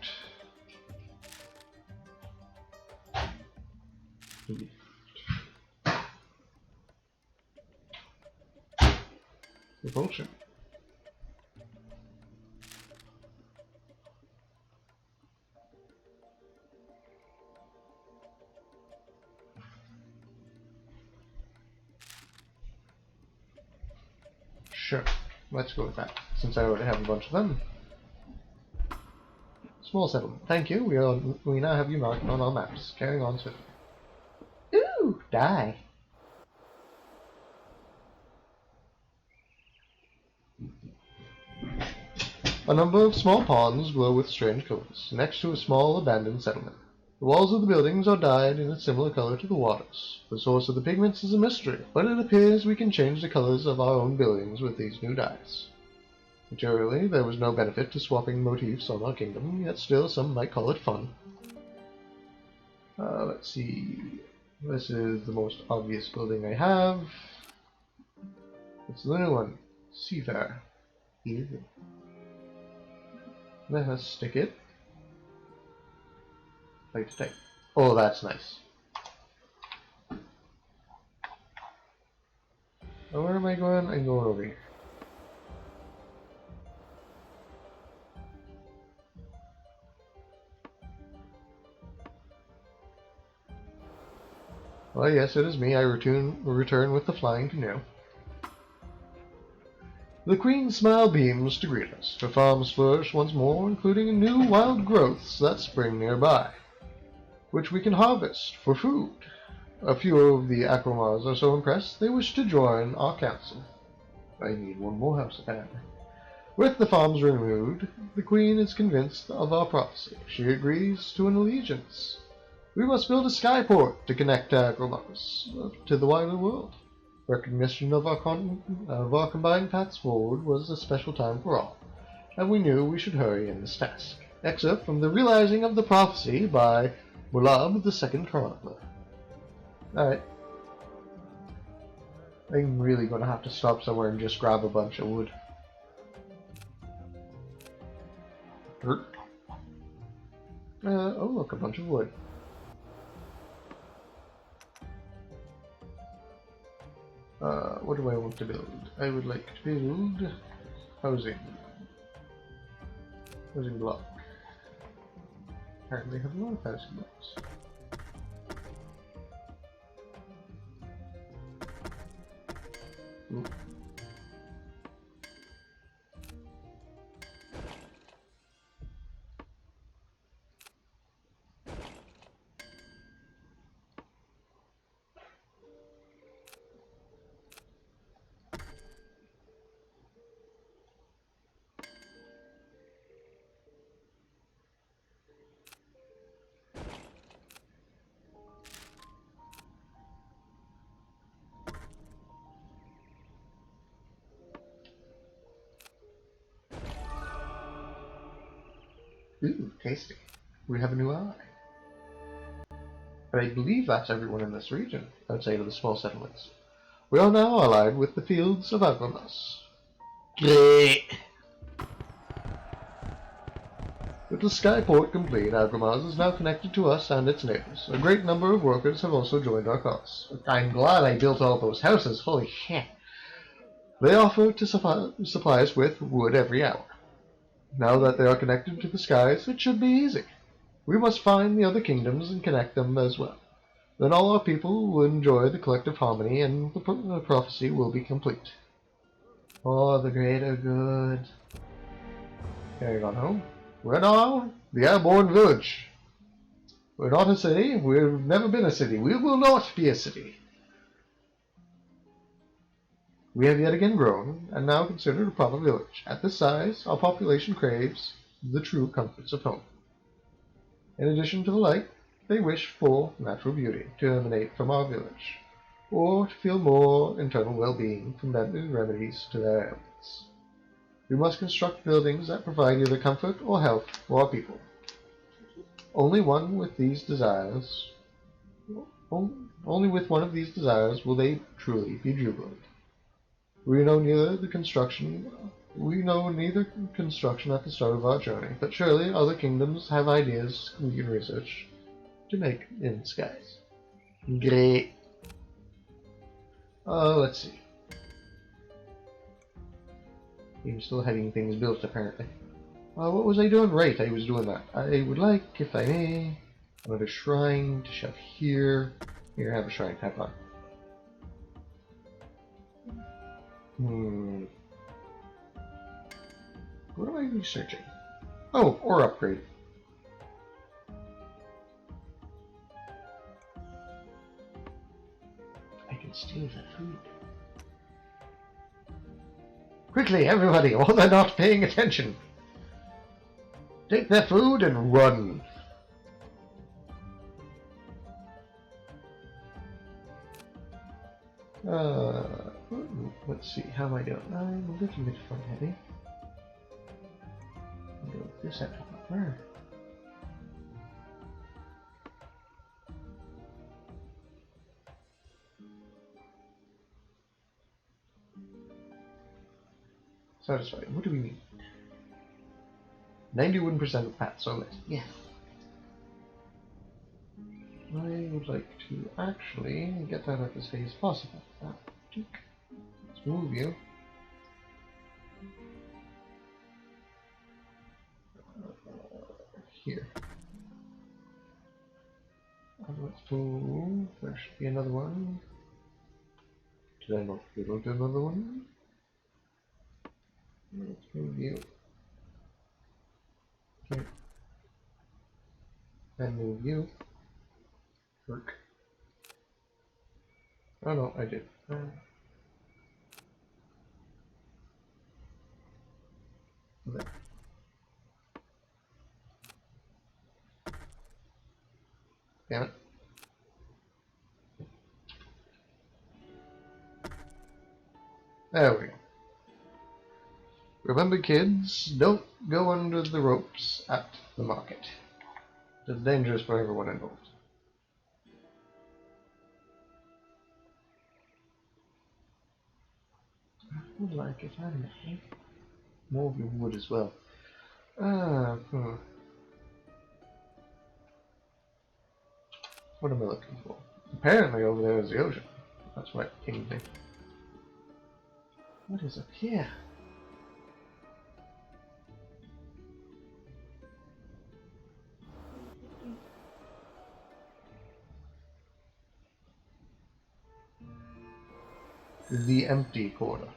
Repulsion. Sure, let's go with that, since I already have a bunch of them. Small settlement. Thank you. We now have you marked on our maps. Carrying on soon. Ooh, die. A number of small ponds glow with strange colors, next to a small abandoned settlement. The walls of the buildings are dyed in a similar color to the waters. The source of the pigments is a mystery, but it appears we can change the colors of our own buildings with these new dyes. Materially, there was no benefit to swapping motifs on our kingdom, yet still some might call it fun. Let's see. This is the most obvious building I have. It's the new one. Seafarer. Easy. Let us stick it. Like to type. Oh, that's nice. Oh, where am I going? I'm going over here. Well, yes, it is me. I return with the flying canoe. The Queen's smile beams to greet us. Her farms flourish once more, including new wild growths that spring nearby, which we can harvest for food. A few of the Akromars are so impressed they wish to join our council. I need one more house, apparently. With the farms renewed, the Queen is convinced of our prophecy. She agrees to an allegiance. We must build a skyport to connect Akromars to the wider world. Recognition of our combined paths forward was a special time for all, and we knew we should hurry in this task. Excerpt from The Realizing of the Prophecy by Mulab, the Second Chronicler. Alright. I'm really going to have to stop somewhere and just grab a bunch of wood. Oh look, a bunch of wood. What do I want to build? I would like to build housing. Housing block. Apparently have a lot of housing blocks. Ooh. Ooh, tasty. We have a new ally. But I believe that's everyone in this region, outside of the small settlements. We are now allied with the fields of Akromars. With the skyport complete, Akromars is now connected to us and its neighbors. A great number of workers have also joined our cause. I'm glad I built all those houses, holy shit. They offer to supply us with wood every hour. Now that they are connected to the skies, it should be easy. We must find the other kingdoms and connect them as well. Then all our people will enjoy the collective harmony, and the prophecy will be complete. For the greater good. Carrying on home. We're now the Airborne Village. We're not a city. We've never been a city. We will not be a city. We have yet again grown, and now considered a proper village. At this size, our population craves the true comforts of home. In addition to the like, they wish for natural beauty to emanate from our village, or to feel more internal well-being from remedies to their ailments. We must construct buildings that provide either comfort or health for our people. Only with one of these desires will they truly be jubilant. We know neither construction at the start of our journey, but surely other kingdoms have ideas we can research to make in the skies. Great. Let's see. I'm still having things built, apparently. What was I doing? Right, I was doing that. I would like, if I may, another shrine to shove here. Here, have a shrine. Have fun. What am I researching? Oh, ore upgrade. I can steal the food. Quickly, everybody, or they're not paying attention. Take their food and run. Let's see, how am I doing? I'm a little bit front heavy. I'll go with this out of there. Satisfied. What do we need? 91% of paths are lit. Yeah. I would like to actually get that up as high as possible. Let's move you. Here. Let's move. There should be another one. Did I not build another one? Let's move you. Okay. And move you. Work. Oh no, I did. There. Damn it. There we go. Remember, kids, don't go under the ropes at the market. It's dangerous for everyone involved. I would like, if I may, more of your wood as well. What am I looking for? Apparently over there is the ocean. That's right, King thing. What is up here? The empty corridor.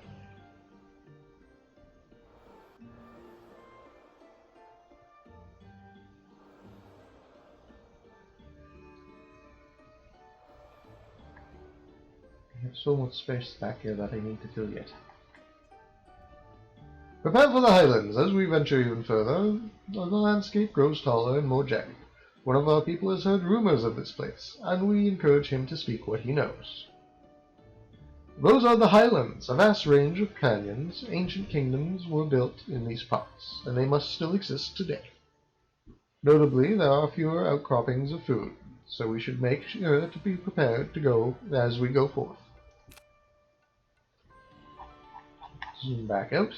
I have so much space back here that I need to fill yet. Prepare for the highlands. As we venture even further, the landscape grows taller and more jagged. One of our people has heard rumors of this place, and we encourage him to speak what he knows. Those are the highlands, a vast range of canyons. Ancient kingdoms were built in these parts, and they must still exist today. Notably, there are fewer outcroppings of food, so we should make sure to be prepared to go as we go forth. Zoom back out.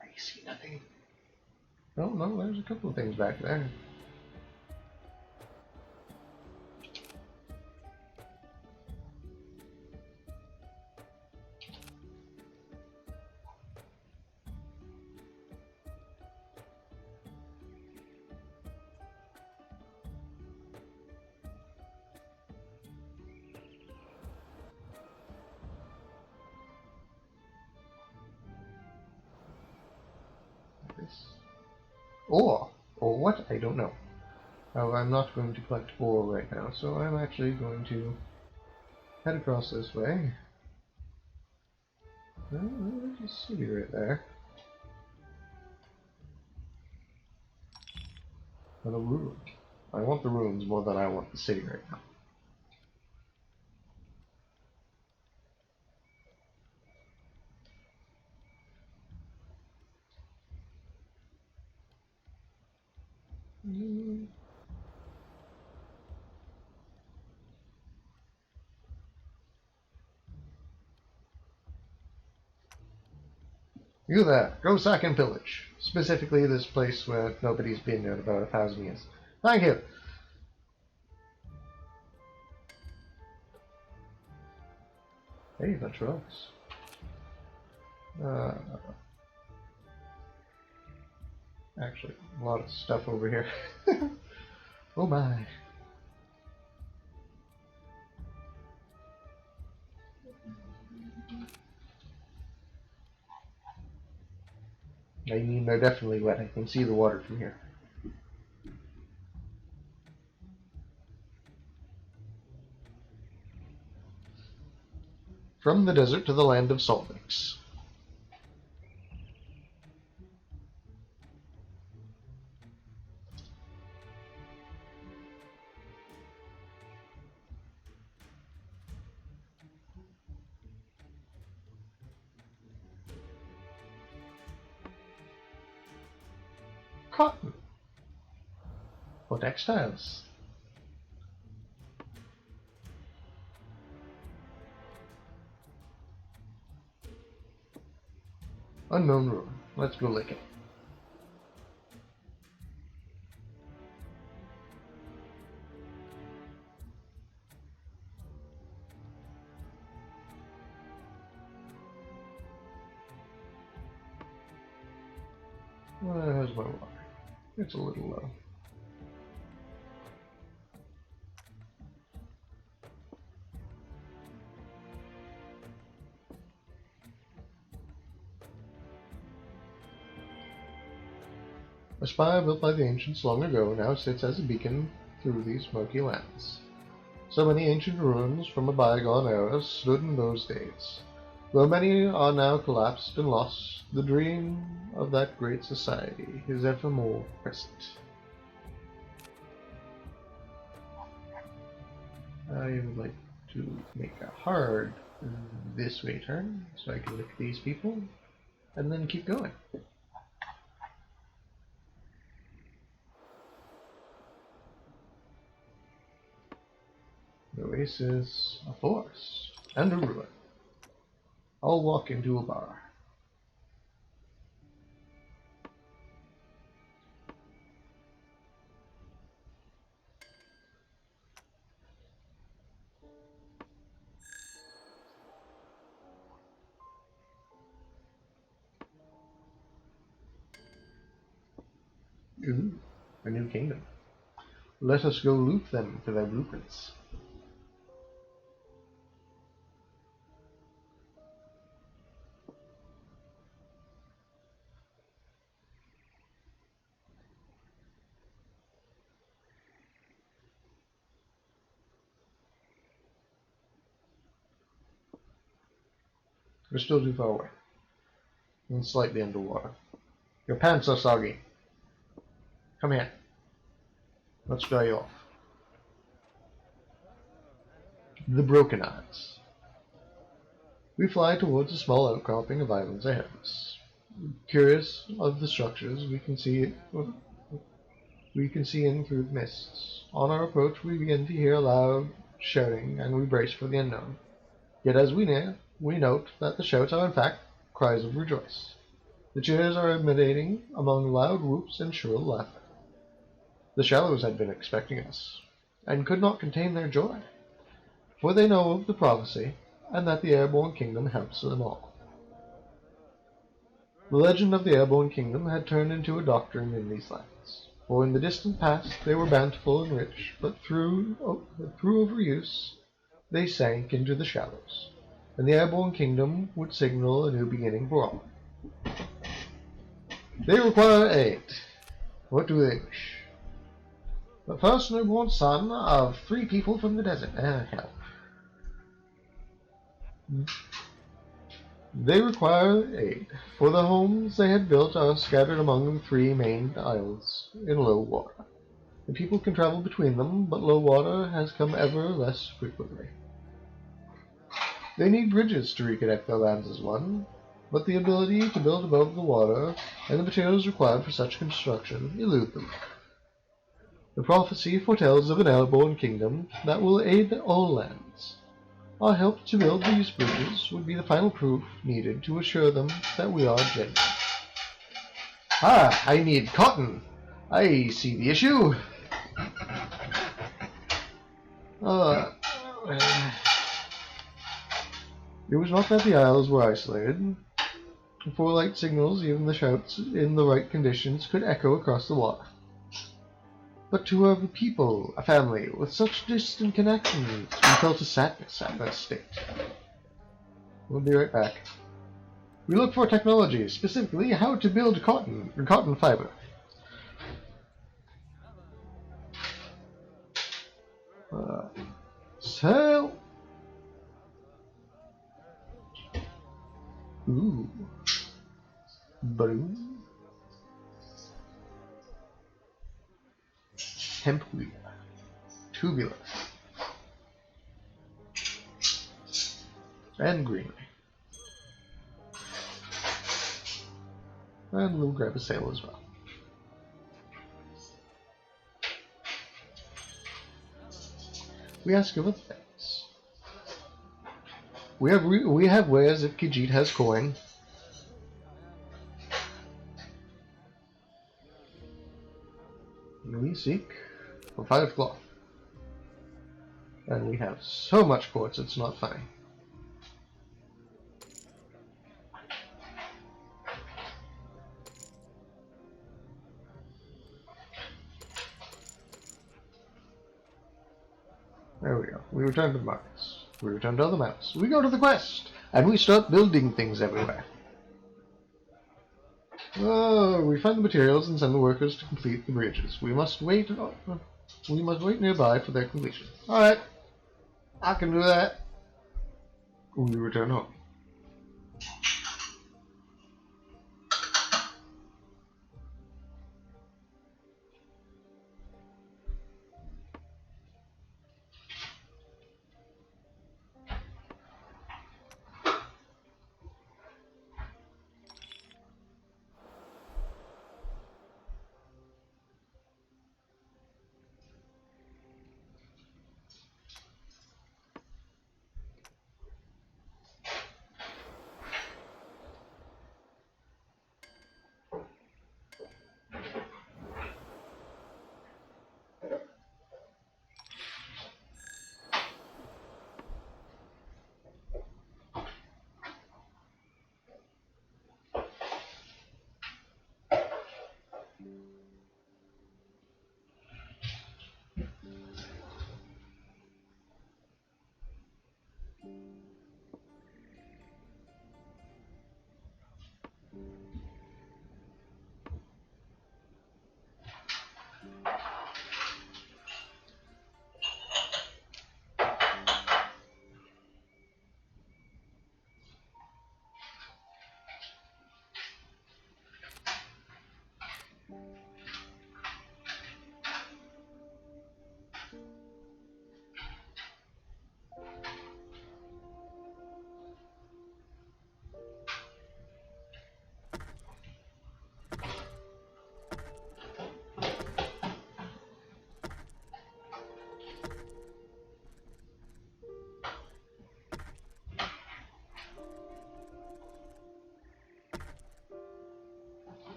I see nothing. Oh no, there's a couple of things back there. Or what? I don't know. I'm not going to collect ore right now, so I'm actually going to head across this way. There's a city right there. And a ruin. I want the ruins more than I want the city right now. You there, go sack and pillage. Specifically this place where nobody's been in about 1,000 years. Thank you. Hey, bunch of rocks. Actually, a lot of stuff over here. Oh my. I mean, they're definitely wet. I can see the water from here. From the desert to the land of salt licks. Cotton. For textiles. Unknown ruin. Let's go lick it. How's my water? It's a little low. A spire built by the ancients long ago now sits as a beacon through these smoky lands. So many ancient ruins from a bygone era stood in those days. Though many are now collapsed and lost, the dream of that great society is evermore present. I would like to make a hard this way turn so I can lick these people and then keep going. The oasis, a forest, and a ruin. I'll walk into a bar. Ooh, a new kingdom. Let us go loot them for their blueprints. We're still too far away. And slightly underwater. Your pants are soggy. Come here. Let's dry you off. The Broken Eyes. We fly towards a small outcropping of islands ahead of us. Curious of the structures we can see in through the mists. On our approach we begin to hear loud shouting and we brace for the unknown. Yet as we near, we note that the shouts are in fact cries of rejoice. The cheers are emanating among loud whoops and shrill laughter. The Shallows had been expecting us, and could not contain their joy, for they know of the prophecy, and that the Airborne Kingdom helps them all. The legend of the Airborne Kingdom had turned into a doctrine in these lands, for in the distant past they were bountiful and rich, but through overuse they sank into the shallows, and the Airborne Kingdom would signal a new beginning for all. They require aid. What do they wish? The first newborn son of 3 people from the desert. Hell. They require aid, for the homes they had built are scattered among the 3 main isles in low water. The people can travel between them, but low water has come ever less frequently. They need bridges to reconnect their lands as one, but the ability to build above the water and the materials required for such construction elude them. The prophecy foretells of an airborne kingdom that will aid all lands. Our help to build these bridges would be the final proof needed to assure them that we are genuine. Ah, I need cotton. I see the issue. It was not that the isles were isolated. For light signals, even the shouts in the right conditions could echo across the water. But to have a people, a family, with such distant connections, we felt a sadness at that state. We'll be right back. We look for technology, specifically how to build cotton fiber. Sell. Ooh. Blue. Hempweed. Tubular. And greenery. And we'll grab a sail as well. We ask of things. We have wares if Khajiit has coin. We seek for 5 cloth. And we have so much quartz it's not funny. There we go. We return to the markets. We return to other maps. We go to the quest! And we start building things everywhere. Oh, we find the materials and send the workers to complete the bridges. We must wait nearby for their completion. Alright. I can do that. We return home.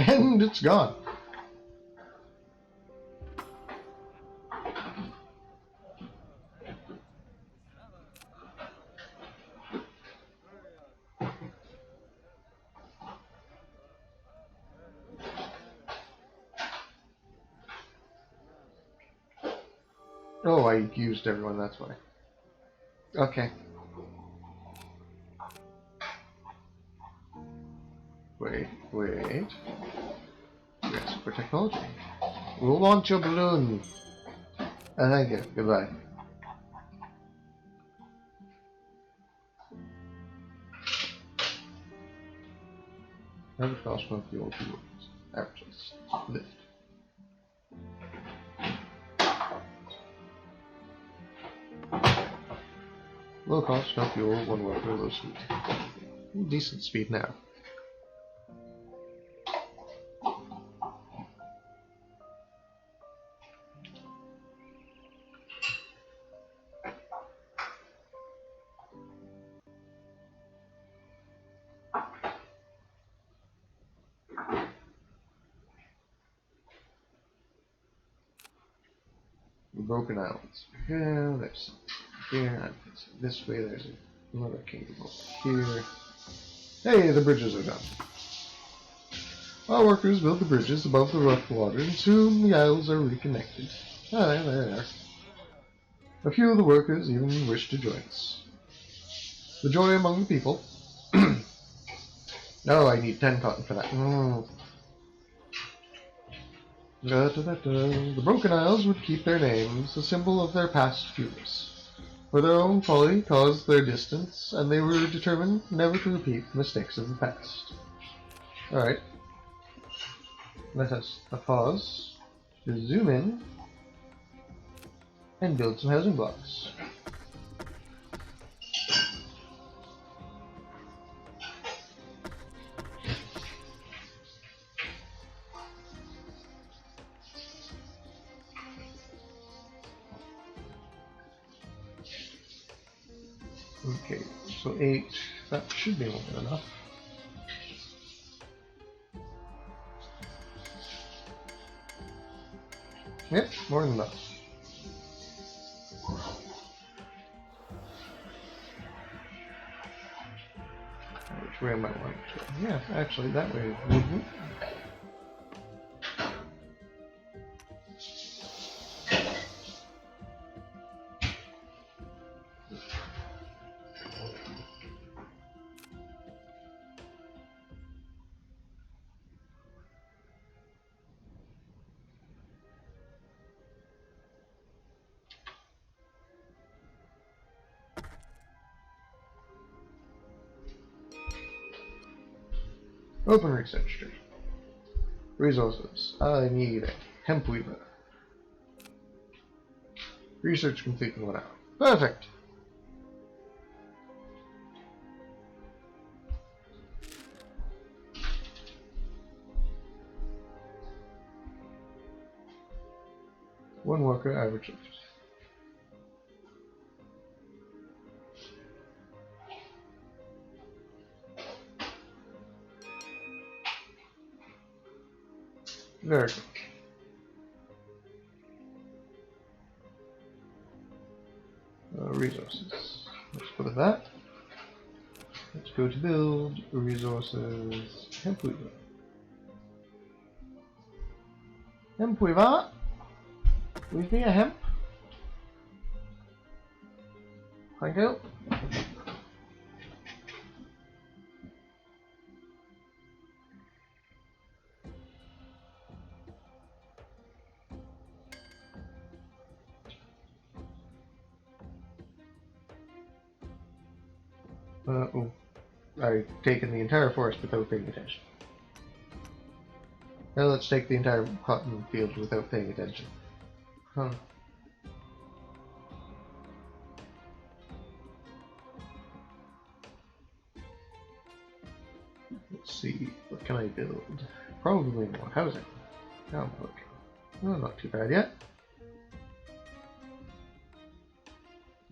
And it's gone. Oh, I used everyone, that's why. Okay. Wait. Yes, for technology. We'll launch your balloon. Thank you. Goodbye. Average cost of fuel fuels. Averages. Lift. Low cost, no fuel, one worker, low speed. Decent speed now. Broken Islands. Yeah, there's here. This way there's another kingdom over here. Hey, the bridges are done. Our workers build the bridges above the rough water, and soon the isles are reconnected. Ah, there they are. A few of the workers even wish to join us. The joy among the people. Oh, I need 10 cotton for that. The Broken Isles would keep their names, a symbol of their past feudals. For their own folly caused their distance, and they were determined never to repeat the mistakes of the past. Alright. Let us pause to zoom in and build some housing blocks. Okay, so 8, that should be more than enough. Yep, more than enough. Which way am I wanting to go? Yeah, actually, that way. Open research tree. Resources. I need a hemp weaver. Research complete in 1 hour. Perfect! One worker, average lift. Very good. Resources. Let's go to that. Let's go to build, resources, hemp weaver. Hemp weaver? Leave me a hemp. Thank you. Oh. I've taken the entire forest without paying attention. Now let's take the entire cotton field without paying attention. Huh. Let's see, what can I build? Probably more housing. Oh, okay. Well, not too bad yet.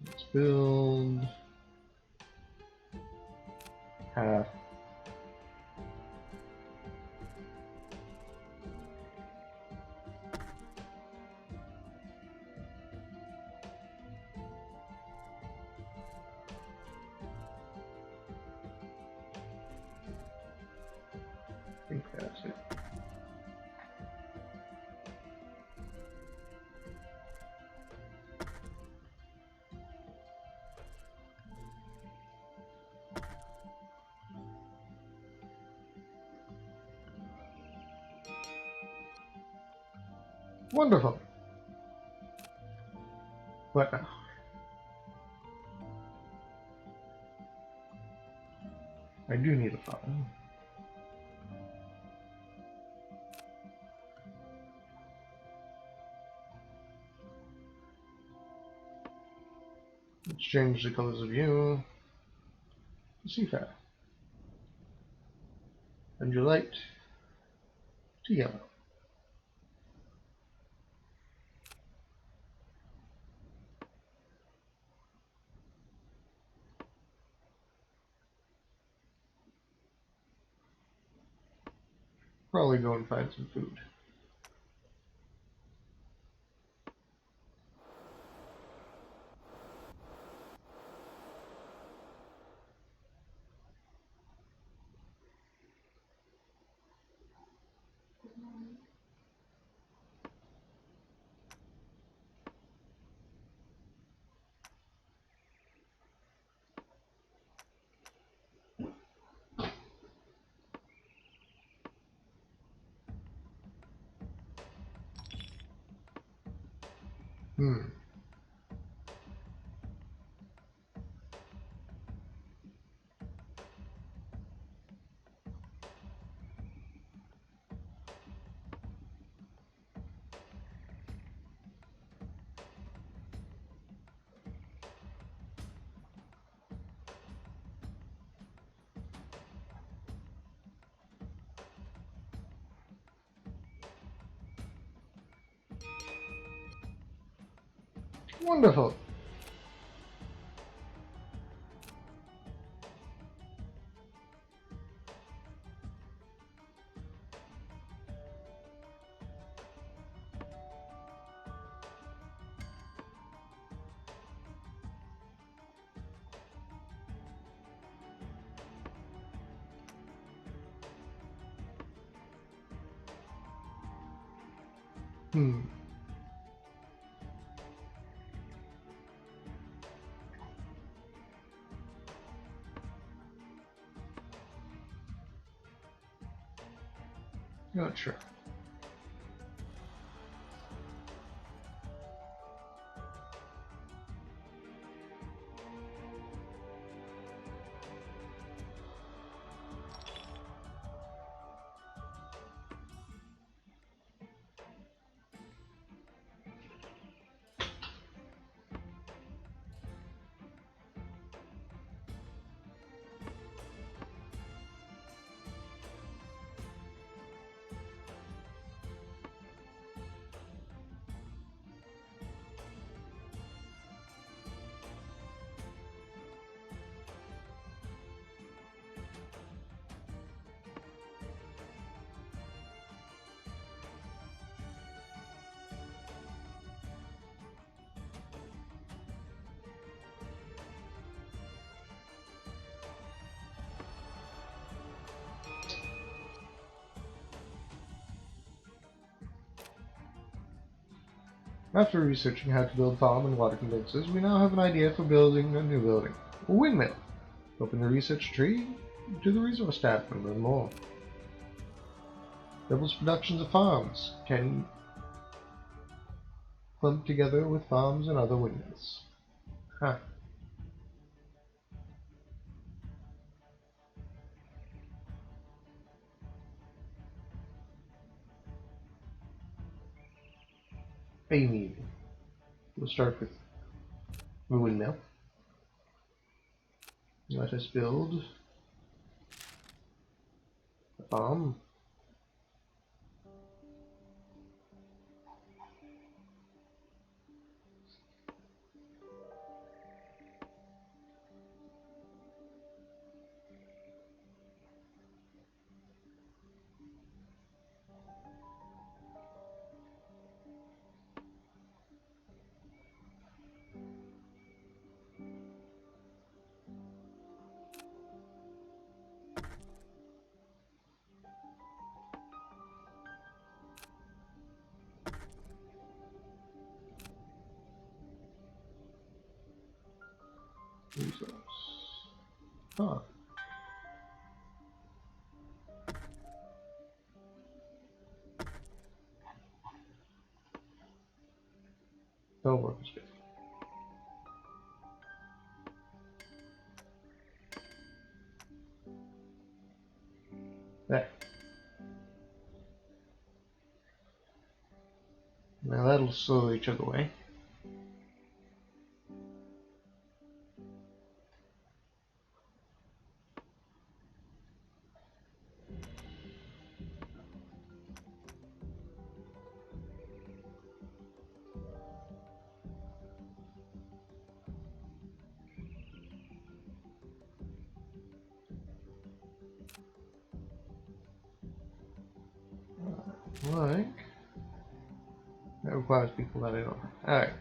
Let's build half. Wonderful. What now? I do need a farm. Let's change the colors of you to seafarer. And your light to yellow. Probably go and find some food. Hmm. Wonderful. Hmm. Not sure. After researching how to build farm and water condensers, we now have an idea for building a new building. A windmill. Open the research tree to the resource tab and learn more. Doubles productions of farms can clump together with farms and other windmills. Huh. Amy. We'll start with the windmill. Let us build a farm. Resource. Huh. Don't work as good. There. Now that'll slowly chug away. Like, that requires people that I don't know. Alright.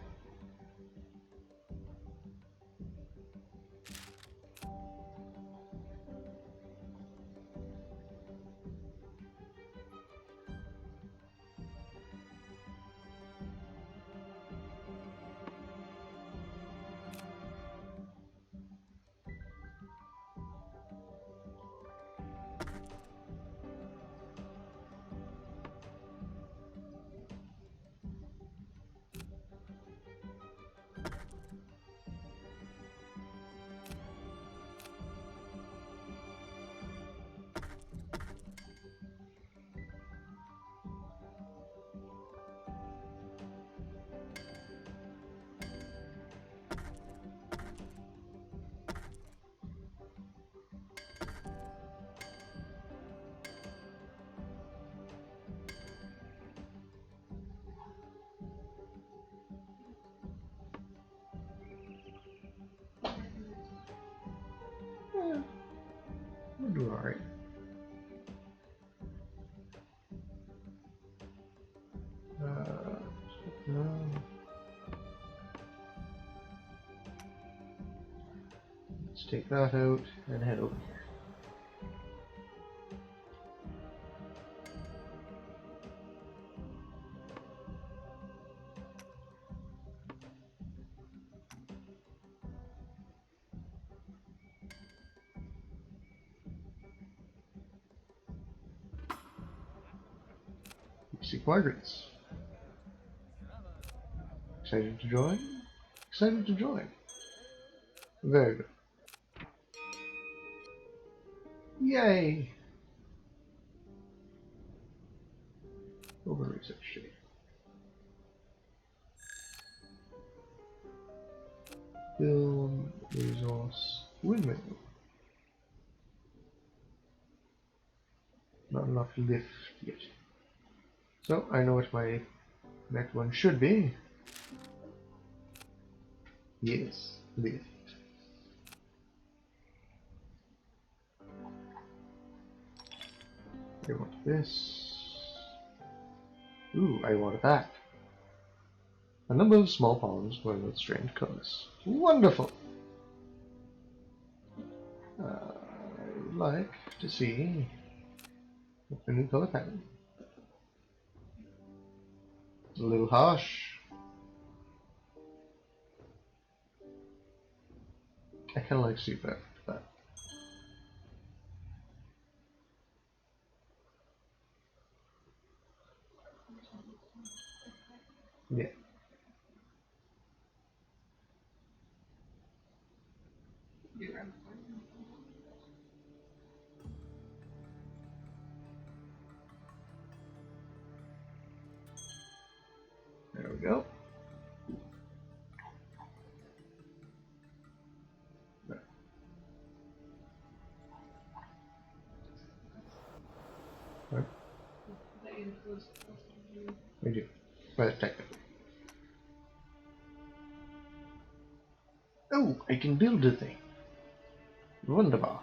Yeah, we're doing alright. No. Let's take that out and head over here. Seek migrants. Excited to join? Excited to join. Very good. Yay! Over research tree. Build resource windmill. Not enough lift yet. So I know what my next one should be. Yes, lift. I want this. Ooh, I want that. A number of small ponds glowing with strange colors. Wonderful! I would like to see the new color pattern. It's a little harsh. I kind of like super, but yeah. There we go. Right. We do. But technically. Oh, I can build a thing. Wunderbar.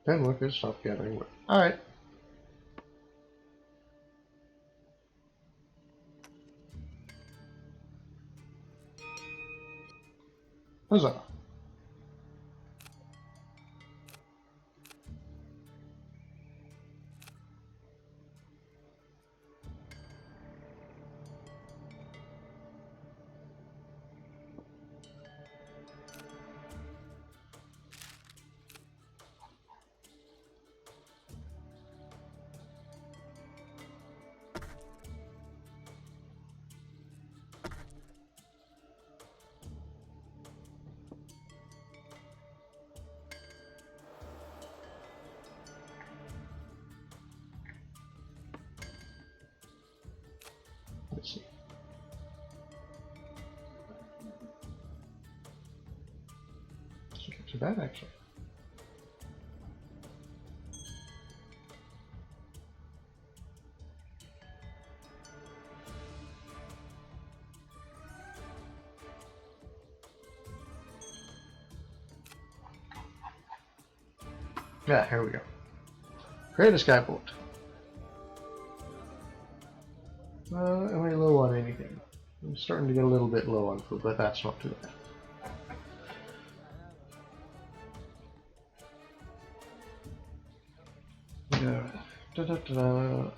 Ten workers stop gathering wood. Alright. Huzzah. too bad, actually. Yeah, here we go. Create a skyport. Am I low on anything? I'm starting to get a little bit low on food, but that's not too bad. Yeah. Da-da-da-da.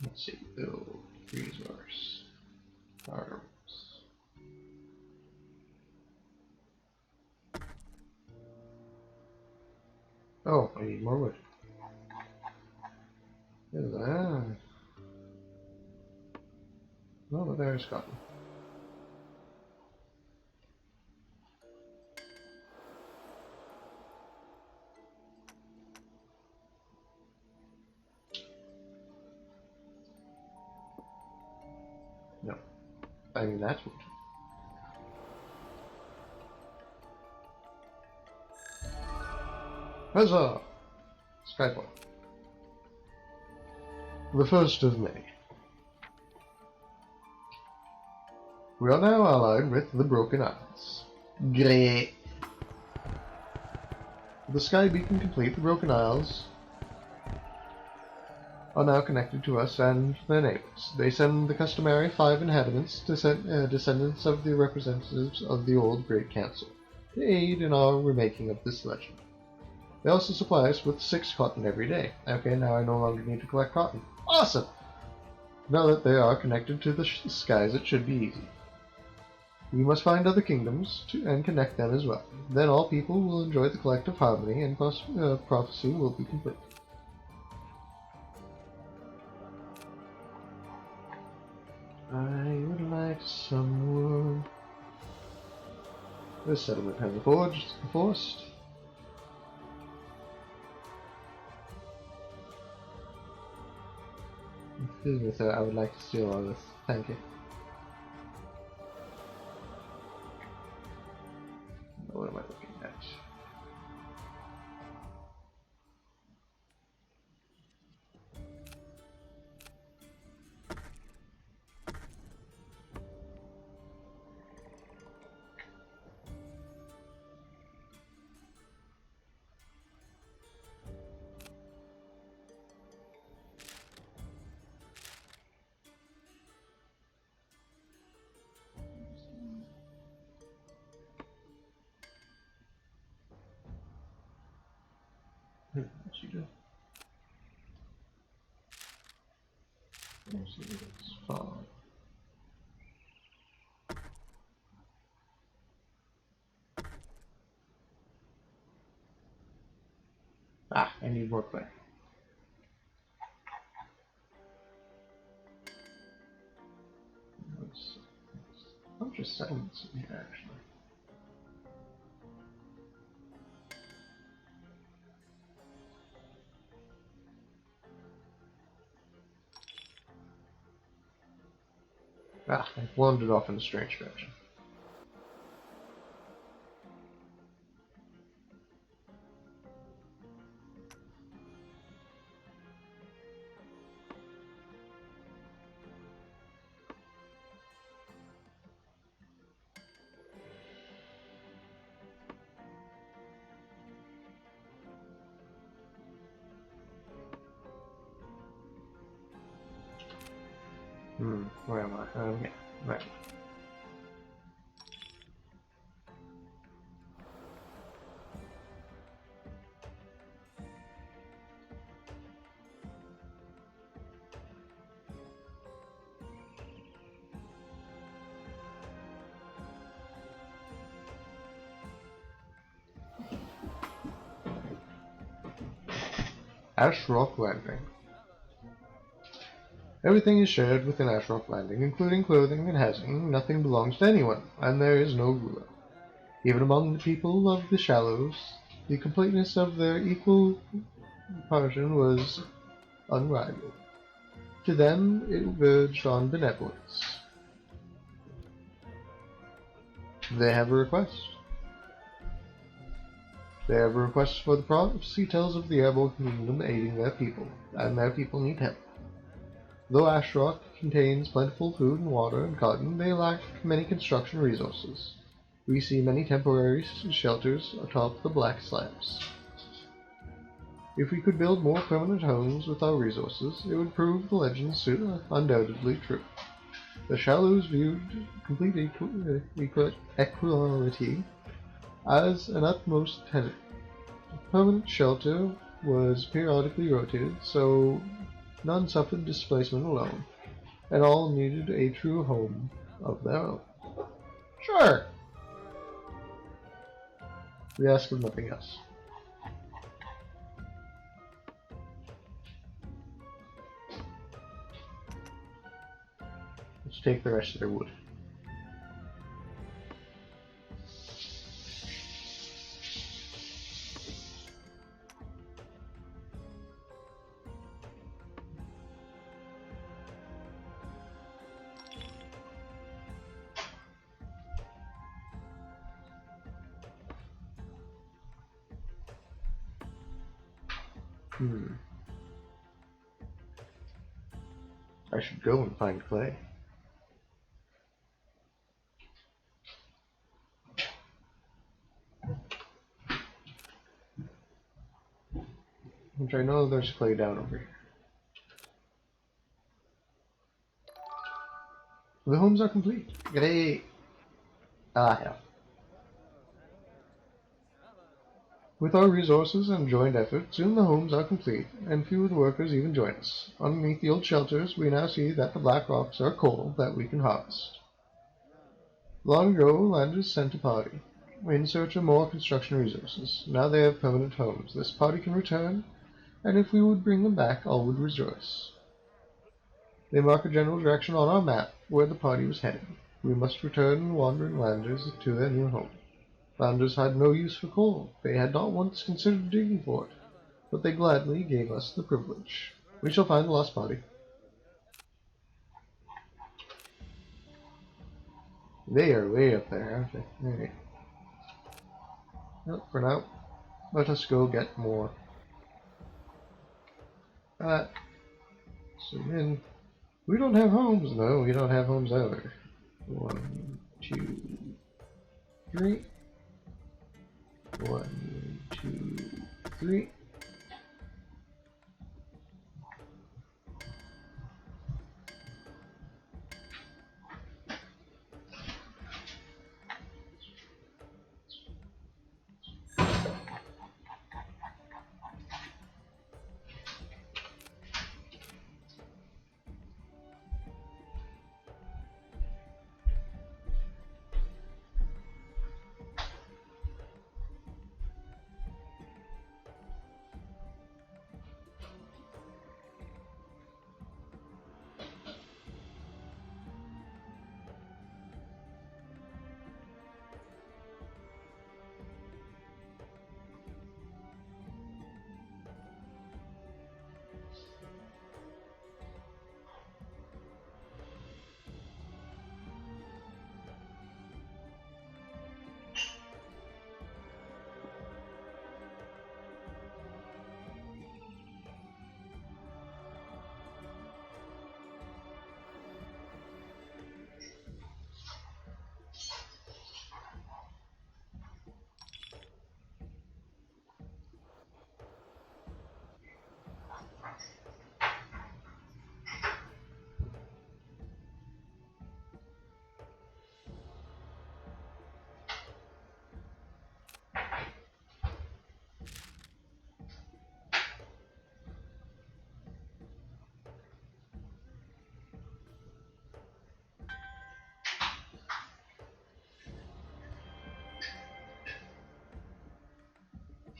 Let's see, build resource arms. Oh, I need more wood. Look at that. Oh, but there's cotton. No, I mean that's wood. Huzzah! Skyport. The 1st of May. We are now allied with the Broken Isles. Great. With the sky beacon complete, the Broken Isles are now connected to us and their neighbors. They send the customary 5 inhabitants, descendants of the representatives of the old Great Council, to aid in our remaking of this legend. They also supply us with 6 cotton every day. Okay, now I no longer need to collect cotton. Awesome! Now that they are connected to the skies, it should be easy. We must find other kingdoms and connect them as well. Then all people will enjoy the collective harmony and prophecy will be complete. I would like some wood. This settlement has a forge enforced. Excuse me, sir, I would like to steal all this. Thank you. What am I looking at? What you do? It's fine. Ah, I need more clay. There's a bunch of settlements in here, actually. Ah, I wandered off in a strange direction. Where am I? Okay, right. Ash Rock Landing. Everything is shared within Ashrock Landing, including clothing and housing. Nothing belongs to anyone, and there is no ruler. Even among the people of the Shallows, the completeness of their equal portion was unrivaled. To them, it verged on benevolence. They have a request. They have a request for the prophecy tells of the Airborne Kingdom aiding their people, and their people need help. Though Ashrock contains plentiful food and water and cotton, they lack many construction resources. We see many temporary shelters atop the black slabs. If we could build more permanent homes with our resources, it would prove the legends undoubtedly true. The Shallows viewed complete equality as an utmost tenet. Permanent shelter was periodically rotated, so none suffered displacement alone, and all needed a true home of their own. Sure! We ask of nothing else. Let's take the rest of their wood. I should go and find clay. Which I know there's clay down over here. The homes are complete. Great. Ah, hell. With our resources and joint effort, soon the homes are complete, and few of the workers even join us. Underneath the old shelters, we now see that the black rocks are coal that we can harvest. Long ago, landers sent a party in search of more construction resources. Now they have permanent homes. This party can return, and if we would bring them back, all would rejoice. They mark a general direction on our map where the party was headed. We must return wandering landers to their new home. Landers had no use for coal. They had not once considered digging for it, but they gladly gave us the privilege. We shall find the lost body. They are way up there, aren't they? Alright. Well, for now, let us go get more. So then, we don't have homes. No, we don't have homes either. 1, 2, 3. 1, 2, 3.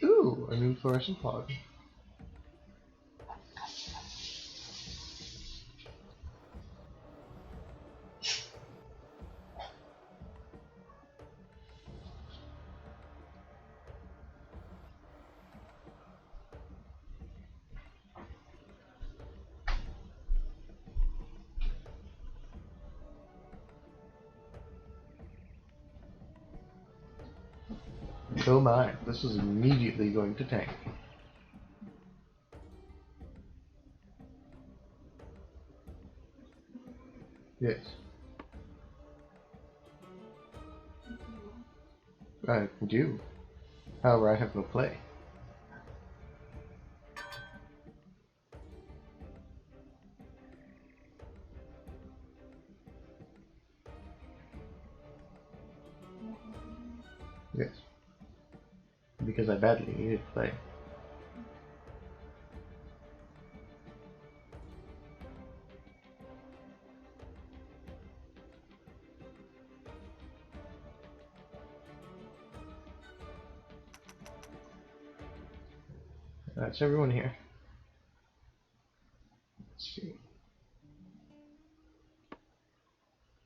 Ooh, a new fluorescent pod. Oh my, this is immediately going to tank. Yes. I do. However, I have no play. Yes. Because I badly needed play. That's everyone here. Let's see.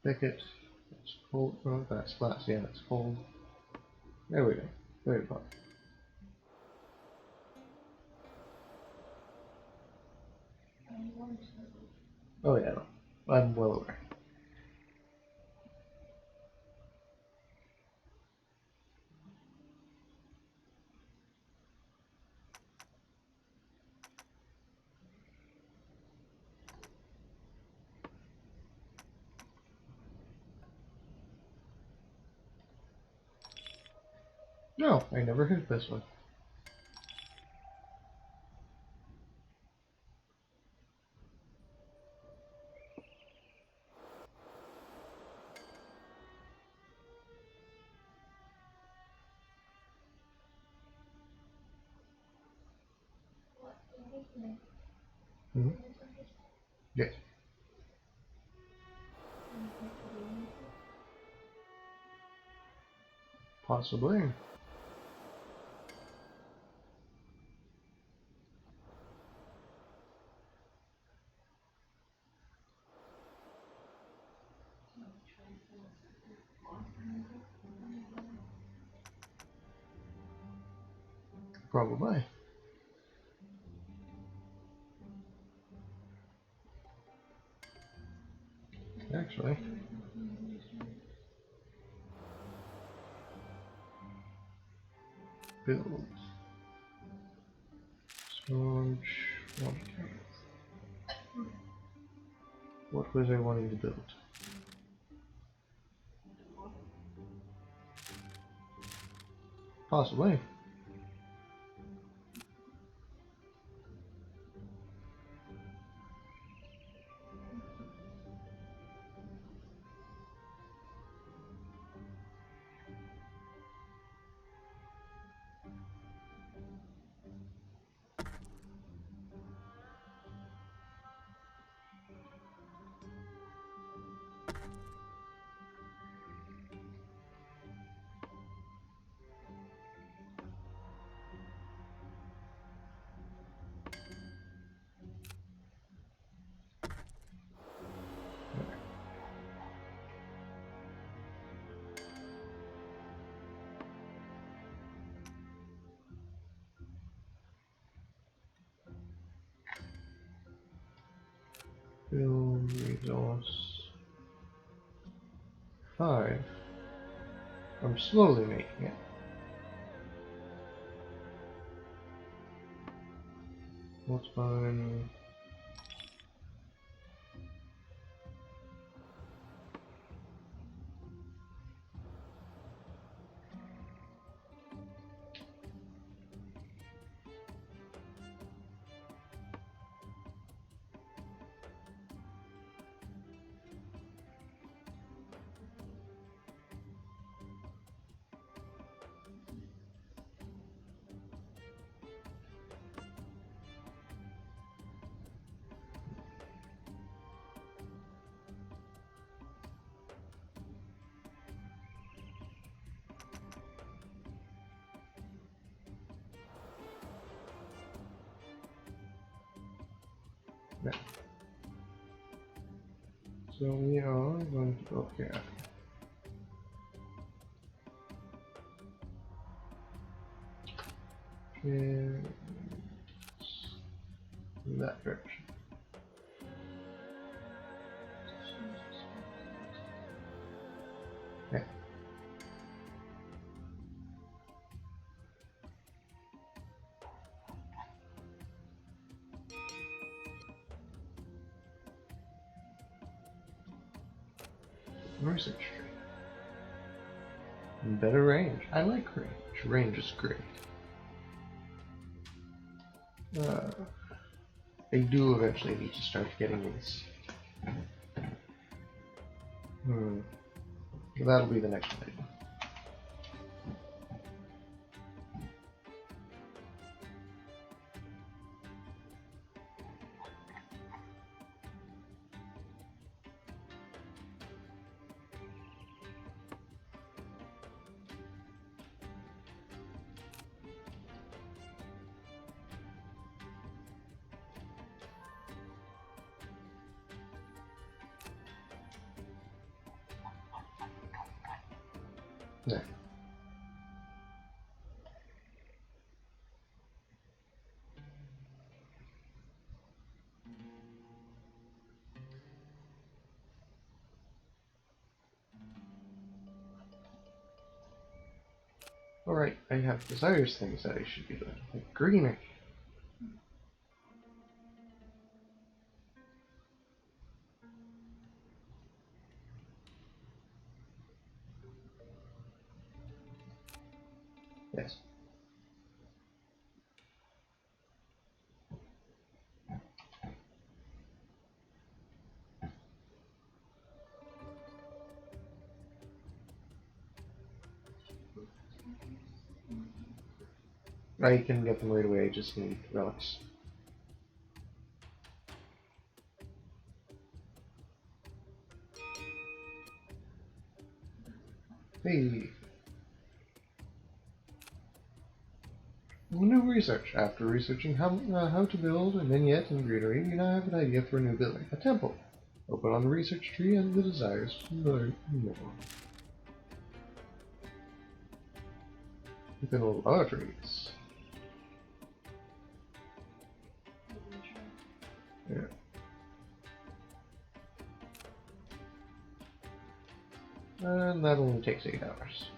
Thicket. It's cold. Oh, that's glass. Yeah, that's cold. There we go. Very fun. Oh yeah, no. I'm well aware. No, I never hit this one. Mm-hmm. Yes. Possibly. Probably. Actually. Build. Sponge. What was I wanting to build? Possibly. Build resource 5. I'm slowly making it. What's fine? Yeah. So we are going to go here. In that direction. Yeah. Research tree. Better range. I like range. Range is great. I do eventually need to start getting these. That'll be the next item. There. Alright, I have desires things that I should be doing, like greenery. Yes. I can get them right away, I just need relics. Hey! New research. After researching how to build a vignette in greenery, you now have an idea for a new building. A temple. Open on the research tree and the desires to learn more. Within a lot of trees. Yeah. And that only takes 8 hours.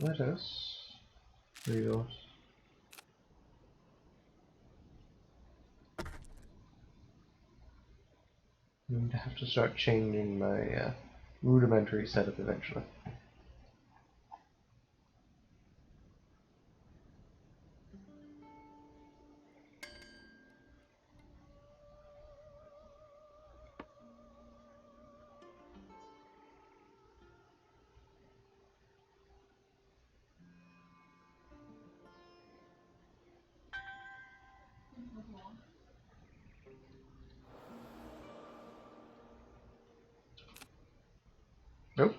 Let us read. I'm going to have to start changing my rudimentary setup eventually. Nope.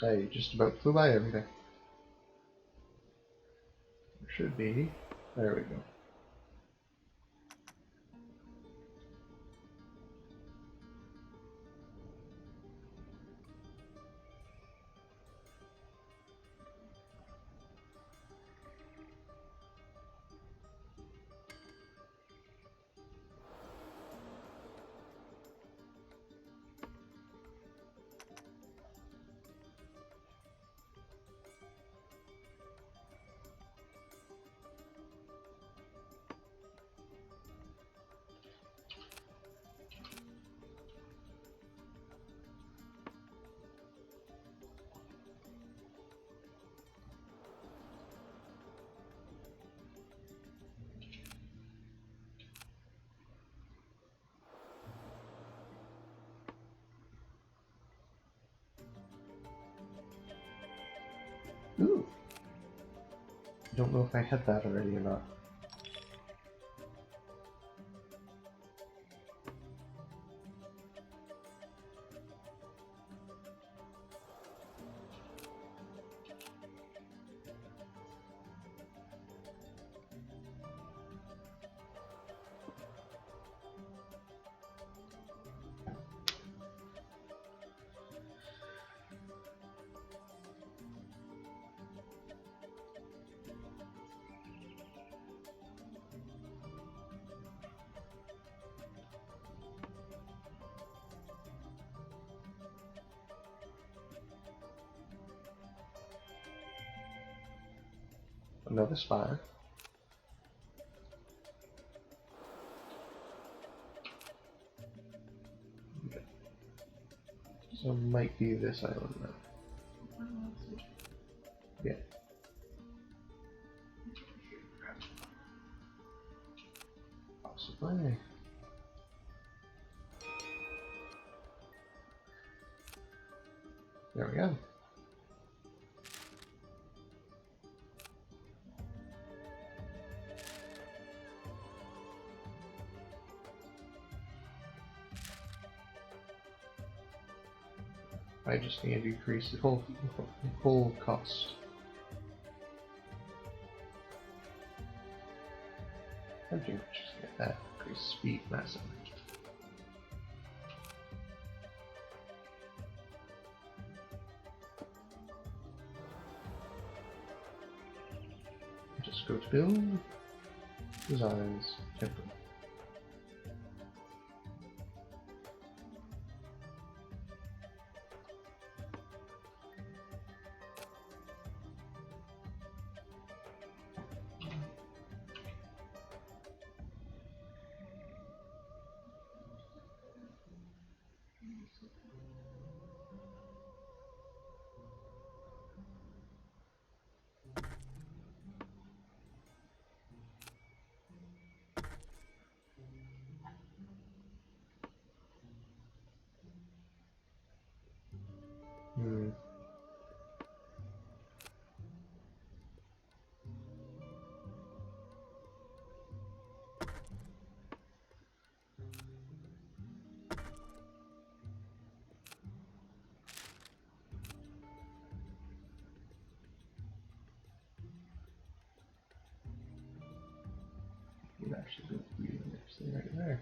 I just about flew by everything. There should be. There we go. Ooh. I don't know if I had that already or not. Another spire. Okay. So it might be this island now. Yeah. Possibly. There we go. I just need to decrease the whole cost. I think just get that. Increase speed massively. Just go to build, designs, template. Hmm. You actually do the next thing right there.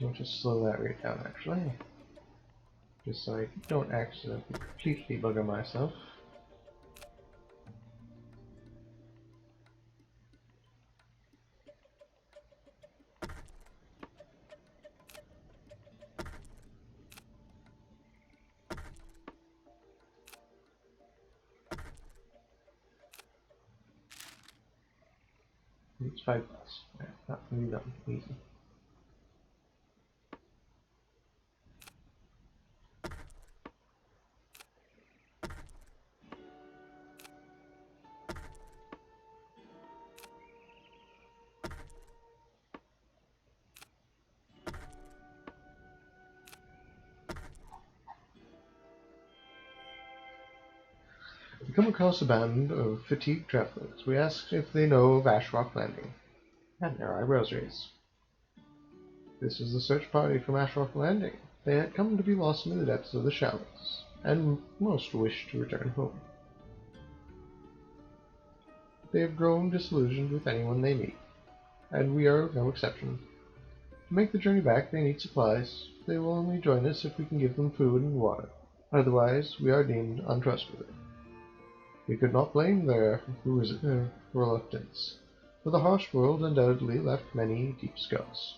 I'll just slow that rate down actually. Just so I don't accidentally completely bugger myself. It's 5+. Yeah, not gonna be done. Easy. We come across a band of fatigued travelers. We ask if they know of Ashrock Landing, and their eyebrows raise. This is the search party from Ashrock Landing. They had come to be lost in the depths of the shallows, and most wished to return home. They have grown disillusioned with anyone they meet, and we are no exception. To make the journey back, they need supplies. They will only join us if we can give them food and water. Otherwise, we are deemed untrustworthy. We could not blame their reluctance, for the harsh world undoubtedly left many deep scars.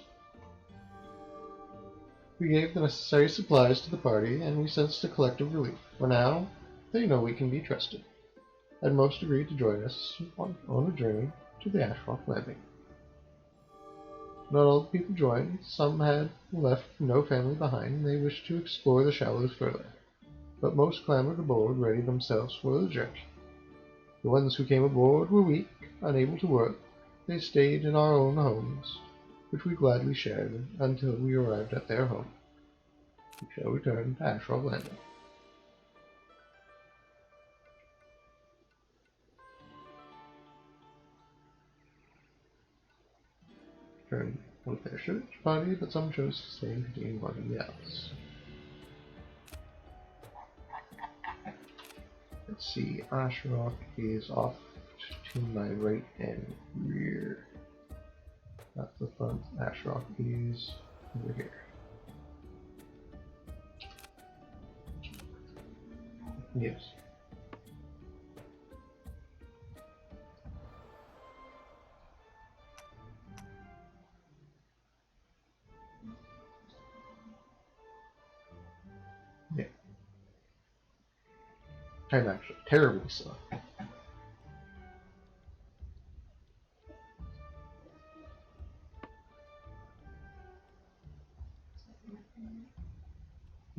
We gave the necessary supplies to the party, and we sensed a collective relief, for now they know we can be trusted, and most agreed to join us on a journey to the Ashrock Landing. Not all the people joined. Some had left no family behind, and they wished to explore the shallows further. But most clambered aboard, ready themselves for the journey. The ones who came aboard were weak, unable to work. They stayed in our own homes, which we gladly shared until we arrived at their home. We shall return to Ashrock Landing. Returned with their search party, but some chose to stay and continue guarding the Alice. Let's see, Ashrock is off to my right and rear. Not the front. Ashrock is over here. Yes. Yeah. I'm actually terribly slow.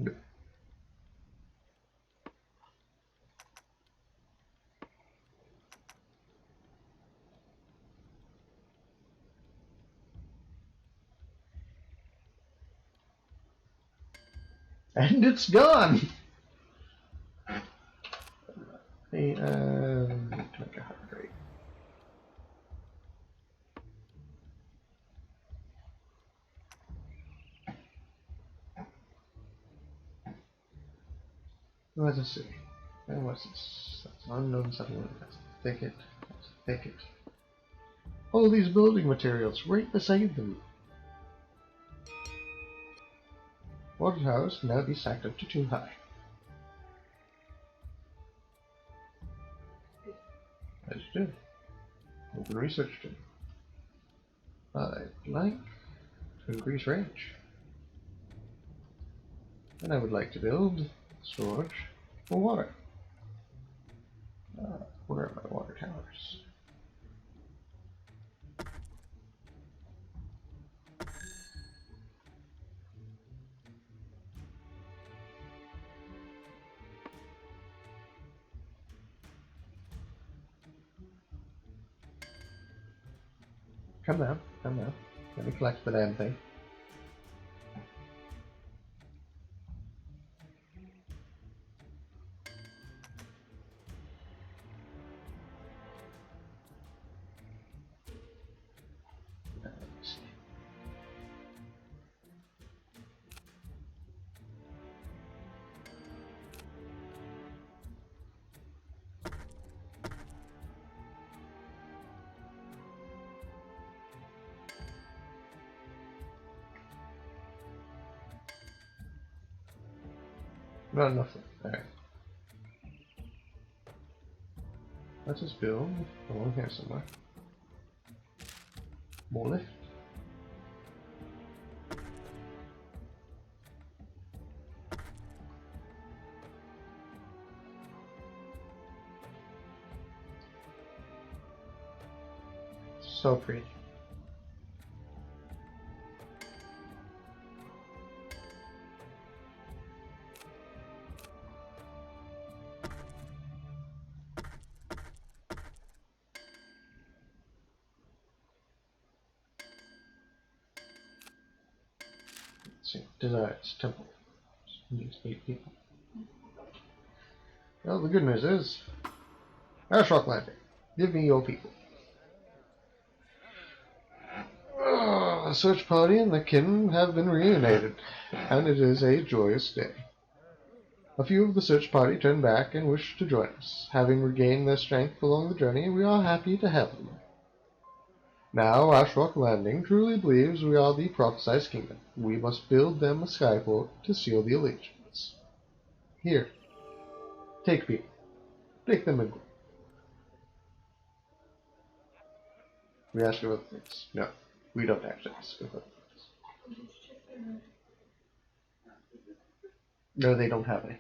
Good. And it's gone! Hey, make a heart rate. Let us see. And what's this? That's an unknown settlement. That's a thicket. That's a thicket. All these building materials right beside them. Water towers can now be stacked up to 2 high. As you do. Open research to. I'd like to increase range. And I would like to build storage for water. Where are my water towers? Come now, come now. Let me collect the damn thing. Let's see. Not enough. Alright. Let's just build along here somewhere. More lift. So pretty. Let's see. Desires temple. Needs 8 people. Well, the good news is, Ashrock Landing. Give me your people. The search party and the kin have been reunited, and it is a joyous day. A few of the search party turned back and wished to join us. Having regained their strength along the journey, we are happy to have them. Now Ashrock Landing truly believes we are the prophesized kingdom. We must build them a skyport to seal the allegiance. Here, take people. Take them in. We ask you about things. No, we don't actually ask about things. No, they don't have any.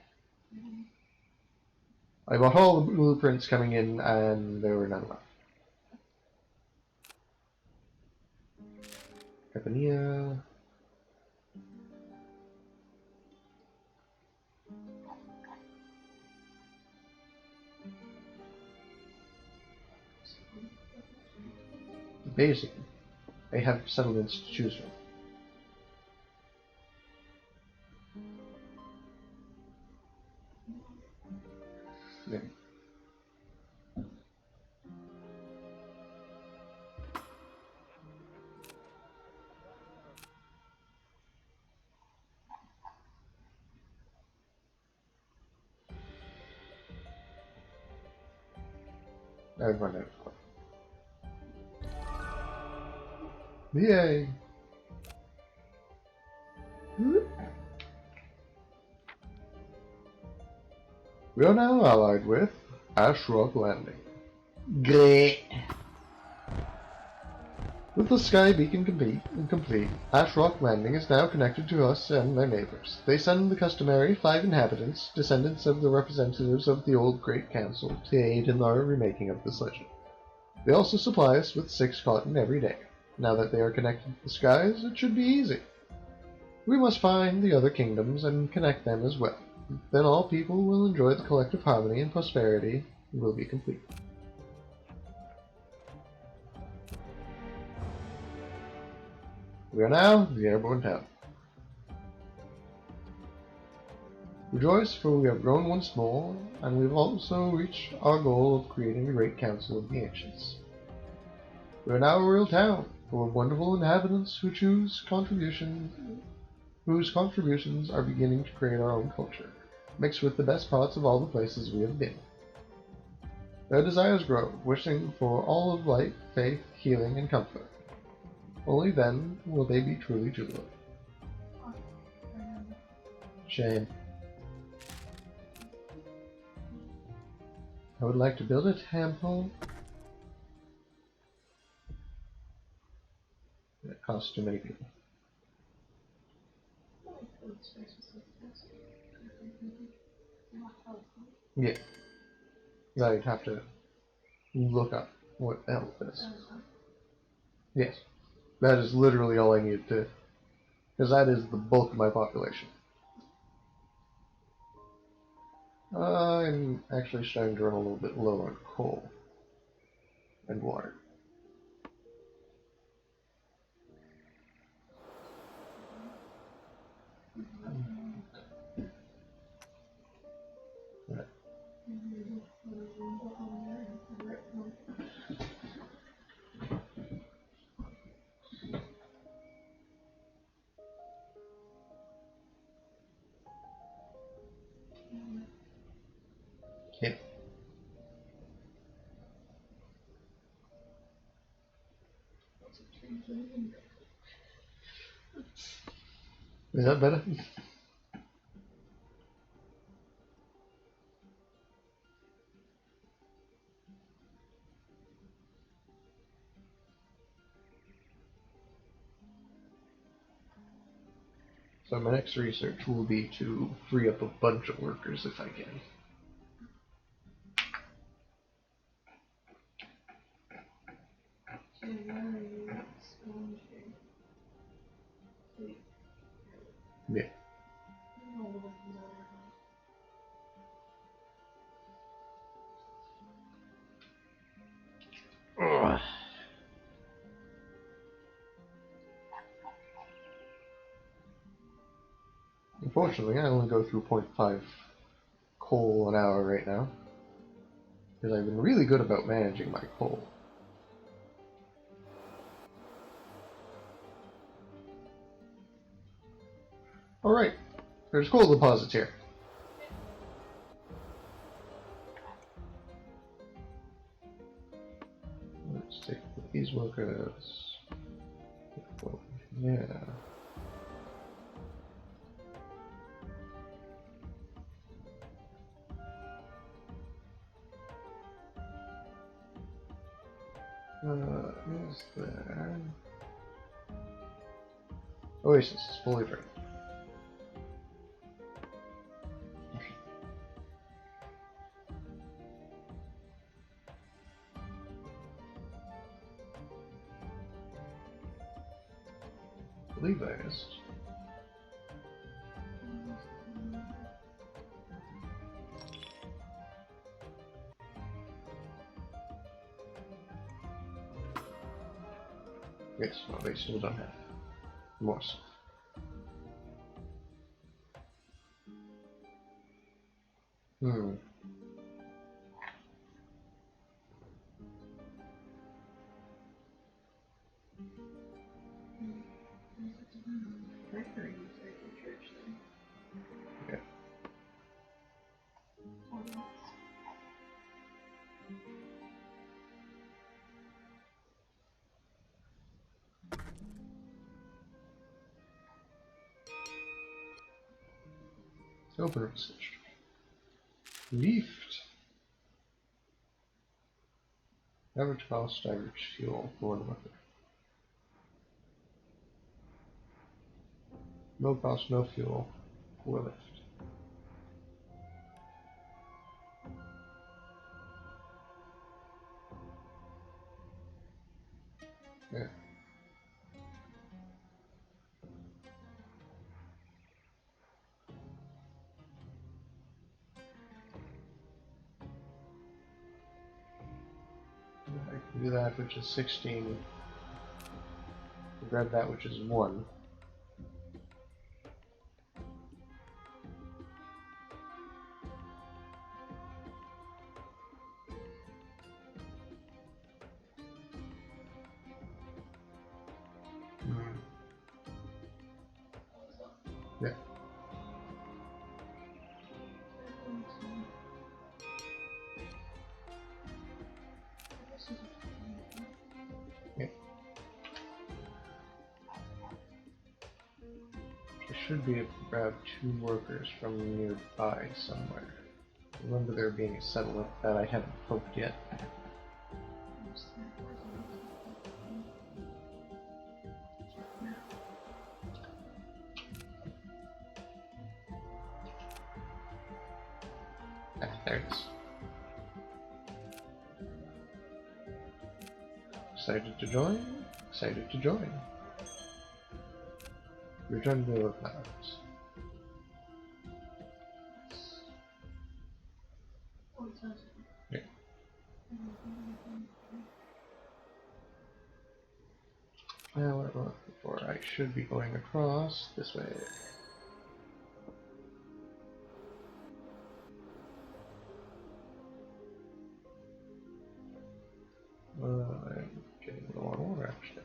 I bought all the blueprints coming in, and there were none left. Capania. Basically, they have settlements to choose from. Yeah. I've run out of coin. Yay! We are now allied with Ashrock Landing. Great! With the Sky Beacon complete, Ashrock Landing is now connected to us and their neighbors. They send the customary 5 inhabitants, descendants of the representatives of the old Great Council, to aid in our remaking of this legend. They also supply us with 6 cotton every day. Now that they are connected to the skies, it should be easy. We must find the other kingdoms and connect them as well. Then all people will enjoy the collective harmony and prosperity will be complete. We are now the airborne town. Rejoice, for we have grown once more, and we have also reached our goal of creating the Great Council of the Ancients. We are now a real town, full of wonderful inhabitants whose contributions are beginning to create our own culture, mixed with the best parts of all the places we have been. Their desires grow, wishing for all of light, faith, healing, and comfort. Only then will they be truly jubilant. Shame. I would like to build a temple. It costs too many people. Yeah. I'd have to look up what elf is. Yes. That is literally all I needed to, because that is the bulk of my population. I'm actually starting to run a little bit low on coal and water. Right. Yeah. Is that better? So my next research will be to free up a bunch of workers if I can. Yeah. Ugh. Unfortunately, I only go through 0.5 coal an hour right now, because I've been really good about managing my coal. Alright, there's coal deposits here. Let's take these workers. Yeah. Is there? Oasis is fully drained. Levi's. Yes, no, they still don't have more stuff. Hmm. Yeah. Open research. Lift. Average cost, average fuel for the worker. No cost, no fuel for lift. Yeah. I can do that, which is 16. Grab that, which is 1. Hmm. Yeah. Yeah. I should be able to grab 2 workers from nearby somewhere. Remember there being a settlement that I haven't poked yet. Ah, there it is. Excited to join? Excited to join. Return to the planets. Yeah. Now what am I looking for? I should be going across this way. I'm getting low on water actually.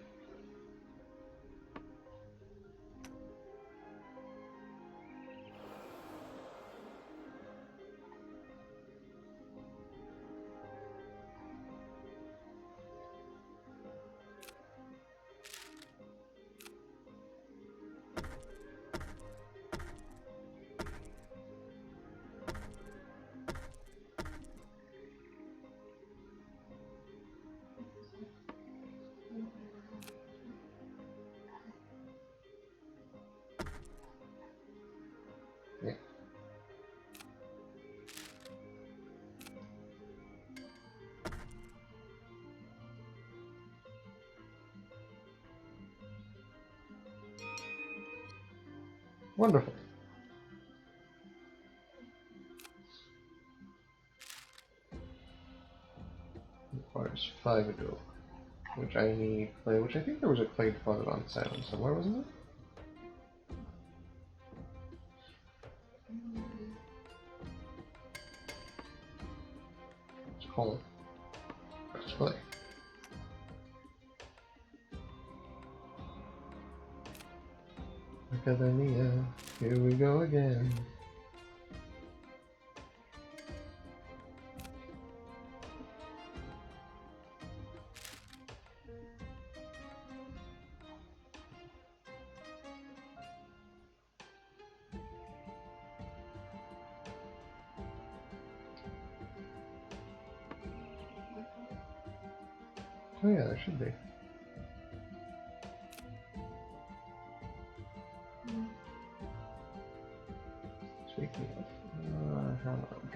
Yeah. Wonderful. Requires 5 ago. Which I need clay, which I think there was a clay deposit on this island somewhere, wasn't it? It's coal. That's clay. Academia, here we go again. Oh yeah, there should be. Speaking of, how much?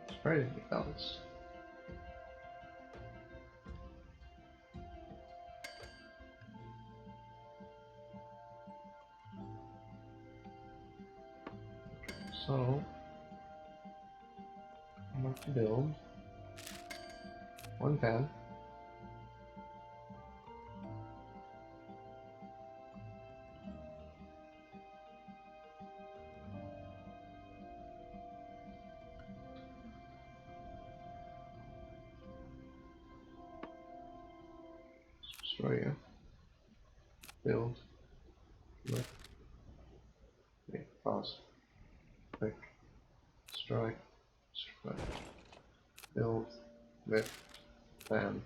Surprisingly balanced. So, I'm going to build 1 fan. destroy you. Build. Lift. Wait, pause. Click. Destroy. Destroy. Build. Lift. Bam.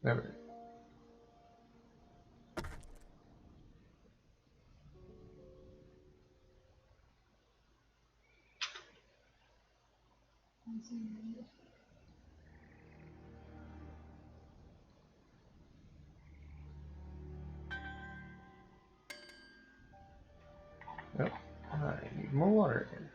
There we go. Yep. I need more water again.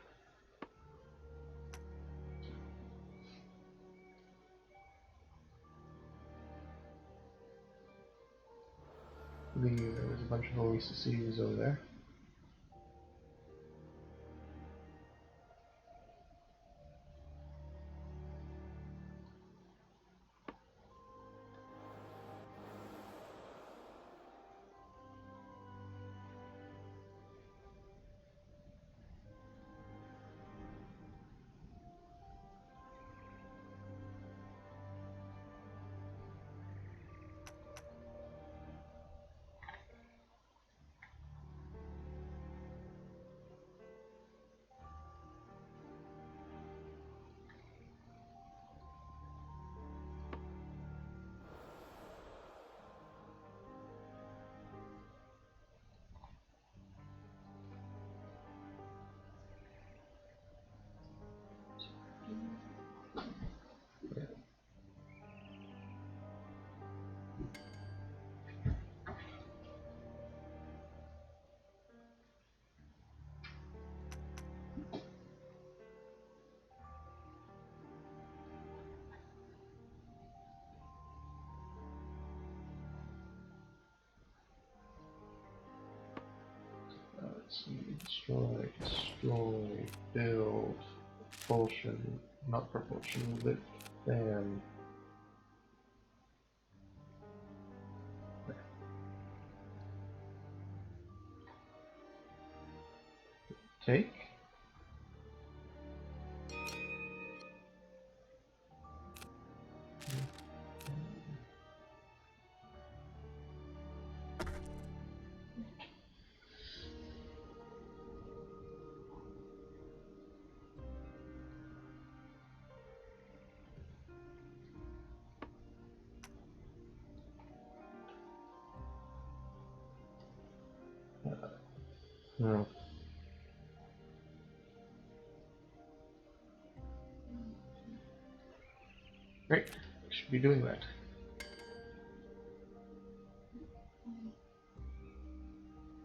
There was a bunch of Oasis Seas over there. Let's see. Destroy, build, propulsion, not propulsion, lift, bam. Take. No. Great. Should be doing that.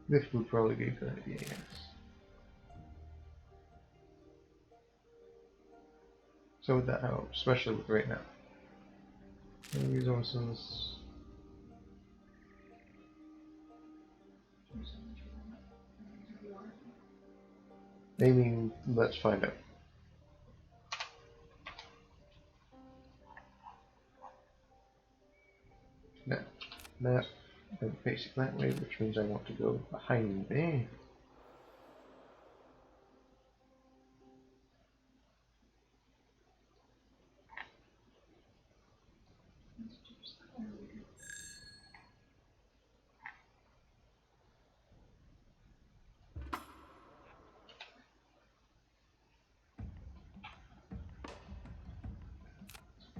This would probably be a good idea, yes. So would that help, especially with right now. Resources. Maybe let's find out. Now, map and basic that way, which means I want to go behind me.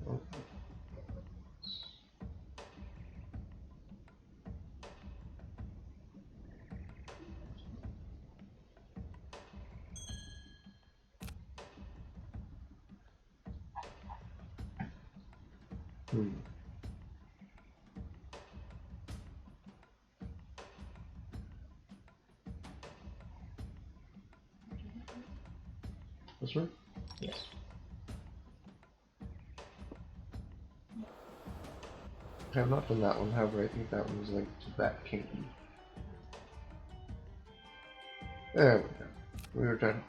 Oh. Hmm. This one? Yes. I have not done that one, however I think that one was linked to that kingdom. There we go. We were done.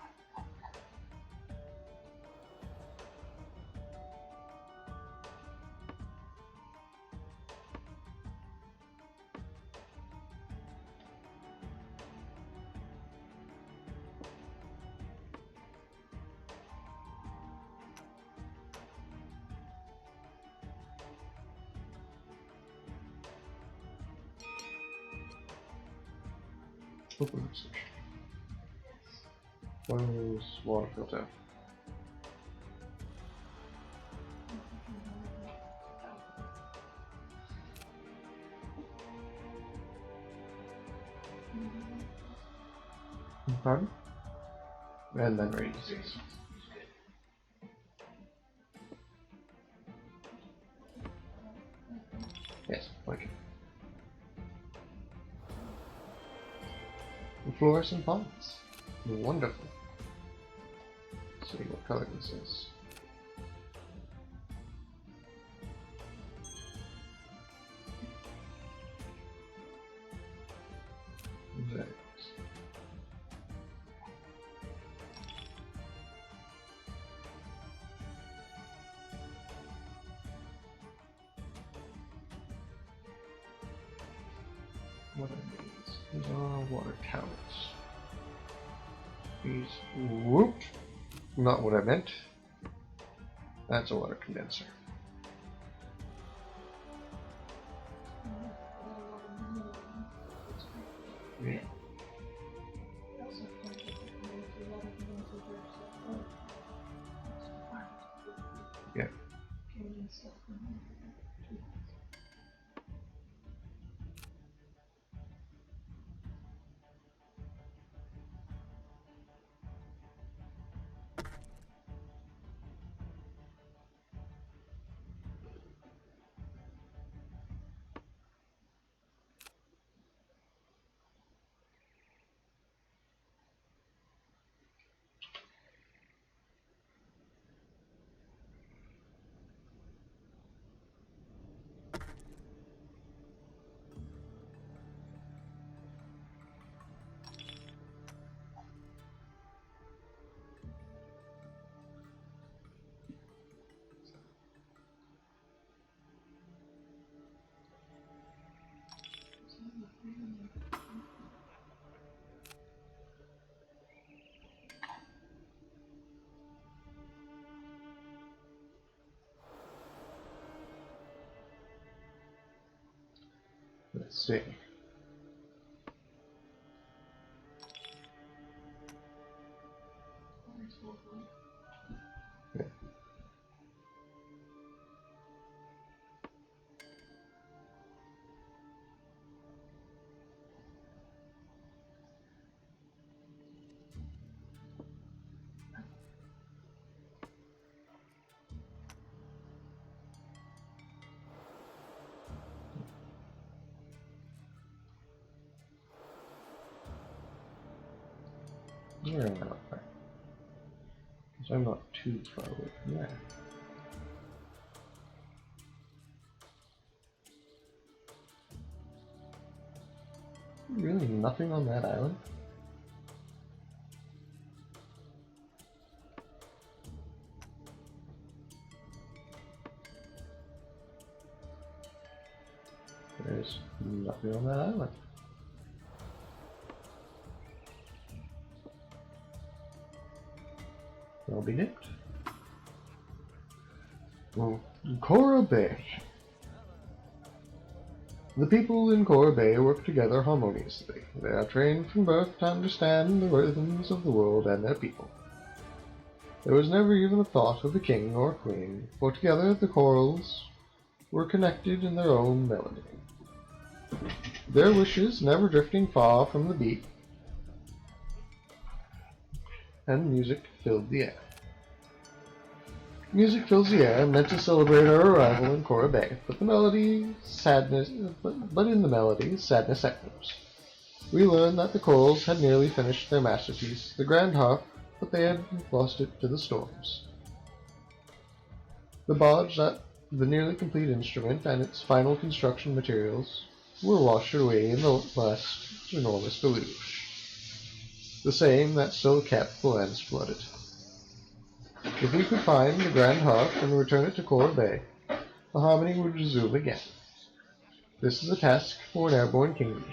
Open message. Close water filter. Pardon? And then raise. Yes, okay. The fluorescent pots. Wonderful. Let's see what color this is. Right. What are these? These are water towers. These. Whoop! Not what I meant. That's a water condenser. Yeah. Yeah. Let's see. Yeah. Where am I not far? Because I'm not too far away from there. Really nothing on that island? There's nothing on that island. I'll be nipped. Well, Kora Bay. The people in Kora Bay work together harmoniously. They are trained from birth to understand the rhythms of the world and their people. There was never even a thought of a king or queen, for together the corals were connected in their own melody. Their wishes never drifting far from the beat, and music filled the air. Music fills the air, meant to celebrate our arrival in Kora Bay, but in the melody, sadness echoes. We learn that the corals had nearly finished their masterpiece, the Grand Harp, but they had lost it to the storms. The barge, the nearly complete instrument, and its final construction materials were washed away in the last enormous deluge, the same that still kept the lands flooded. If we could find the Grand Harp and return it to Kora Bay, the harmony would resume again. This is a task for an airborne kingdom,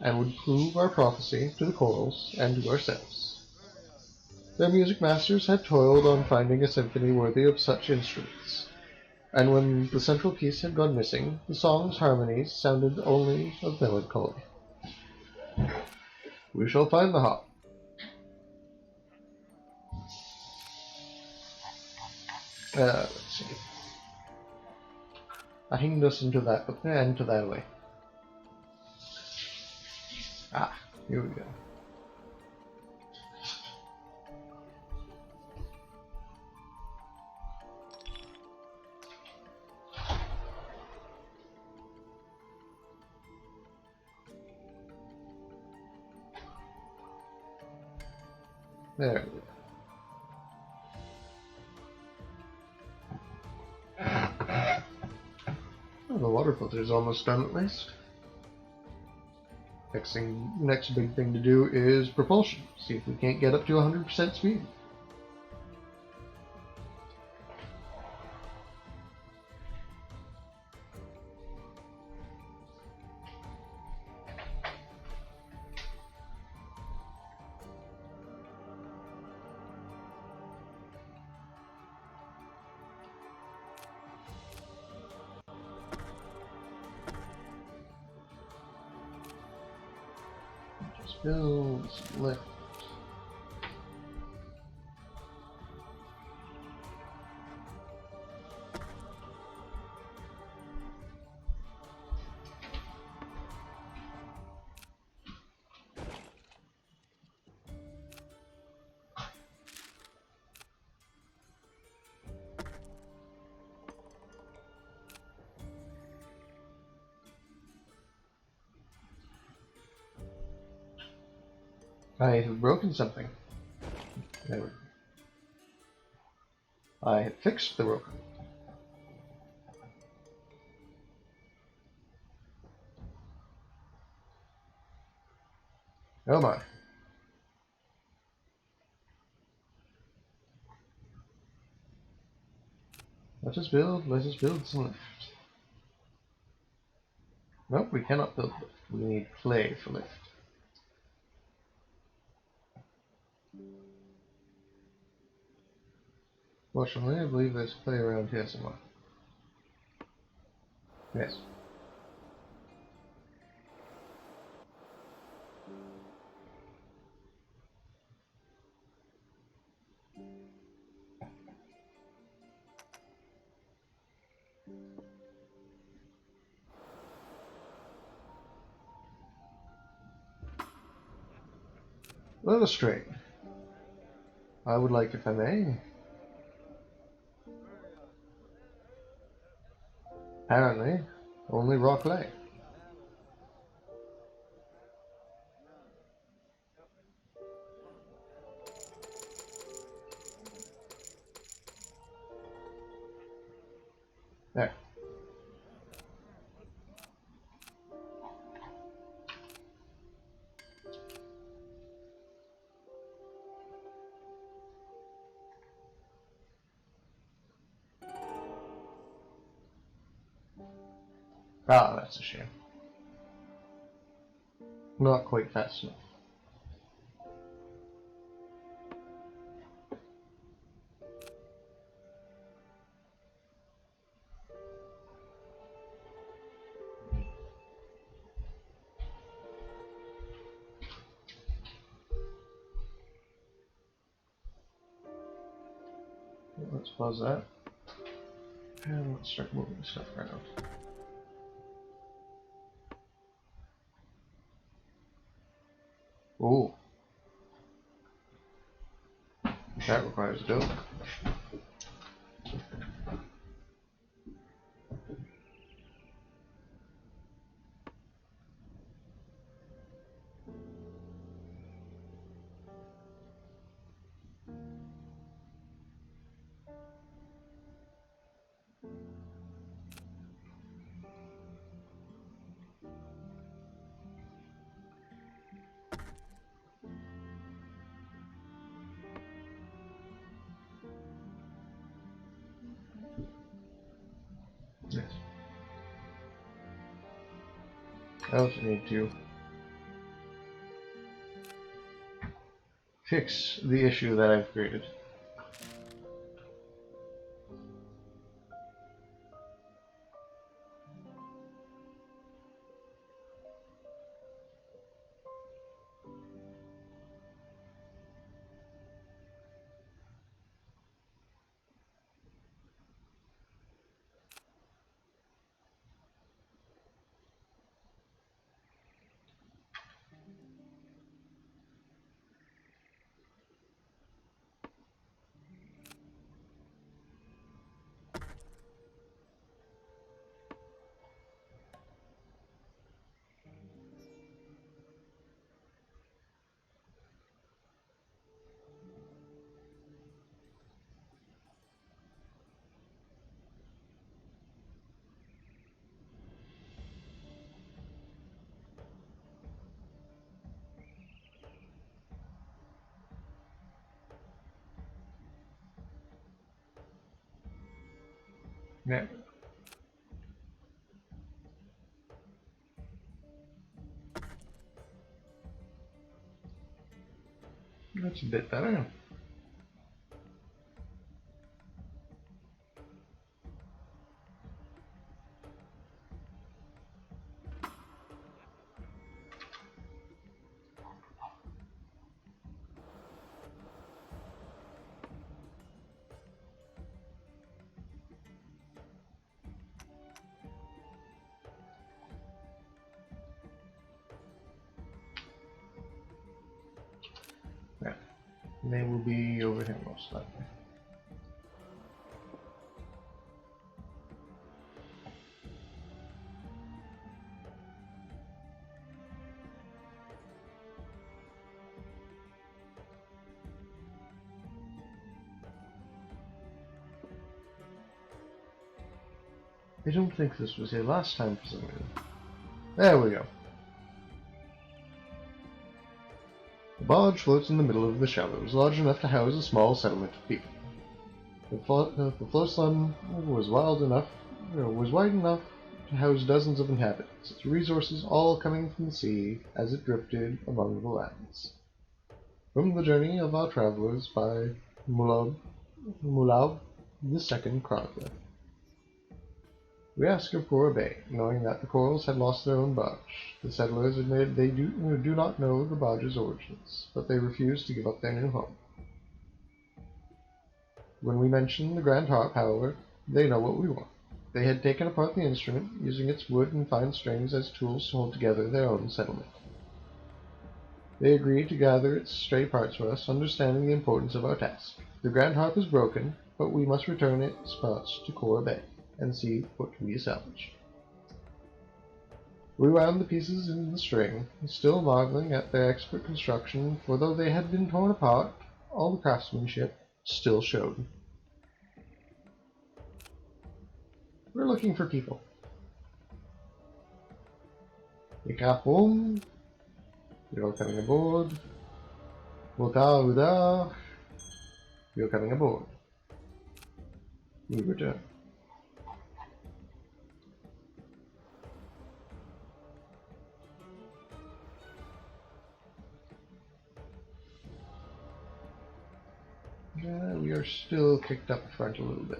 and would prove our prophecy to the corals and to ourselves. Their music masters had toiled on finding a symphony worthy of such instruments, and when the central piece had gone missing, the song's harmonies sounded only of melancholy. We shall find the hop. Let's see. I hinged us into that way. Ah, here we go. There we go. Well, the water filter is almost done at least. Next big thing to do is propulsion. See if we can't get up to 100% speed. Just build some lift. I have broken something. There we go. I have fixed the rope. Oh my. Let us build some lift. Nope, we cannot build lift. We need clay for lift. Fortunately, I believe there's clay around here somewhere. Yes. Illustrate. I would like, if I may. Apparently, only raw clay. There. Ah, that's a shame. Not quite fast enough. Let's pause that. And let's start moving stuff around. Ooh. That requires a build. Yes. I also need to fix the issue that I've created. Yeah. That's a bit better. Yeah. They will be over here most likely. I don't think this was here last time for some reason. There we go. The barge floats in the middle of the shallows, large enough to house a small settlement of people. The Flotsam was wide enough to house dozens of inhabitants, its resources all coming from the sea as it drifted among the lands. From the journey of our travelers by Mulab II chronicler. We asked of Kora Bay, knowing that the Corals had lost their own barge. The settlers admitted they do not know the barge's origins, but they refused to give up their new home. When we mentioned the Grand Harp, however, they know what we want. They had taken apart the instrument, using its wood and fine strings as tools to hold together their own settlement. They agreed to gather its stray parts for us, understanding the importance of our task. The Grand Harp is broken, but we must return its parts to Kora Bay and see what can be salvaged. We wound the pieces in the string, still marveling at their expert construction, for though they had been torn apart, all the craftsmanship still showed. We're looking for people. Ikafum, you're coming aboard. Wotauda, you're coming aboard. We return. We are still kicked up front a little bit.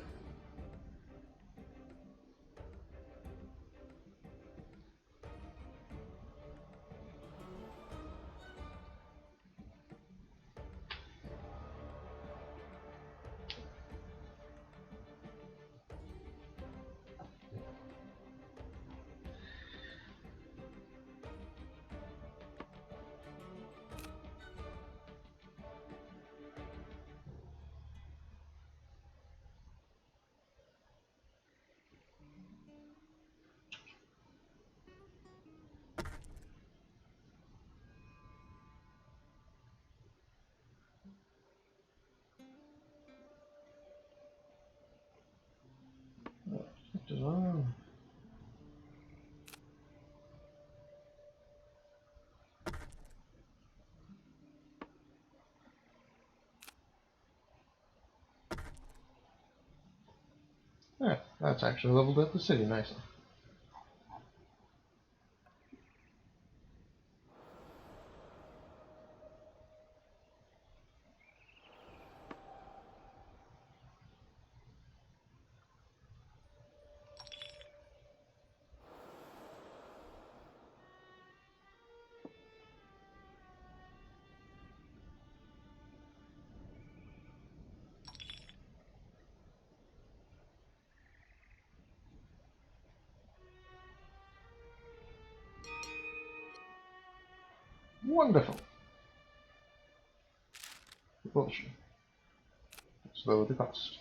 Yeah, that's actually leveled up the city nicely. Wonderful. Propulsion. Let's lower the cost.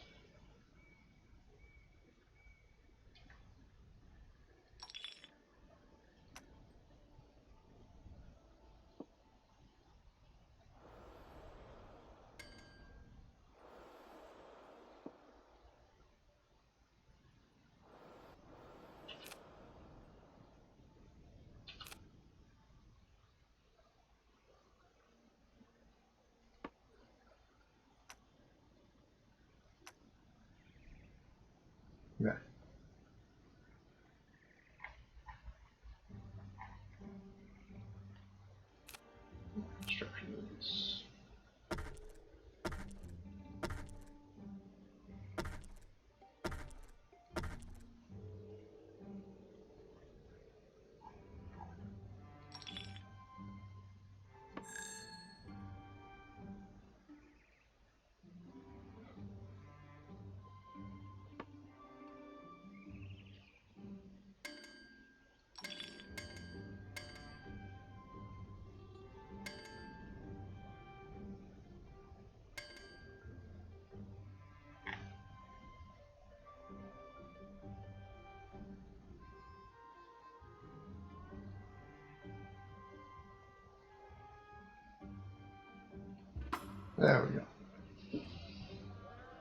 There we go.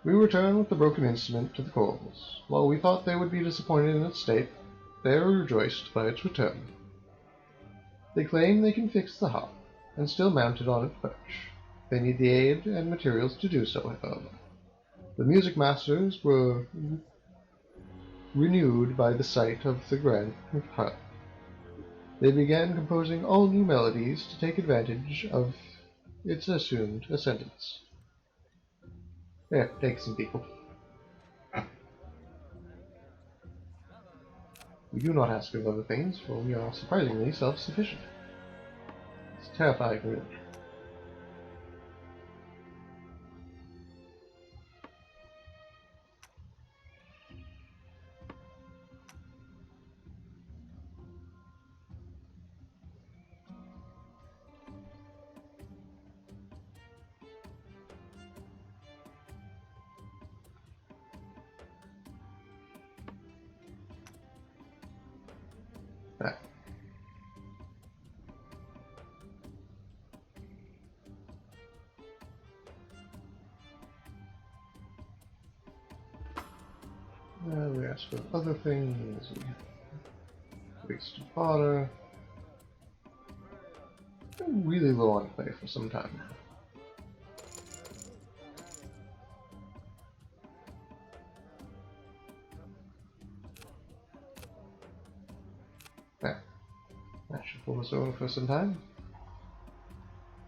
We return with the broken instrument to the corals. While we thought they would be disappointed in its state, they are rejoiced by its return. They claim they can fix the harp, and still mount it on its perch. They need the aid and materials to do so, however. The music masters were renewed by the sight of the grand harp. They began composing all new melodies to take advantage of its assumed ascendance. There, take some people. We do not ask of other things, for we are surprisingly self-sufficient. It's terrifying, really. Right. We ask for other things. We waste of water. I'm really low on play for some time now. There. That should pull us over for some time.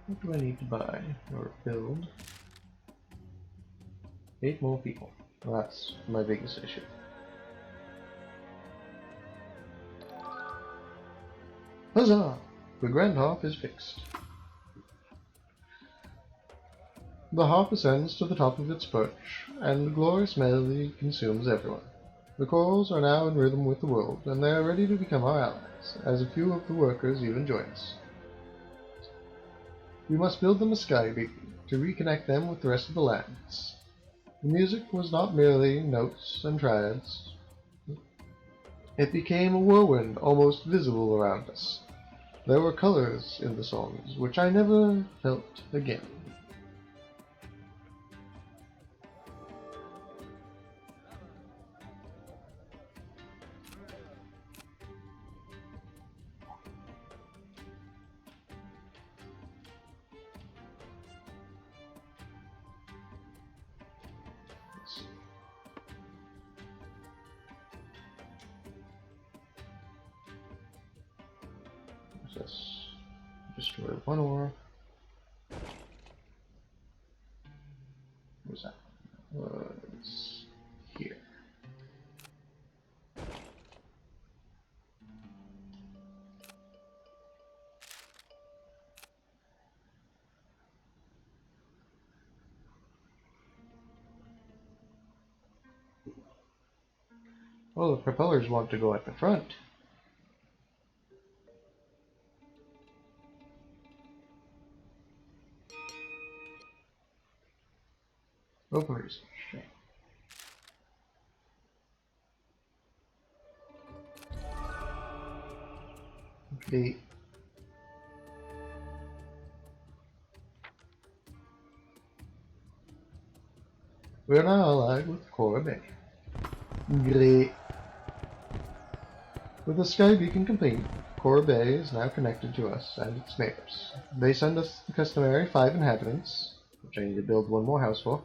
What do I need to buy or build? 8 more people. Well, that's my biggest issue. Huzzah! The grand harp is fixed. The harp ascends to the top of its perch, and the glorious melody consumes everyone. The corals are now in rhythm with the world, and they are ready to become our allies, as a few of the workers even join us. We must build them a sky beacon to reconnect them with the rest of the lands. The music was not merely notes and triads. It became a whirlwind almost visible around us. There were colors in the songs which I never felt again. Let's destroy one ore. Where's that? Was here. Oh, the propellers want to go at the front. Openers. Okay. We are now allied with Cora Bay. Great. With the sky beacon complete, Cora Bay is now connected to us and its neighbors. They send us the customary 5 inhabitants, which I need to build one more house for,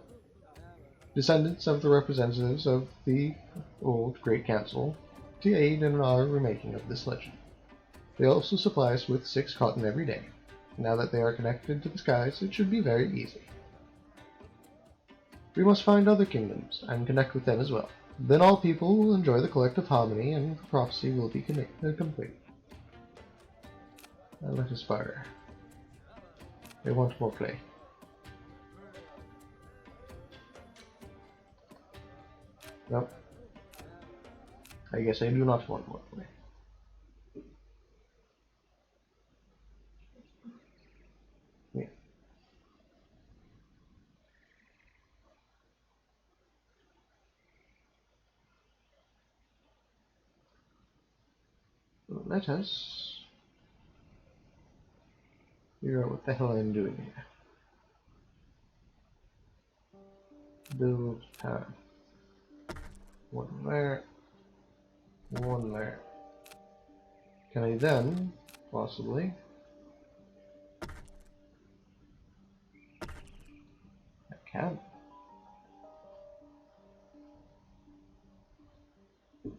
descendants of the representatives of the old Great Council, to aid in our remaking of this legend. They also supply us with 6 cotton every day. Now that they are connected to the skies, it should be very easy. We must find other kingdoms, and connect with them as well. Then all people will enjoy the collective harmony, and the prophecy will be complete. Now let us fire. They want more clay. Nope. I guess I do not want more clay. Yeah. Let us figure out what the hell I'm doing here. Build path. One there. One there. Can I then, possibly... I can. Okay,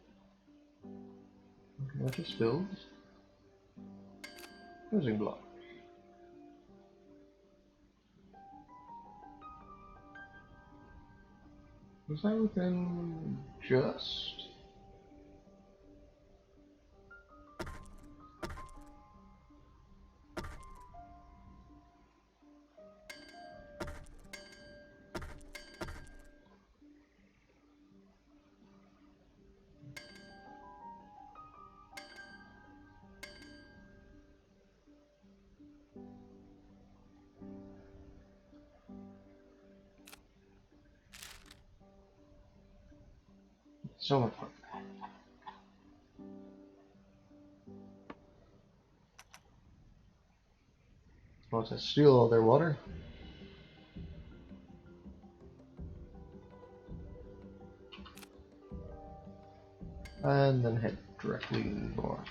let's just build. Housing block. Is that within just? So much fun. Want to steal all their water? And then head directly north.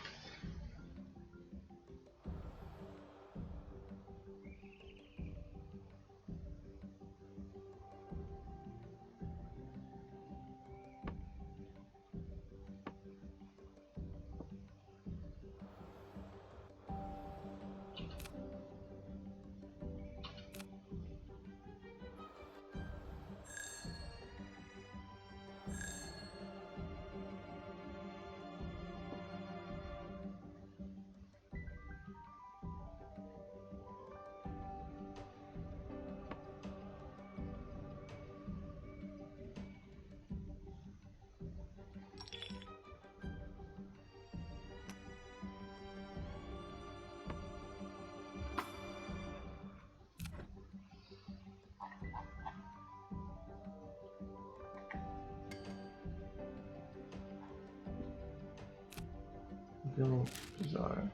Build desire.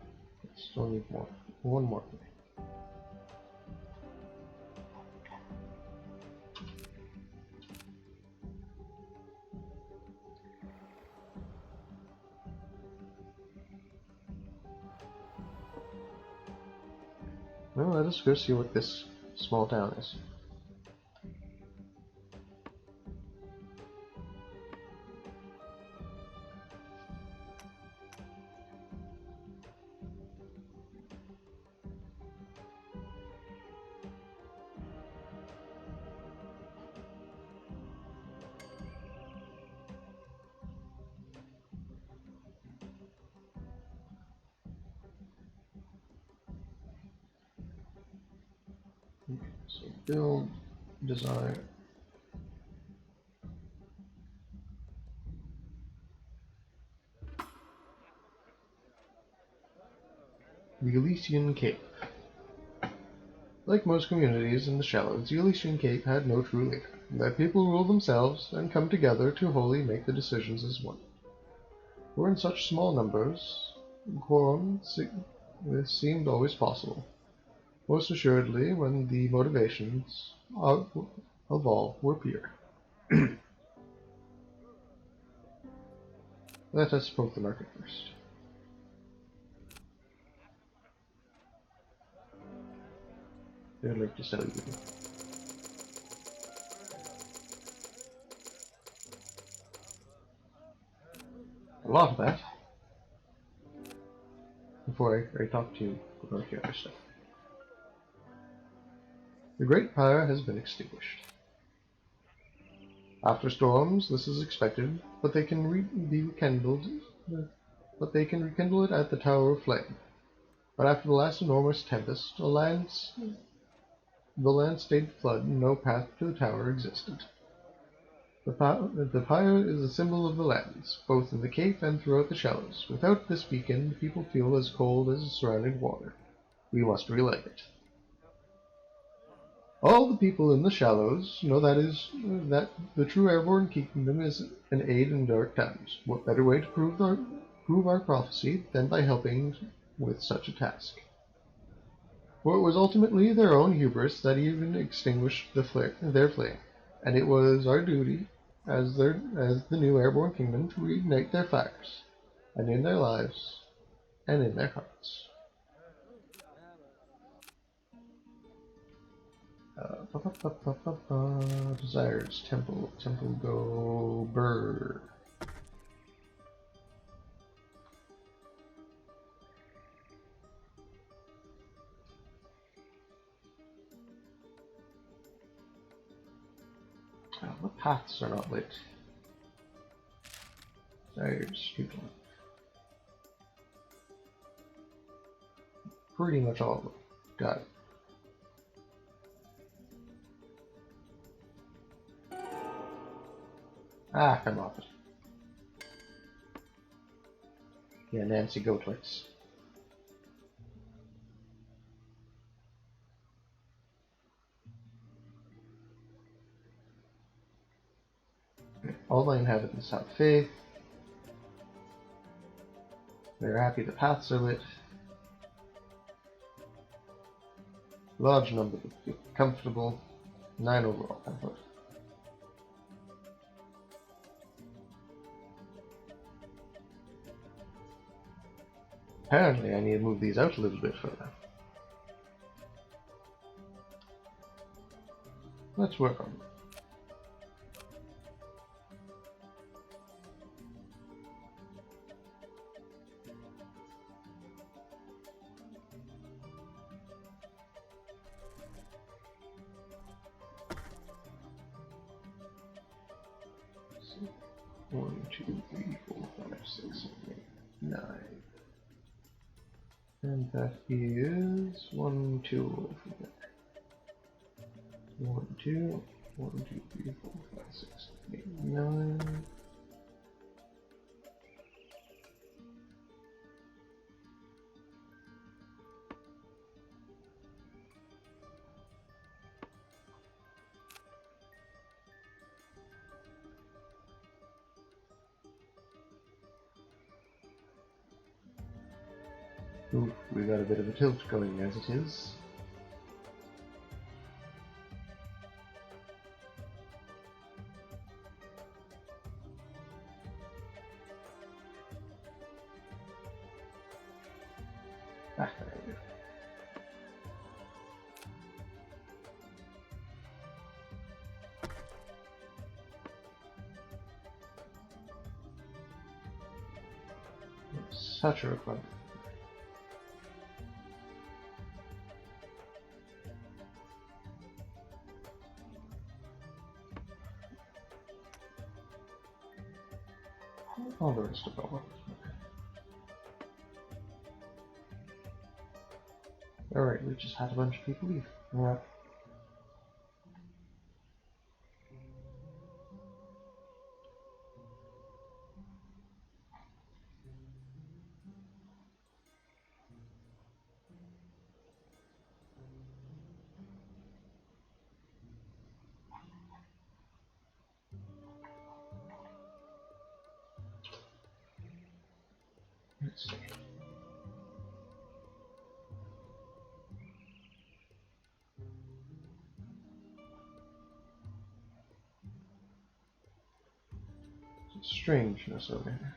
Still need more. One more thing. Well, let us go see what this small town is. So build, desire. The Elysian Cape. Like most communities in the Shallows, the Elysian Cape had no true leader. Their people rule themselves and come together to wholly make the decisions as one. For in such small numbers, quorum seemed always possible. Most assuredly when the motivations of all were pure. Let us poke the market first. They would like to sell you. A lot of that. Before I talk to you about the other stuff. The great fire has been extinguished. After storms, this is expected, but they can rekindle it at the Tower of Flame. But after the last enormous tempest, the land stayed flood, and no path to the tower existed. The fire is a symbol of the lands, both in the Cape and throughout the Shallows. Without this beacon, the people feel as cold as the surrounding water. We must relight it. All the people in the Shallows know that the true Airborne Kingdom is an aid in dark times. What better way to prove our prophecy than by helping with such a task? For it was ultimately their own hubris that even extinguished their flame, and it was our duty as the new airborne kingdom to reignite their fires, and in their lives, and in their hearts. Desires, temple go bird. The paths are not lit. Desires, people. Pretty much all of them. Got it. Ah, come off it. Yeah, Nancy, go twice. All my inhabitants have faith. They're happy the paths are lit. Large number of people comfortable. 9 overall comfort. Apparently I need to move these out a little bit further. Let's work on it. So, 1, 2, 3, 4, 5, 6, 7, 8, 9. And that is 1, 2 over from there. 1, 2, 1, 2, 3, 4, 5, 6, 7, 8, 9. Oof, we got a bit of a tilt going as it is. Ah, there we go. Such a requirement. All the rest of all. Alright, we just had a bunch of people leave. Yeah. Let's see. Some strangeness over here.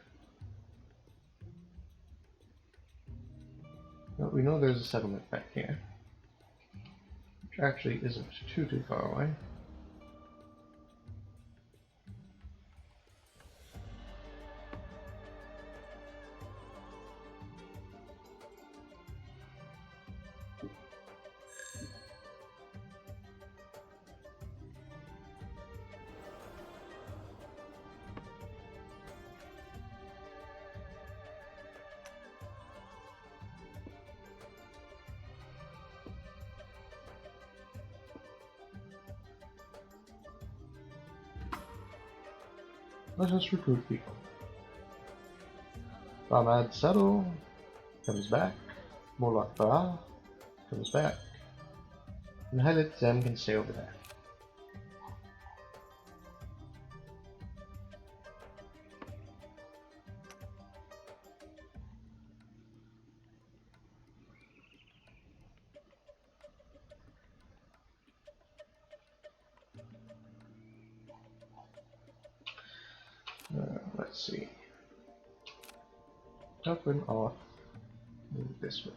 Well, we know there's a settlement back here, which actually isn't too far away. Let us recruit people. Ramad Settle comes back. Morlock Bara comes back. And Helit Zem can stay over there. Let's see. Up and off. Move this way.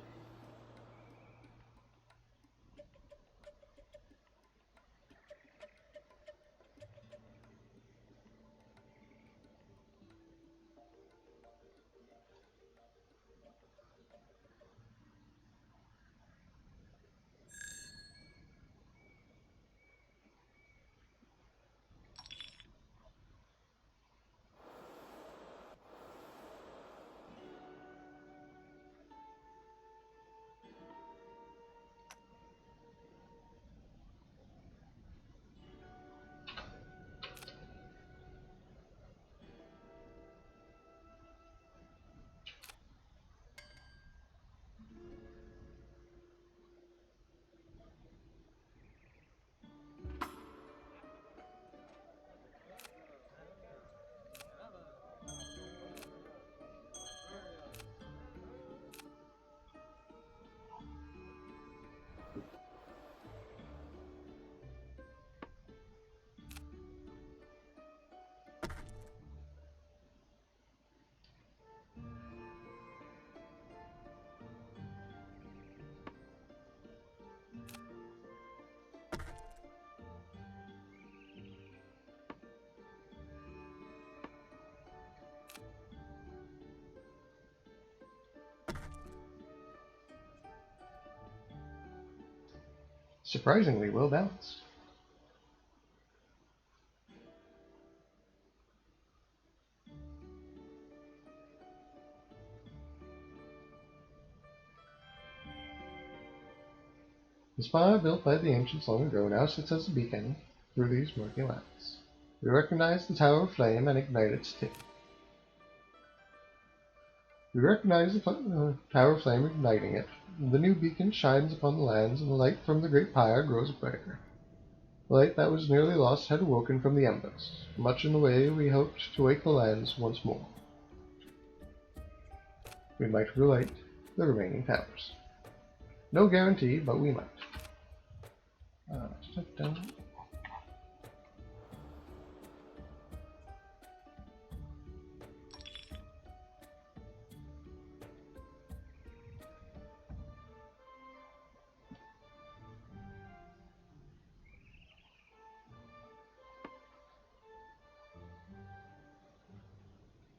Surprisingly well balanced. The spire built by the ancients long ago now sits as a beacon through these murky lands. We recognize the Tower of Flame and ignite its tip. We recognize the Tower of Flame, igniting it. The new beacon shines upon the lands, and the light from the great pyre grows brighter. The light that was nearly lost had awoken from the embers, much in the way we hoped to wake the lands once more. We might relight the remaining towers. No guarantee, but we might.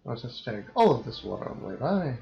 I'll just take all of this water on the way by.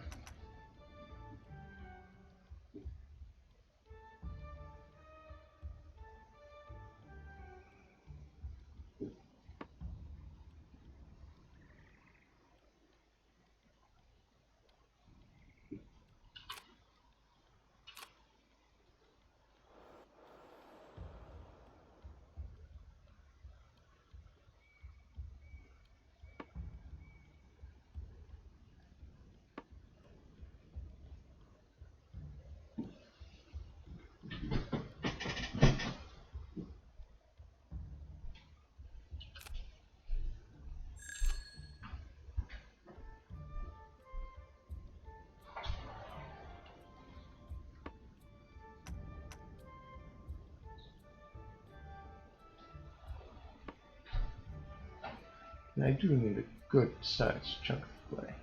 And I do need a good sized chunk of clay.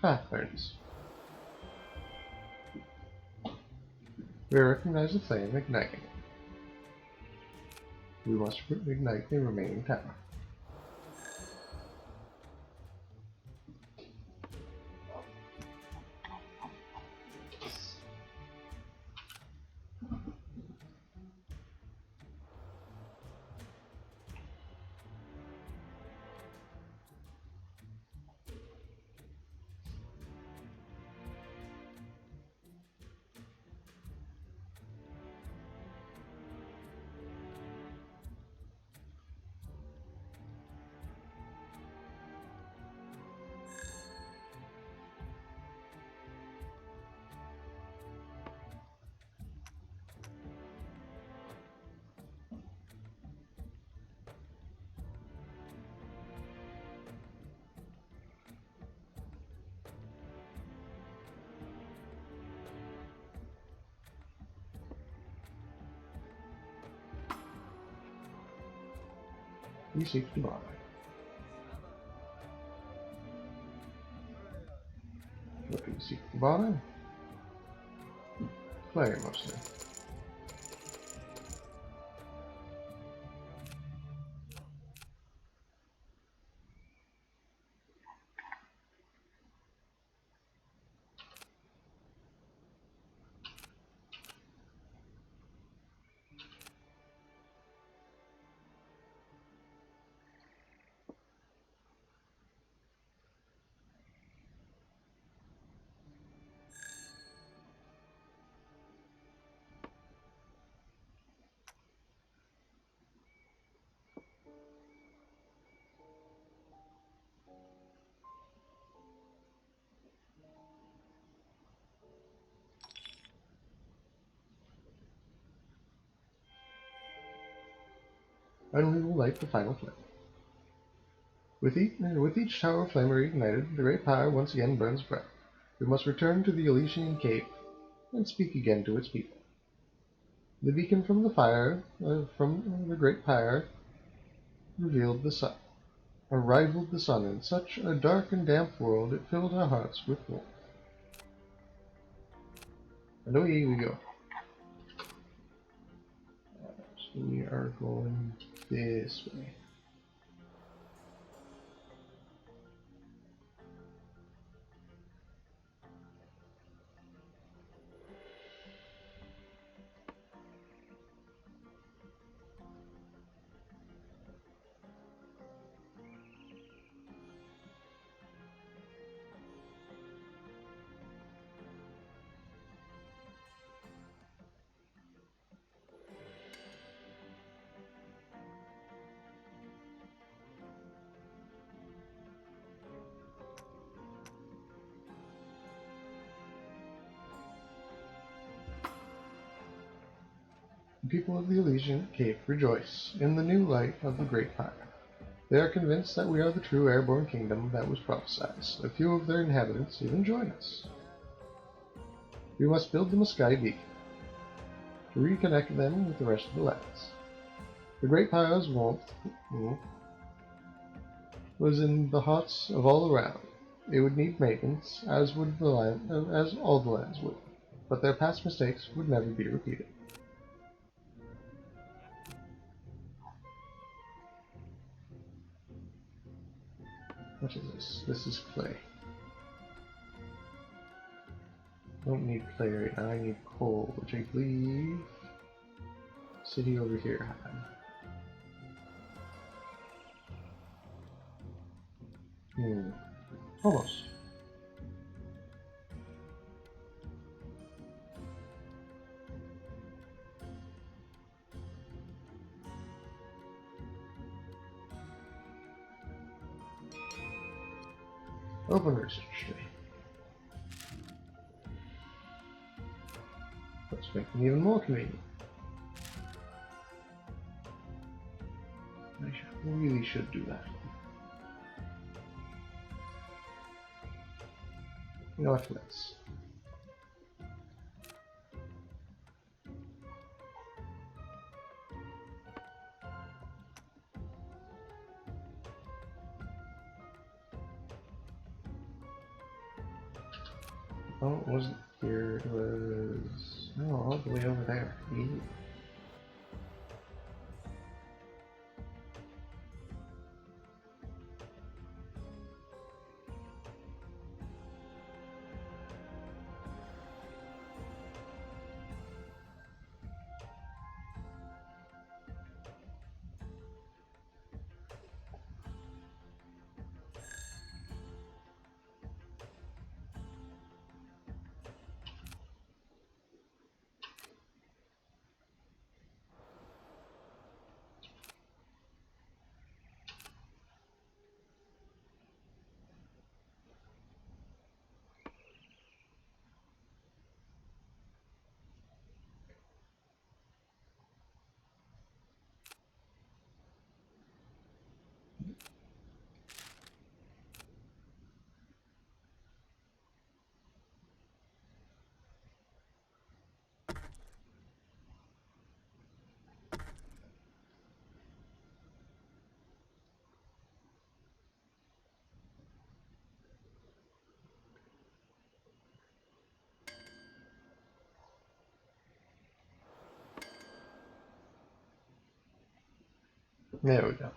Patterns. We recognize the flame igniting it. We must ignite the remaining tower. we seek to buy. What do we seek to buy? Clay, mostly. And we will light the final flame. With each tower flame reignited, the great pyre once again burns bright. We must return to the Elysian Cape and speak again to its people. The beacon from the fire, from the great pyre, revealed the sun, or rivaled the sun in such a dark and damp world it filled our hearts with warmth. And away we go. So we are going this way. The people of the Elysian Cape rejoice in the new light of the great pyre. They are convinced that we are the true airborne kingdom that was prophesied. A few of their inhabitants even join us. We must build them a sky beacon to reconnect them with the rest of the lands. The great pyre's warmth was in the hearts of all around. It would need maintenance, as all the lands would, but their past mistakes would never be repeated. What is this? This is clay. I don't need clay right now, I need coal, which I believe city over here had. Almost. Open research tree. Let's make them even more convenient. I really should do that. You know what, let's. Oh, it wasn't here, it was... no, all the way over there. Easy. There we go.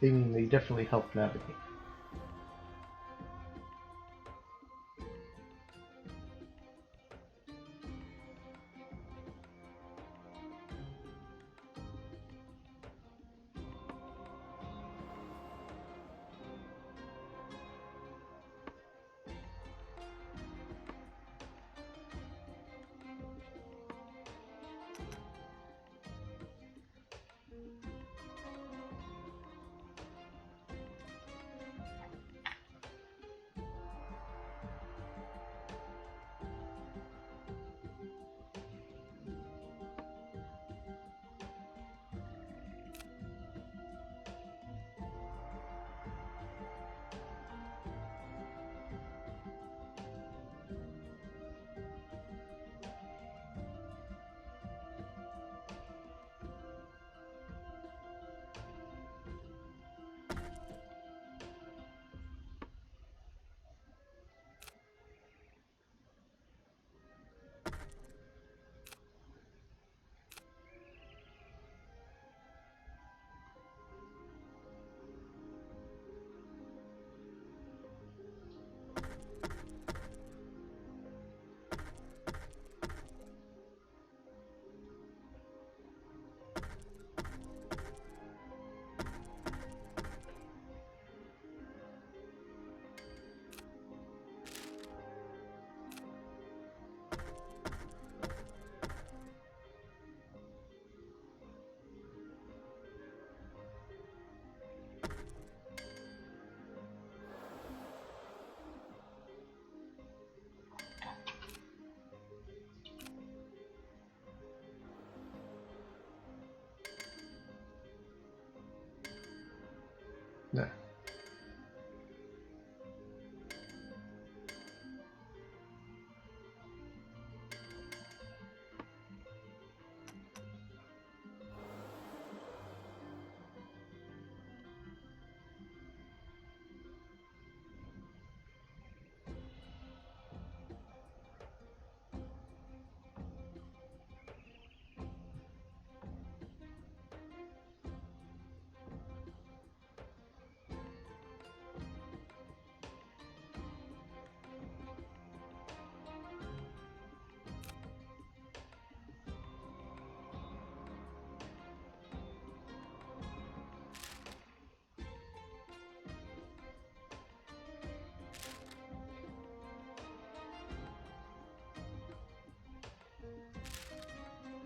They definitely help navigate. Yeah.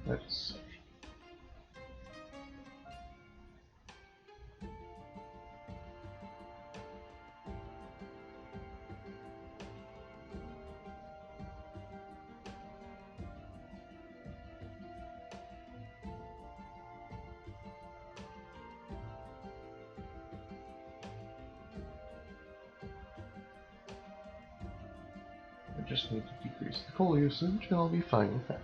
Let's. I just need to decrease the coal usage, and I'll be fine with that.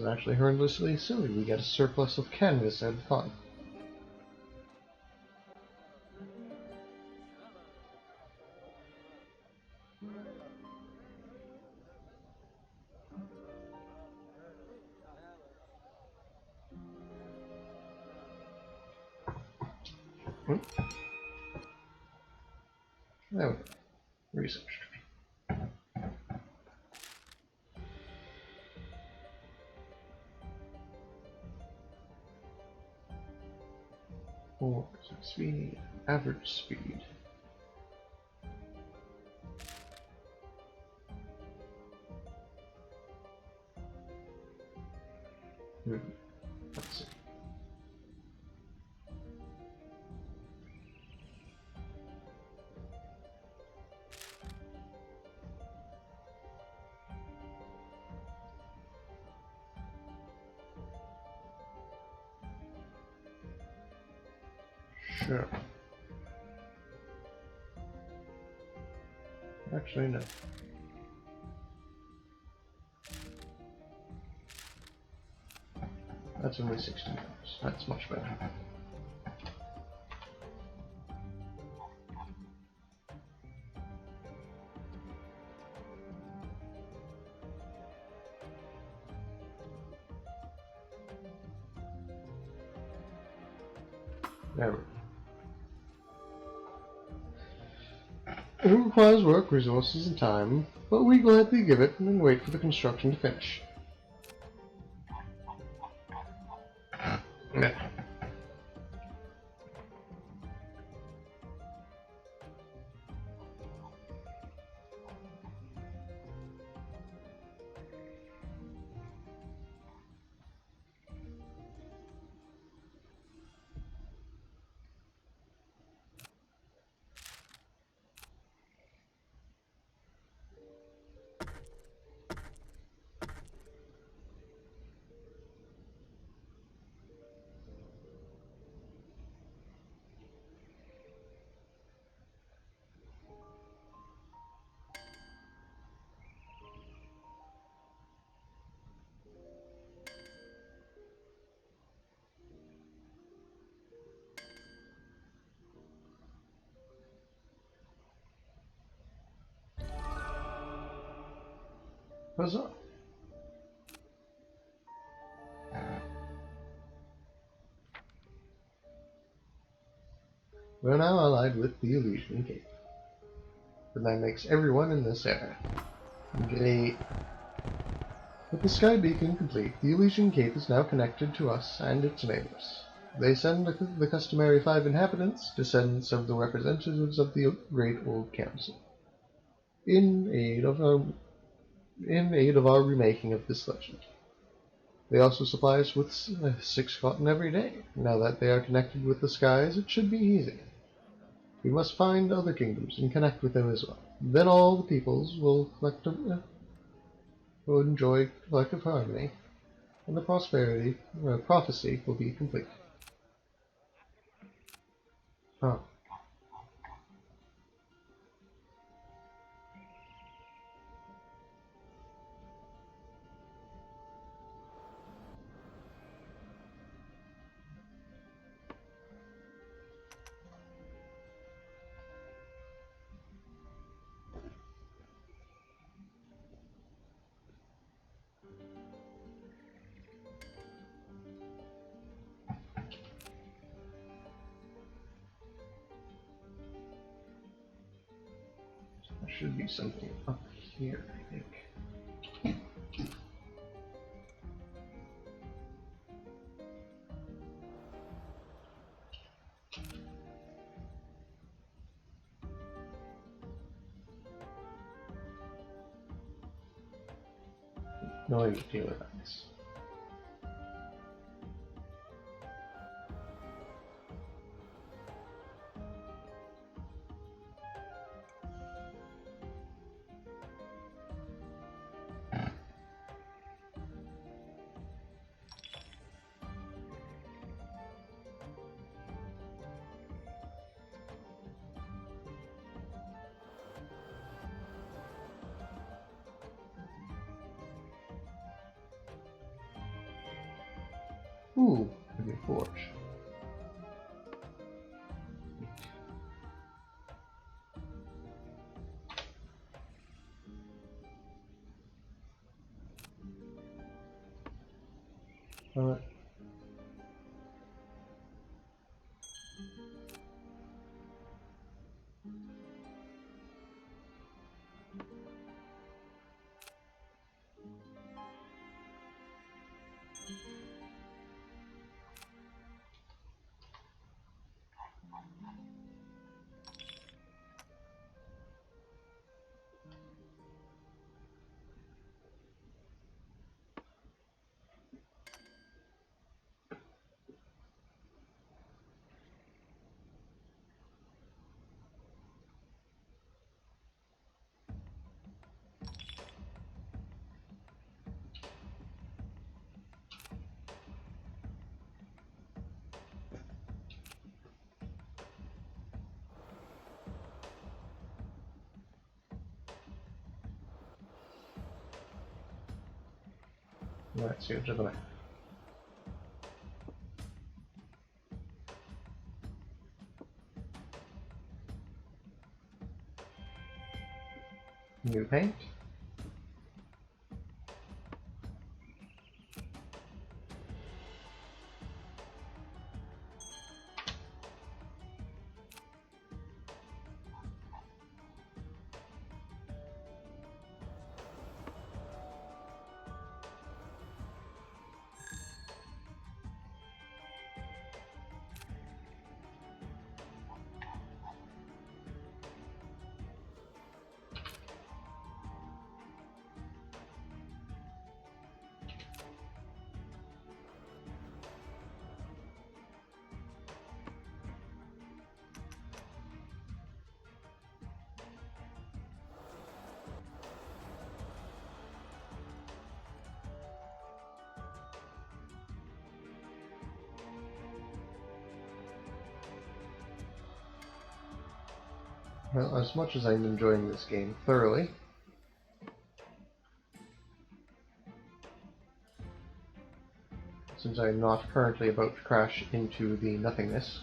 was actually horrendously silly. We get a surplus of canvas and fun. There we go. Research tree. Oh, speed, average speed. Let's see. Sure. Actually, no. That's only 16 hours. That's much better. There we go. It requires work, resources, and time, but we gladly give it and wait for the construction to finish. Yeah. Huzzah! We're now allied with the Elysian Cape. And that makes everyone in this area. Great. With the sky beacon complete, the Elysian Cape is now connected to us and its neighbors. They send the customary 5 inhabitants, descendants of the representatives of the Great Old Council, in aid of our remaking of this legend. They also supply us with 6 cotton every day. Now that they are connected with the skies, it should be easy. We must find other kingdoms and connect with them as well. Then all the peoples will enjoy collective harmony, and the prophecy will be complete. Huh. There should be something up here, I think. No idea what that is. Ooh, could be a forge. Uh, let's see to the left. New paint. Well, as much as I'm enjoying this game thoroughly, since I'm not currently about to crash into the nothingness,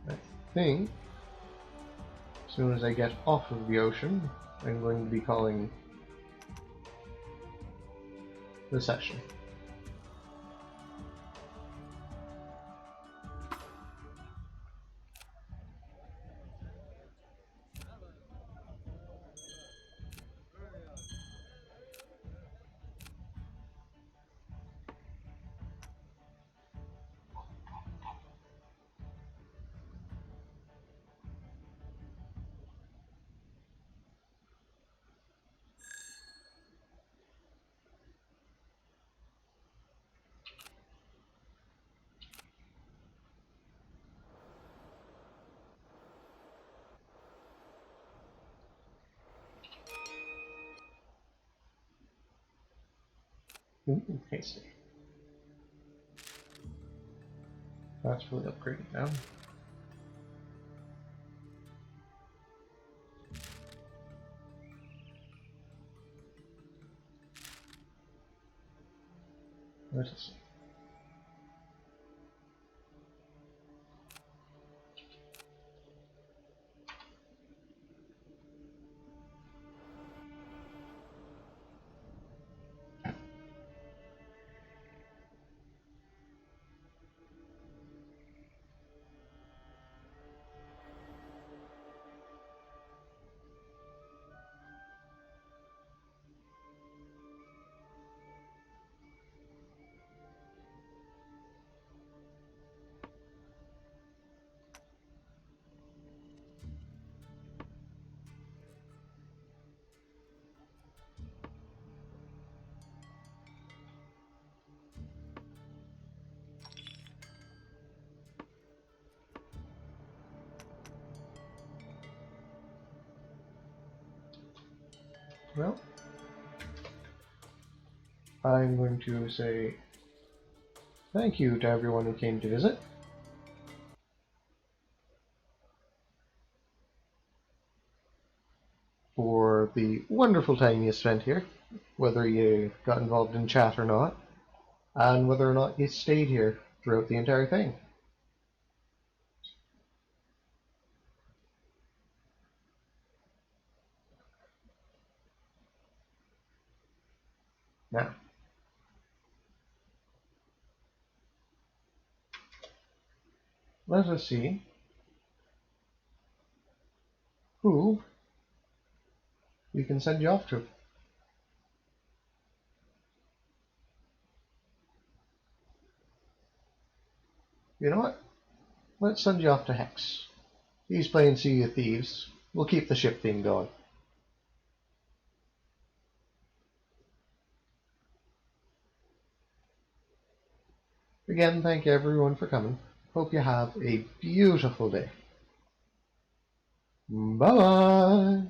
I think as soon as I get off of the ocean, I'm going to be calling the session. Ooh, tasty. That's really upgraded now. Let us see. Well, I'm going to say thank you to everyone who came to visit. For the wonderful time you spent here, whether you got involved in chat or not, and whether or not you stayed here throughout the entire thing. Now, let us see who we can send you off to. You know what? Let's send you off to Hex. He's playing Sea of Thieves. We'll keep the ship thing going. Again, thank you everyone for coming. Hope you have a beautiful day. Bye-bye!